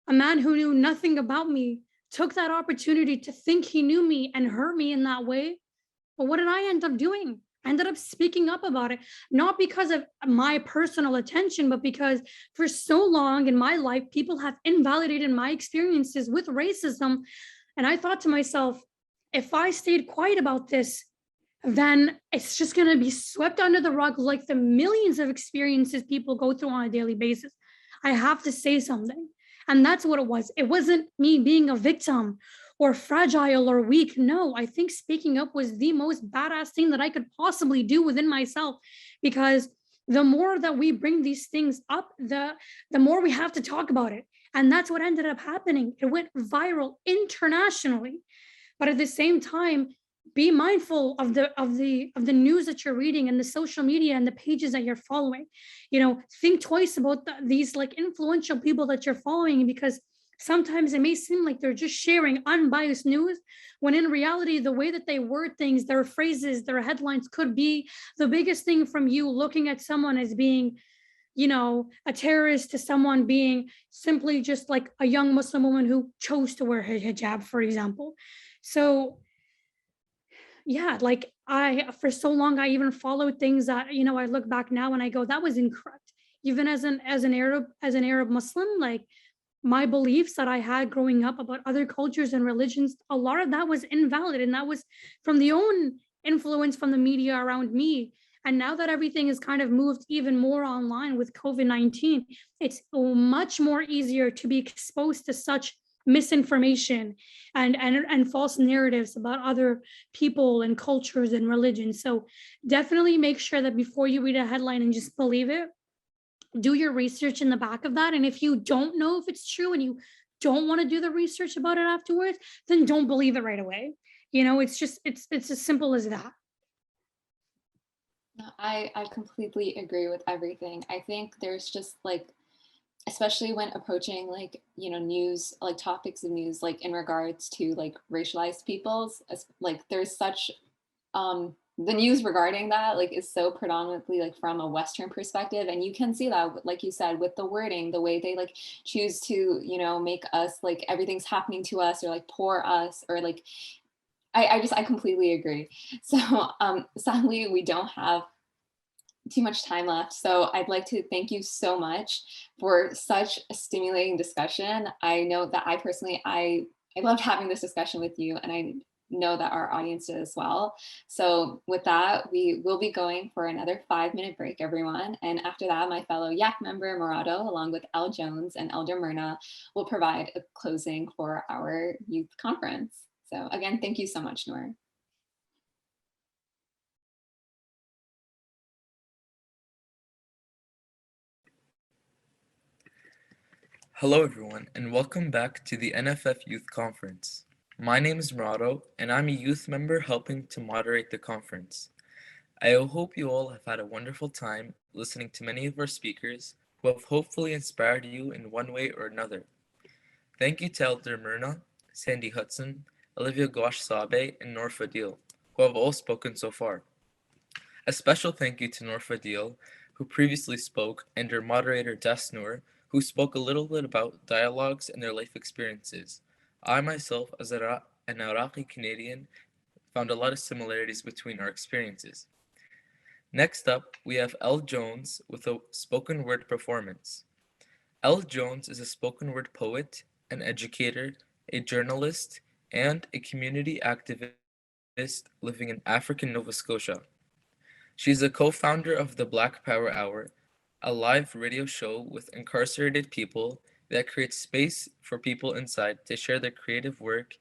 a man who knew nothing about me took that opportunity to think he knew me and hurt me in that way. But what did I end up doing? I ended up speaking up about it, not because of my personal attention, but because for so long in my life, people have invalidated my experiences with racism. And I thought to myself, if I stayed quiet about this, then it's just going to be swept under the rug like the millions of experiences people go through on a daily basis. I have to say something. And that's what it was. It wasn't me being a victim or fragile or weak. No, I think speaking up was the most badass thing that I could possibly do within myself, because the more that we bring these things up, the more we have to talk about it. And that's what ended up happening. It went viral internationally. But at the same time, be mindful of the news that you're reading and the social media and the pages that you're following. Think twice about these like influential people that you're following, because sometimes it may seem like they're just sharing unbiased news, when in reality, the way that they word things, their phrases, their headlines could be the biggest thing from you looking at someone as being, a terrorist, to someone being simply just like a young Muslim woman who chose to wear her hijab, for example. So yeah, like for so long, I even followed things that, I look back now and I go, that was incorrect. Even as an Arab Muslim, like my beliefs that I had growing up about other cultures and religions, a lot of that was invalid. And that was from the own influence from the media around me. And now that everything is kind of moved even more online with COVID-19, it's much more easier to be exposed to such misinformation and false narratives about other people and cultures and religions. So definitely make sure that before you read a headline and just believe it, do your research in the back of that. And if you don't know if it's true and you don't want to do the research about it afterwards, then don't believe it right away. It's as simple as that. I completely agree with everything. I think there's just like, especially when approaching like, news, like topics of news, like in regards to like racialized peoples, like there's such, the news regarding that like is so predominantly like from a Western perspective. And you can see that, like you said, with the wording, the way they like choose to, make us like everything's happening to us, or like pour us, or like, I completely agree. So sadly, we don't have too much time left. So I'd like to thank you so much for such a stimulating discussion. I know that I personally, I loved having this discussion with you, and I know that our audience did as well. So with that, we will be going for another 5-minute break, everyone. And after that, my fellow YAC member Morado, along with El Jones and Elder Myrna, will provide a closing for our youth conference. So again, thank you so much, Noor. Hello everyone, and welcome back to the NFF Youth Conference. My name is Morado, and I'm a youth member helping to moderate the conference. I hope you all have had a wonderful time listening to many of our speakers who have hopefully inspired you in one way or another. Thank you to Elder Myrna, Sandy Hudson, Olivia Gouache-Sabe, and Noor Fadil, who have all spoken so far. A special thank you to Noor Fadil, who previously spoke, and her moderator Das Noor, who spoke a little bit about dialogues and their life experiences. I myself, as an Iraqi Canadian, found a lot of similarities between our experiences. Next up, we have Elle Jones with a spoken word performance. Elle Jones is a spoken word poet, an educator, a journalist, and a community activist living in African Nova Scotia. She's a co-founder of the Black Power Hour, a live radio show with incarcerated people that creates space for people inside to share their creative work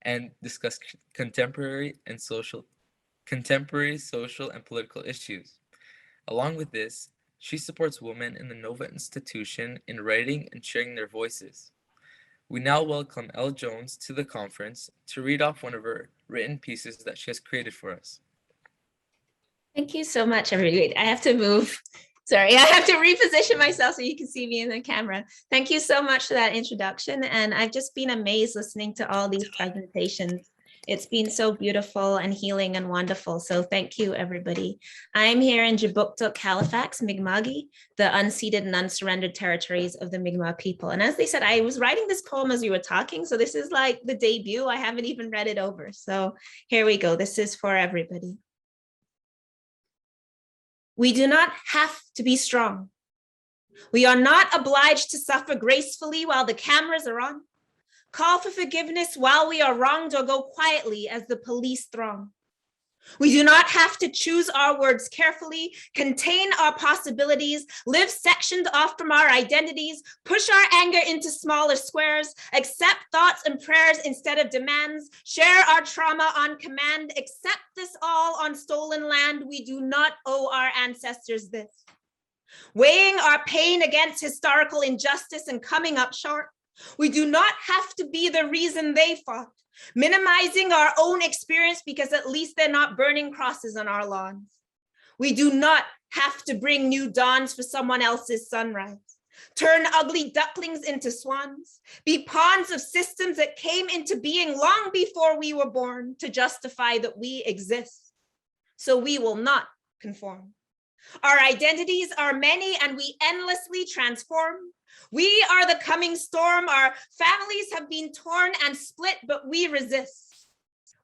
and discuss contemporary, social, and political issues. Along with this, she supports women in the Nova Institution in writing and sharing their voices. We now welcome Elle Jones to the conference to read off one of her written pieces that she has created for us. Thank you so much, everybody. I have to move. Sorry, I have to reposition myself so you can see me in the camera. Thank you so much for that introduction. And I've just been amazed listening to all these presentations It's been so beautiful and healing and wonderful. So thank you, everybody. I'm here in Jabuktuk, Halifax, Mi'kma'ki, the unceded and unsurrendered territories of the Mi'kmaq people. And as they said, I was writing this poem as we were talking. So this is like the debut. I haven't even read it over. So here we go. This is for everybody. We do not have to be strong. We are not obliged to suffer gracefully while the cameras are on. Call for forgiveness while we are wronged, or go quietly as the police throng. We do not have to choose our words carefully, contain our possibilities, live sectioned off from our identities, push our anger into smaller squares, accept thoughts and prayers instead of demands, share our trauma on command, accept this all on stolen land. We do not owe our ancestors this. Weighing our pain against historical injustice and coming up short, we do not have to be the reason they fought, minimizing our own experience because at least they're not burning crosses on our lawns. We do not have to bring new dawns for someone else's sunrise, turn ugly ducklings into swans, be pawns of systems that came into being long before we were born to justify that we exist. So we will not conform. Our identities are many and we endlessly transform. We are the coming storm. Our families have been torn and split, but we resist.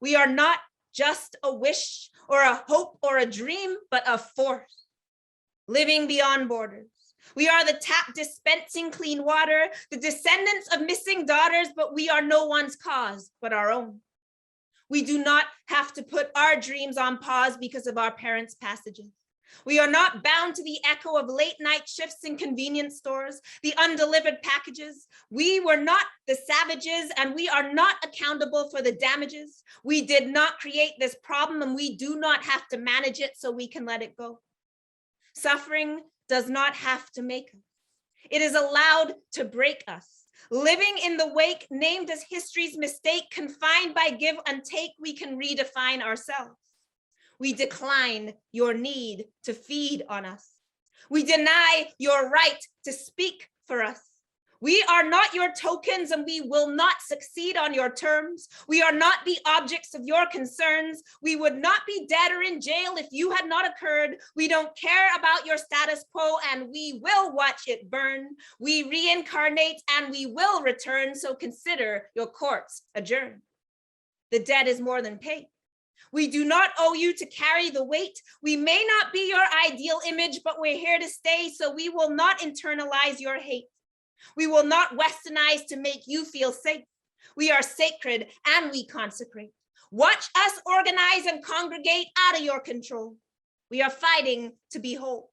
We are not just a wish or a hope or a dream, but a force living beyond borders. We are the tap dispensing clean water, the descendants of missing daughters, but we are no one's cause but our own. We do not have to put our dreams on pause because of our parents' passages. We are not bound to the echo of late night shifts in convenience stores, the undelivered packages. We were not the savages and we are not accountable for the damages. We did not create this problem and we do not have to manage it so we can let it go. Suffering does not have to make us. It is allowed to break us. Living in the wake, named as history's mistake, confined by give and take, we can redefine ourselves. We decline your need to feed on us. We deny your right to speak for us. We are not your tokens and we will not succeed on your terms. We are not the objects of your concerns. We would not be dead or in jail if you had not occurred. We don't care about your status quo and we will watch it burn. We reincarnate and we will return, so consider your courts adjourned. The debt is more than paid. We do not owe you to carry the weight. We may not be your ideal image, but we're here to stay, so we will not internalize your hate. We will not westernize to make you feel safe. We are sacred and we consecrate. Watch us organize and congregate out of your control. We are fighting to be whole.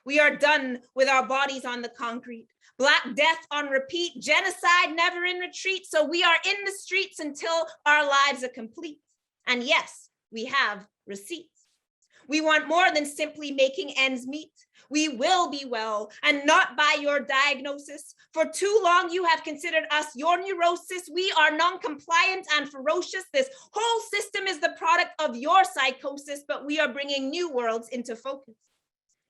We are done with our bodies on the concrete. Black death on repeat, genocide never in retreat, so we are in the streets until our lives are complete. And yes, we have receipts. We want more than simply making ends meet. We will be well and not by your diagnosis. For too long, you have considered us your neurosis. We are non-compliant and ferocious. This whole system is the product of your psychosis, but we are bringing new worlds into focus.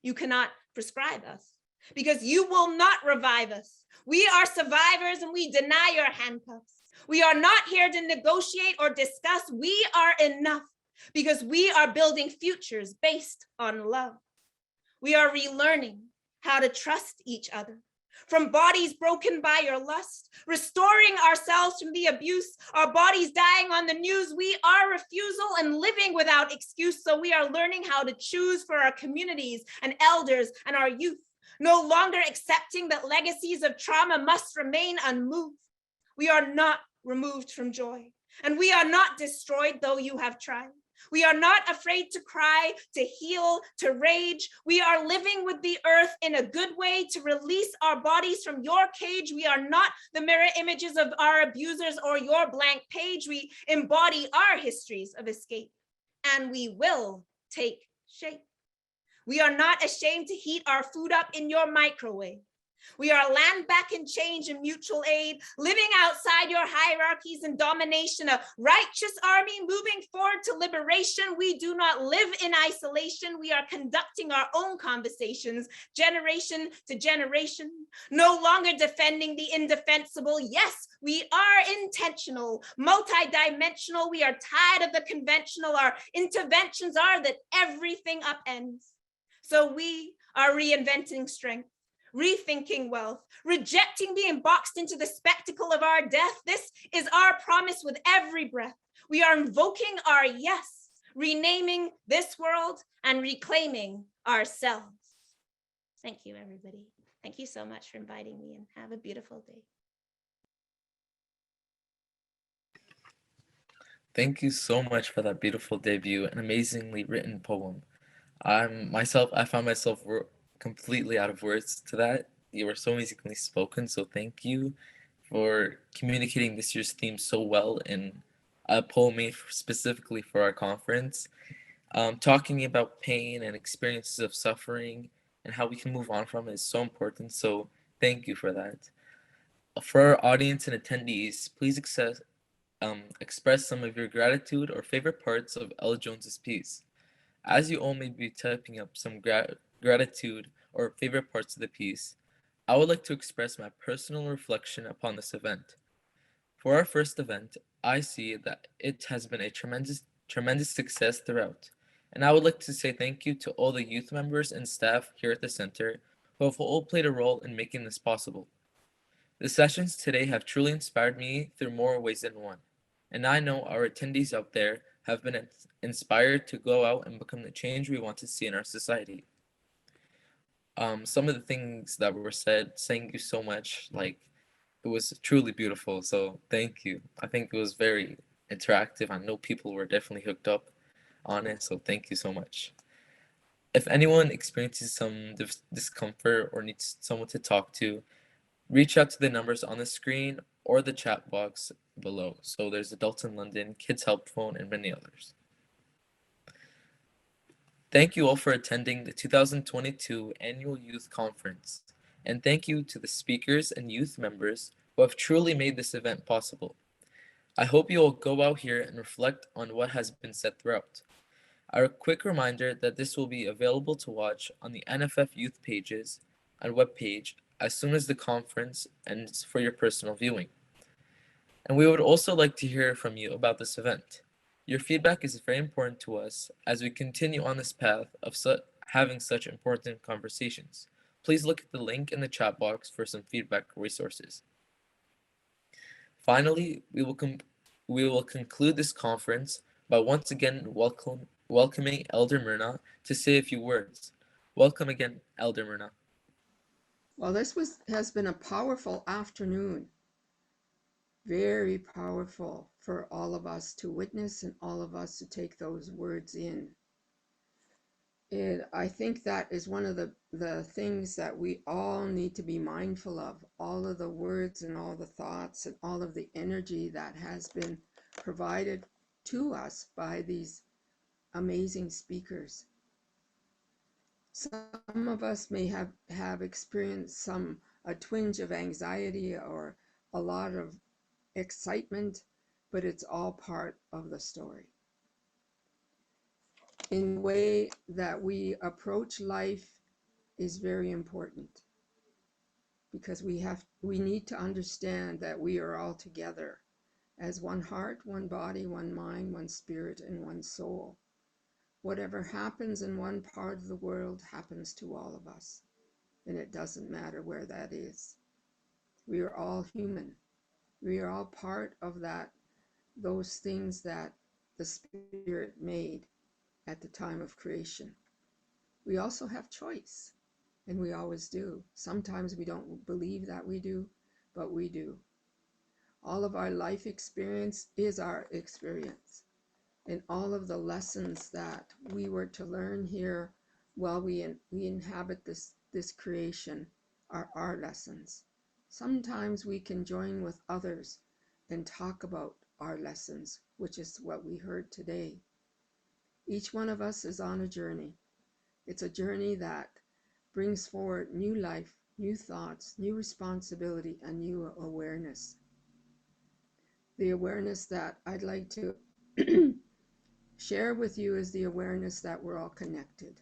You cannot prescribe us because you will not revive us. We are survivors and we deny your handcuffs. We are not here to negotiate or discuss. We are enough because we are building futures based on love. We are relearning how to trust each other. From bodies broken by your lust, restoring ourselves from the abuse, our bodies dying on the news, we are refusal and living without excuse. So we are learning how to choose for our communities and elders and our youth, no longer accepting that legacies of trauma must remain unmoved. We are not removed from joy, and we are not destroyed, though you have tried. We are not afraid to cry, to heal, to rage. We are living with the earth in a good way to release our bodies from your cage. We are not the mirror images of our abusers or your blank page. We embody our histories of escape, and we will take shape. We are not ashamed to heat our food up in your microwave. We are land back in change and mutual aid, living outside your hierarchies and domination, a righteous army moving forward to liberation. We do not live in isolation. We are conducting our own conversations, generation to generation, no longer defending the indefensible. Yes, we are intentional, multidimensional. We are tired of the conventional. Our interventions are that everything upends. So we are reinventing strength, rethinking wealth, rejecting being boxed into the spectacle of our death. This is our promise with every breath. We are invoking our yes, renaming this world and reclaiming ourselves. Thank you, everybody. Thank you so much for inviting me, and have a beautiful day. Thank you so much for that beautiful debut and amazingly written poem. I found myself completely out of words to that. You were so amazingly spoken, so thank you for communicating this year's theme so well in a poem made specifically for our conference. Talking about pain and experiences of suffering and how we can move on from it is so important, so thank you for that. For our audience and attendees, please express some of your gratitude or favorite parts of Ella Jones's piece. As you all may be typing up some gratitude or favorite parts of the piece, I would like to express my personal reflection upon this event. For our first event, I see that it has been a tremendous success throughout, and I would like to say thank you to all the youth members and staff here at the center who have all played a role in making this possible. The sessions today have truly inspired me through more ways than one, and I know our attendees out there have been inspired to go out and become the change we want to see in our society. Some of the things that were said, thank you so much. Like, it was truly beautiful, so thank you. I think it was very interactive. I know people were definitely hooked up on it, so thank you so much. If anyone experiences some discomfort or needs someone to talk to, reach out to the numbers on the screen or the chat box below. So there's Adults in London, Kids Help Phone, and many others. Thank you all for attending the 2022 Annual Youth Conference, and thank you to the speakers and youth members who have truly made this event possible. I hope you all go out here and reflect on what has been said throughout. A quick reminder that this will be available to watch on the NFF Youth pages and webpage as soon as the conference ends for your personal viewing. And we would also like to hear from you about this event. Your feedback is very important to us as we continue on this path of having such important conversations. Please look at the link in the chat box for some feedback resources. Finally, we will conclude this conference by once again welcoming Elder Myrna to say a few words. Welcome again, Elder Myrna. Well, this has been a powerful afternoon. Very powerful for all of us to witness and all of us to take those words in. I think that is one of the things that we all need to be mindful of, all of the words and all the thoughts and all of the energy that has been provided to us by these amazing speakers. Some of us may have experienced a twinge of anxiety or a lot of excitement, but it's all part of the story. In the way that we approach life is very important, because we need to understand that we are all together as one heart, one body, one mind, one spirit, and one soul. Whatever happens in one part of the world happens to all of us, and it doesn't matter where that is. We are all human. We are all part of those things that the Spirit made at the time of creation. We also have choice, and we always do. Sometimes we don't believe that we do, but we do. All of our life experience is our experience, and all of the lessons that we were to learn here while we inhabit this creation are our lessons. Sometimes we can join with others and talk about our lessons, which is what we heard today. Each one of us is on a journey. It's a journey that brings forward new life new thoughts, new responsibility, and new awareness. The awareness that I'd like to share with you is the awareness that we're all connected.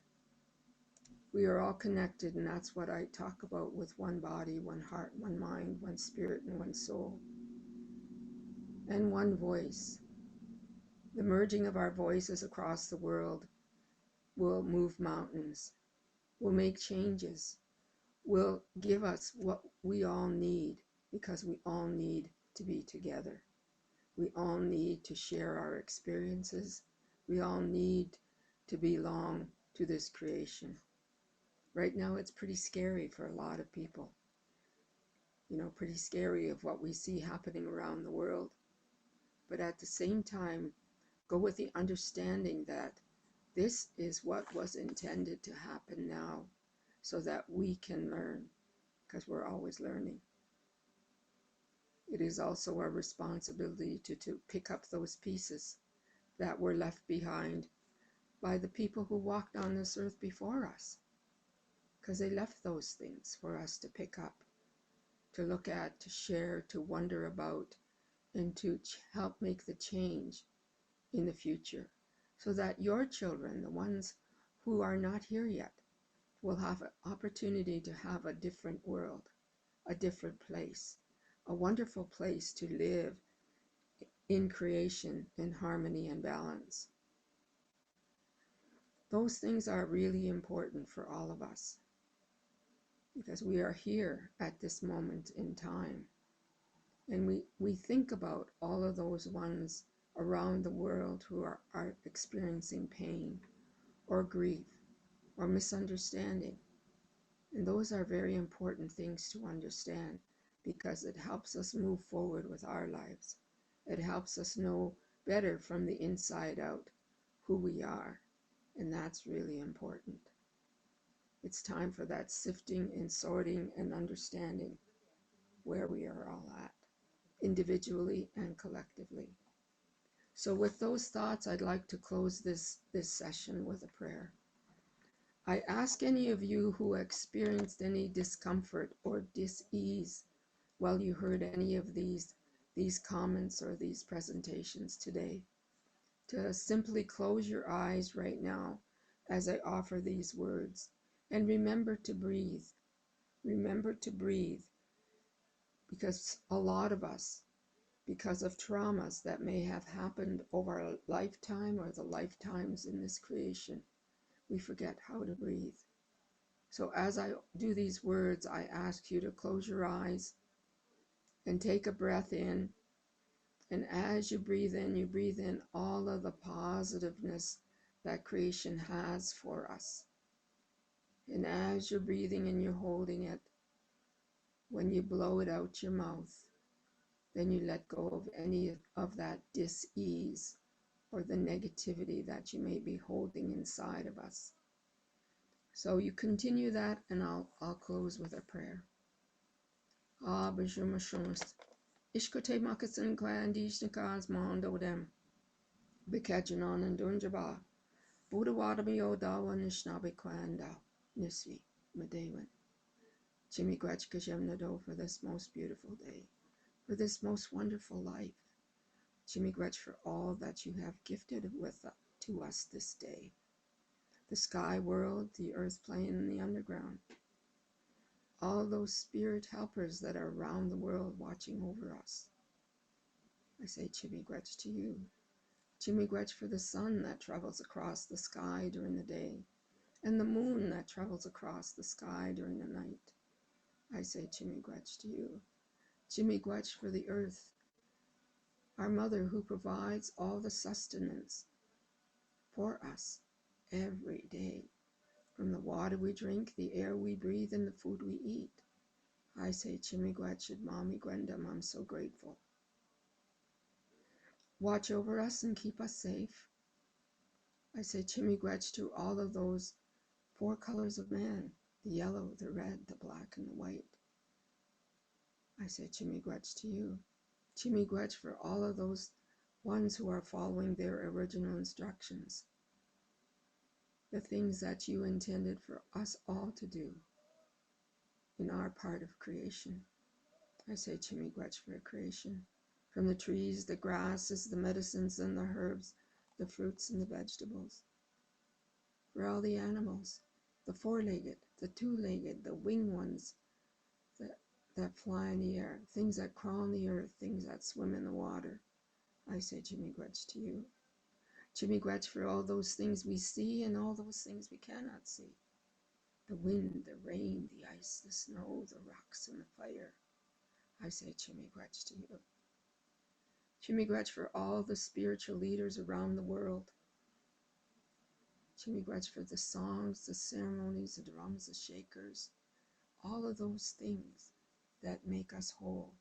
We are all connected, and that's what I talk about with one body, one heart, one mind, one spirit, and one soul, and one voice. The merging of our voices across the world will move mountains, will make changes, will give us what we all need, because we all need to be together. We all need to share our experiences. We all need to belong to this creation. Right now, it's pretty scary for a lot of people. You know, pretty scary of what we see happening around the world. But at the same time, go with the understanding that this is what was intended to happen now, so that we can learn, because we're always learning. It is also our responsibility to pick up those pieces that were left behind by the people who walked on this earth before us, because they left those things for us to pick up, to look at, to share, to wonder about, and to help make the change in the future, so that your children, the ones who are not here yet, will have an opportunity to have a different world, a different place, a wonderful place to live in creation, in harmony and balance. Those things are really important for all of us, because we are here at this moment in time. And we think about all of those ones around the world who are experiencing pain or grief or misunderstanding. And those are very important things to understand, because it helps us move forward with our lives. It helps us know better from the inside out who we are. And that's really important. It's time for that sifting and sorting and understanding where we are all at, individually and collectively. So with those thoughts, I'd like to close this session with a prayer. I ask any of you who experienced any discomfort or dis-ease while you heard any of these comments or these presentations today, to simply close your eyes right now as I offer these words, and remember to breathe. Remember to breathe, because a lot of us, because of traumas that may have happened over a lifetime or the lifetimes in this creation, we forget how to breathe. So as I do these words, I ask you to close your eyes and take a breath in. And as you breathe in all of the positiveness that creation has for us. And as you're breathing and you're holding it, when you blow it out your mouth, then you let go of any of that dis-ease or the negativity that you may be holding inside of us. So you continue that, and I'll close with a prayer. Ishkote makasin kwandish nikaz mondo dem. Bikajanon and Dunjaba. Buddha Wadami Odawa Nishnabi Kwanda. Nisvi Madewan. Jimmy Gwachkajem Nado for this most beautiful day, for this most wonderful life. Jimmy Gwach for all that you have gifted to us this day. The sky world, the earth plane, and the underground. All those spirit helpers that are around the world watching over us. I say Jimmy Gwach to you. Jimmy Gwach for the sun that travels across the sky during the day, and the moon that travels across the sky during the night. I say Jimmy Gwach to you. Jimmy Gwach for the earth, our mother who provides all the sustenance for us every day, from the water we drink, the air we breathe, and the food we eat. I say Jimmy Gwach and Mommy Gwendam, I'm so grateful. Watch over us and keep us safe. I say Jimmy Gwach to all of those 4 colors of man, the yellow, the red, the black, and the white. I say Jimmy Gwach to you. Jimmy Gwach for all of those ones who are following their original instructions. The things that you intended for us all to do. in our part of creation. I say Chimigwech for creation. From the trees, the grasses, the medicines and the herbs, the fruits and the vegetables. For all the animals, the four-legged, the two-legged, the winged ones that fly in the air, things that crawl on the earth, things that swim in the water. I say Chimigwech to you. Chimigwech for all those things we see and all those things we cannot see. The wind, the rain, the ice, the snow, the rocks and the fire. I say Chimigwech to you. Chimigwech for all the spiritual leaders around the world. Chimigwech for the songs, the ceremonies, the drums, the shakers, all of those things that make us whole,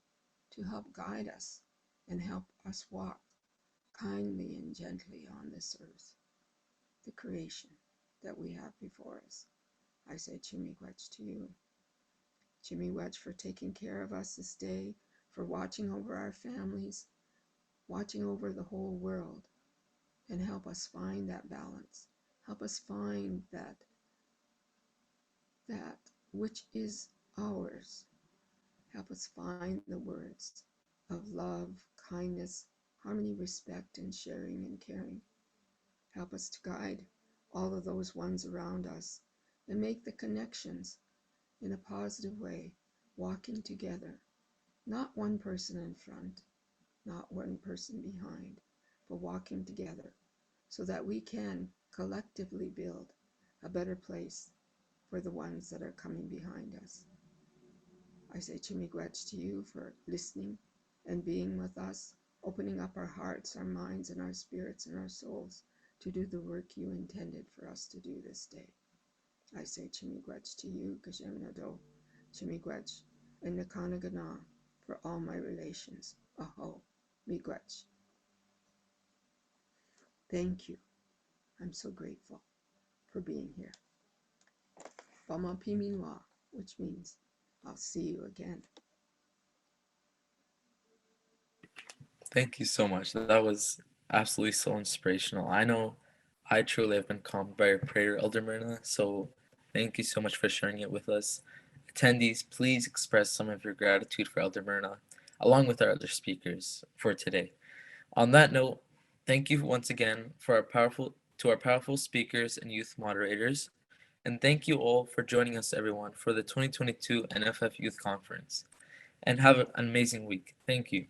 to help guide us and help us walk kindly and gently on this earth, the creation that we have before us. I say Chimigwech to you. Chimigwech for taking care of us this day, for watching over our families, watching over the whole world, and help us find that balance. Help us find that which is ours. Help us find the words of love, kindness, harmony, respect, and sharing and caring. Help us to guide all of those ones around us and make the connections in a positive way, walking together, not one person in front, not one person behind, but walking together so that we can collectively build a better place for the ones that are coming behind us. I say Chimigwech to you for listening and being with us, opening up our hearts, our minds, and our spirits and our souls to do the work you intended for us to do this day. I say Chimigwech to you, Kajemnado, Chimigwech, and Nakanagana for all my relations. Aho, Miigwech. Thank you. I'm so grateful for being here. Bama Piminwa, which means I'll see you again. Thank you so much. That was absolutely so inspirational. I know I truly have been calmed by your prayer, Elder Myrna, so thank you so much for sharing it with us. Attendees, please express some of your gratitude for Elder Myrna, along with our other speakers for today. On that note, thank you once again for our powerful speakers and youth moderators, and thank you all for joining us, everyone, for the 2022 NFF Youth Conference. And have an amazing week. Thank you.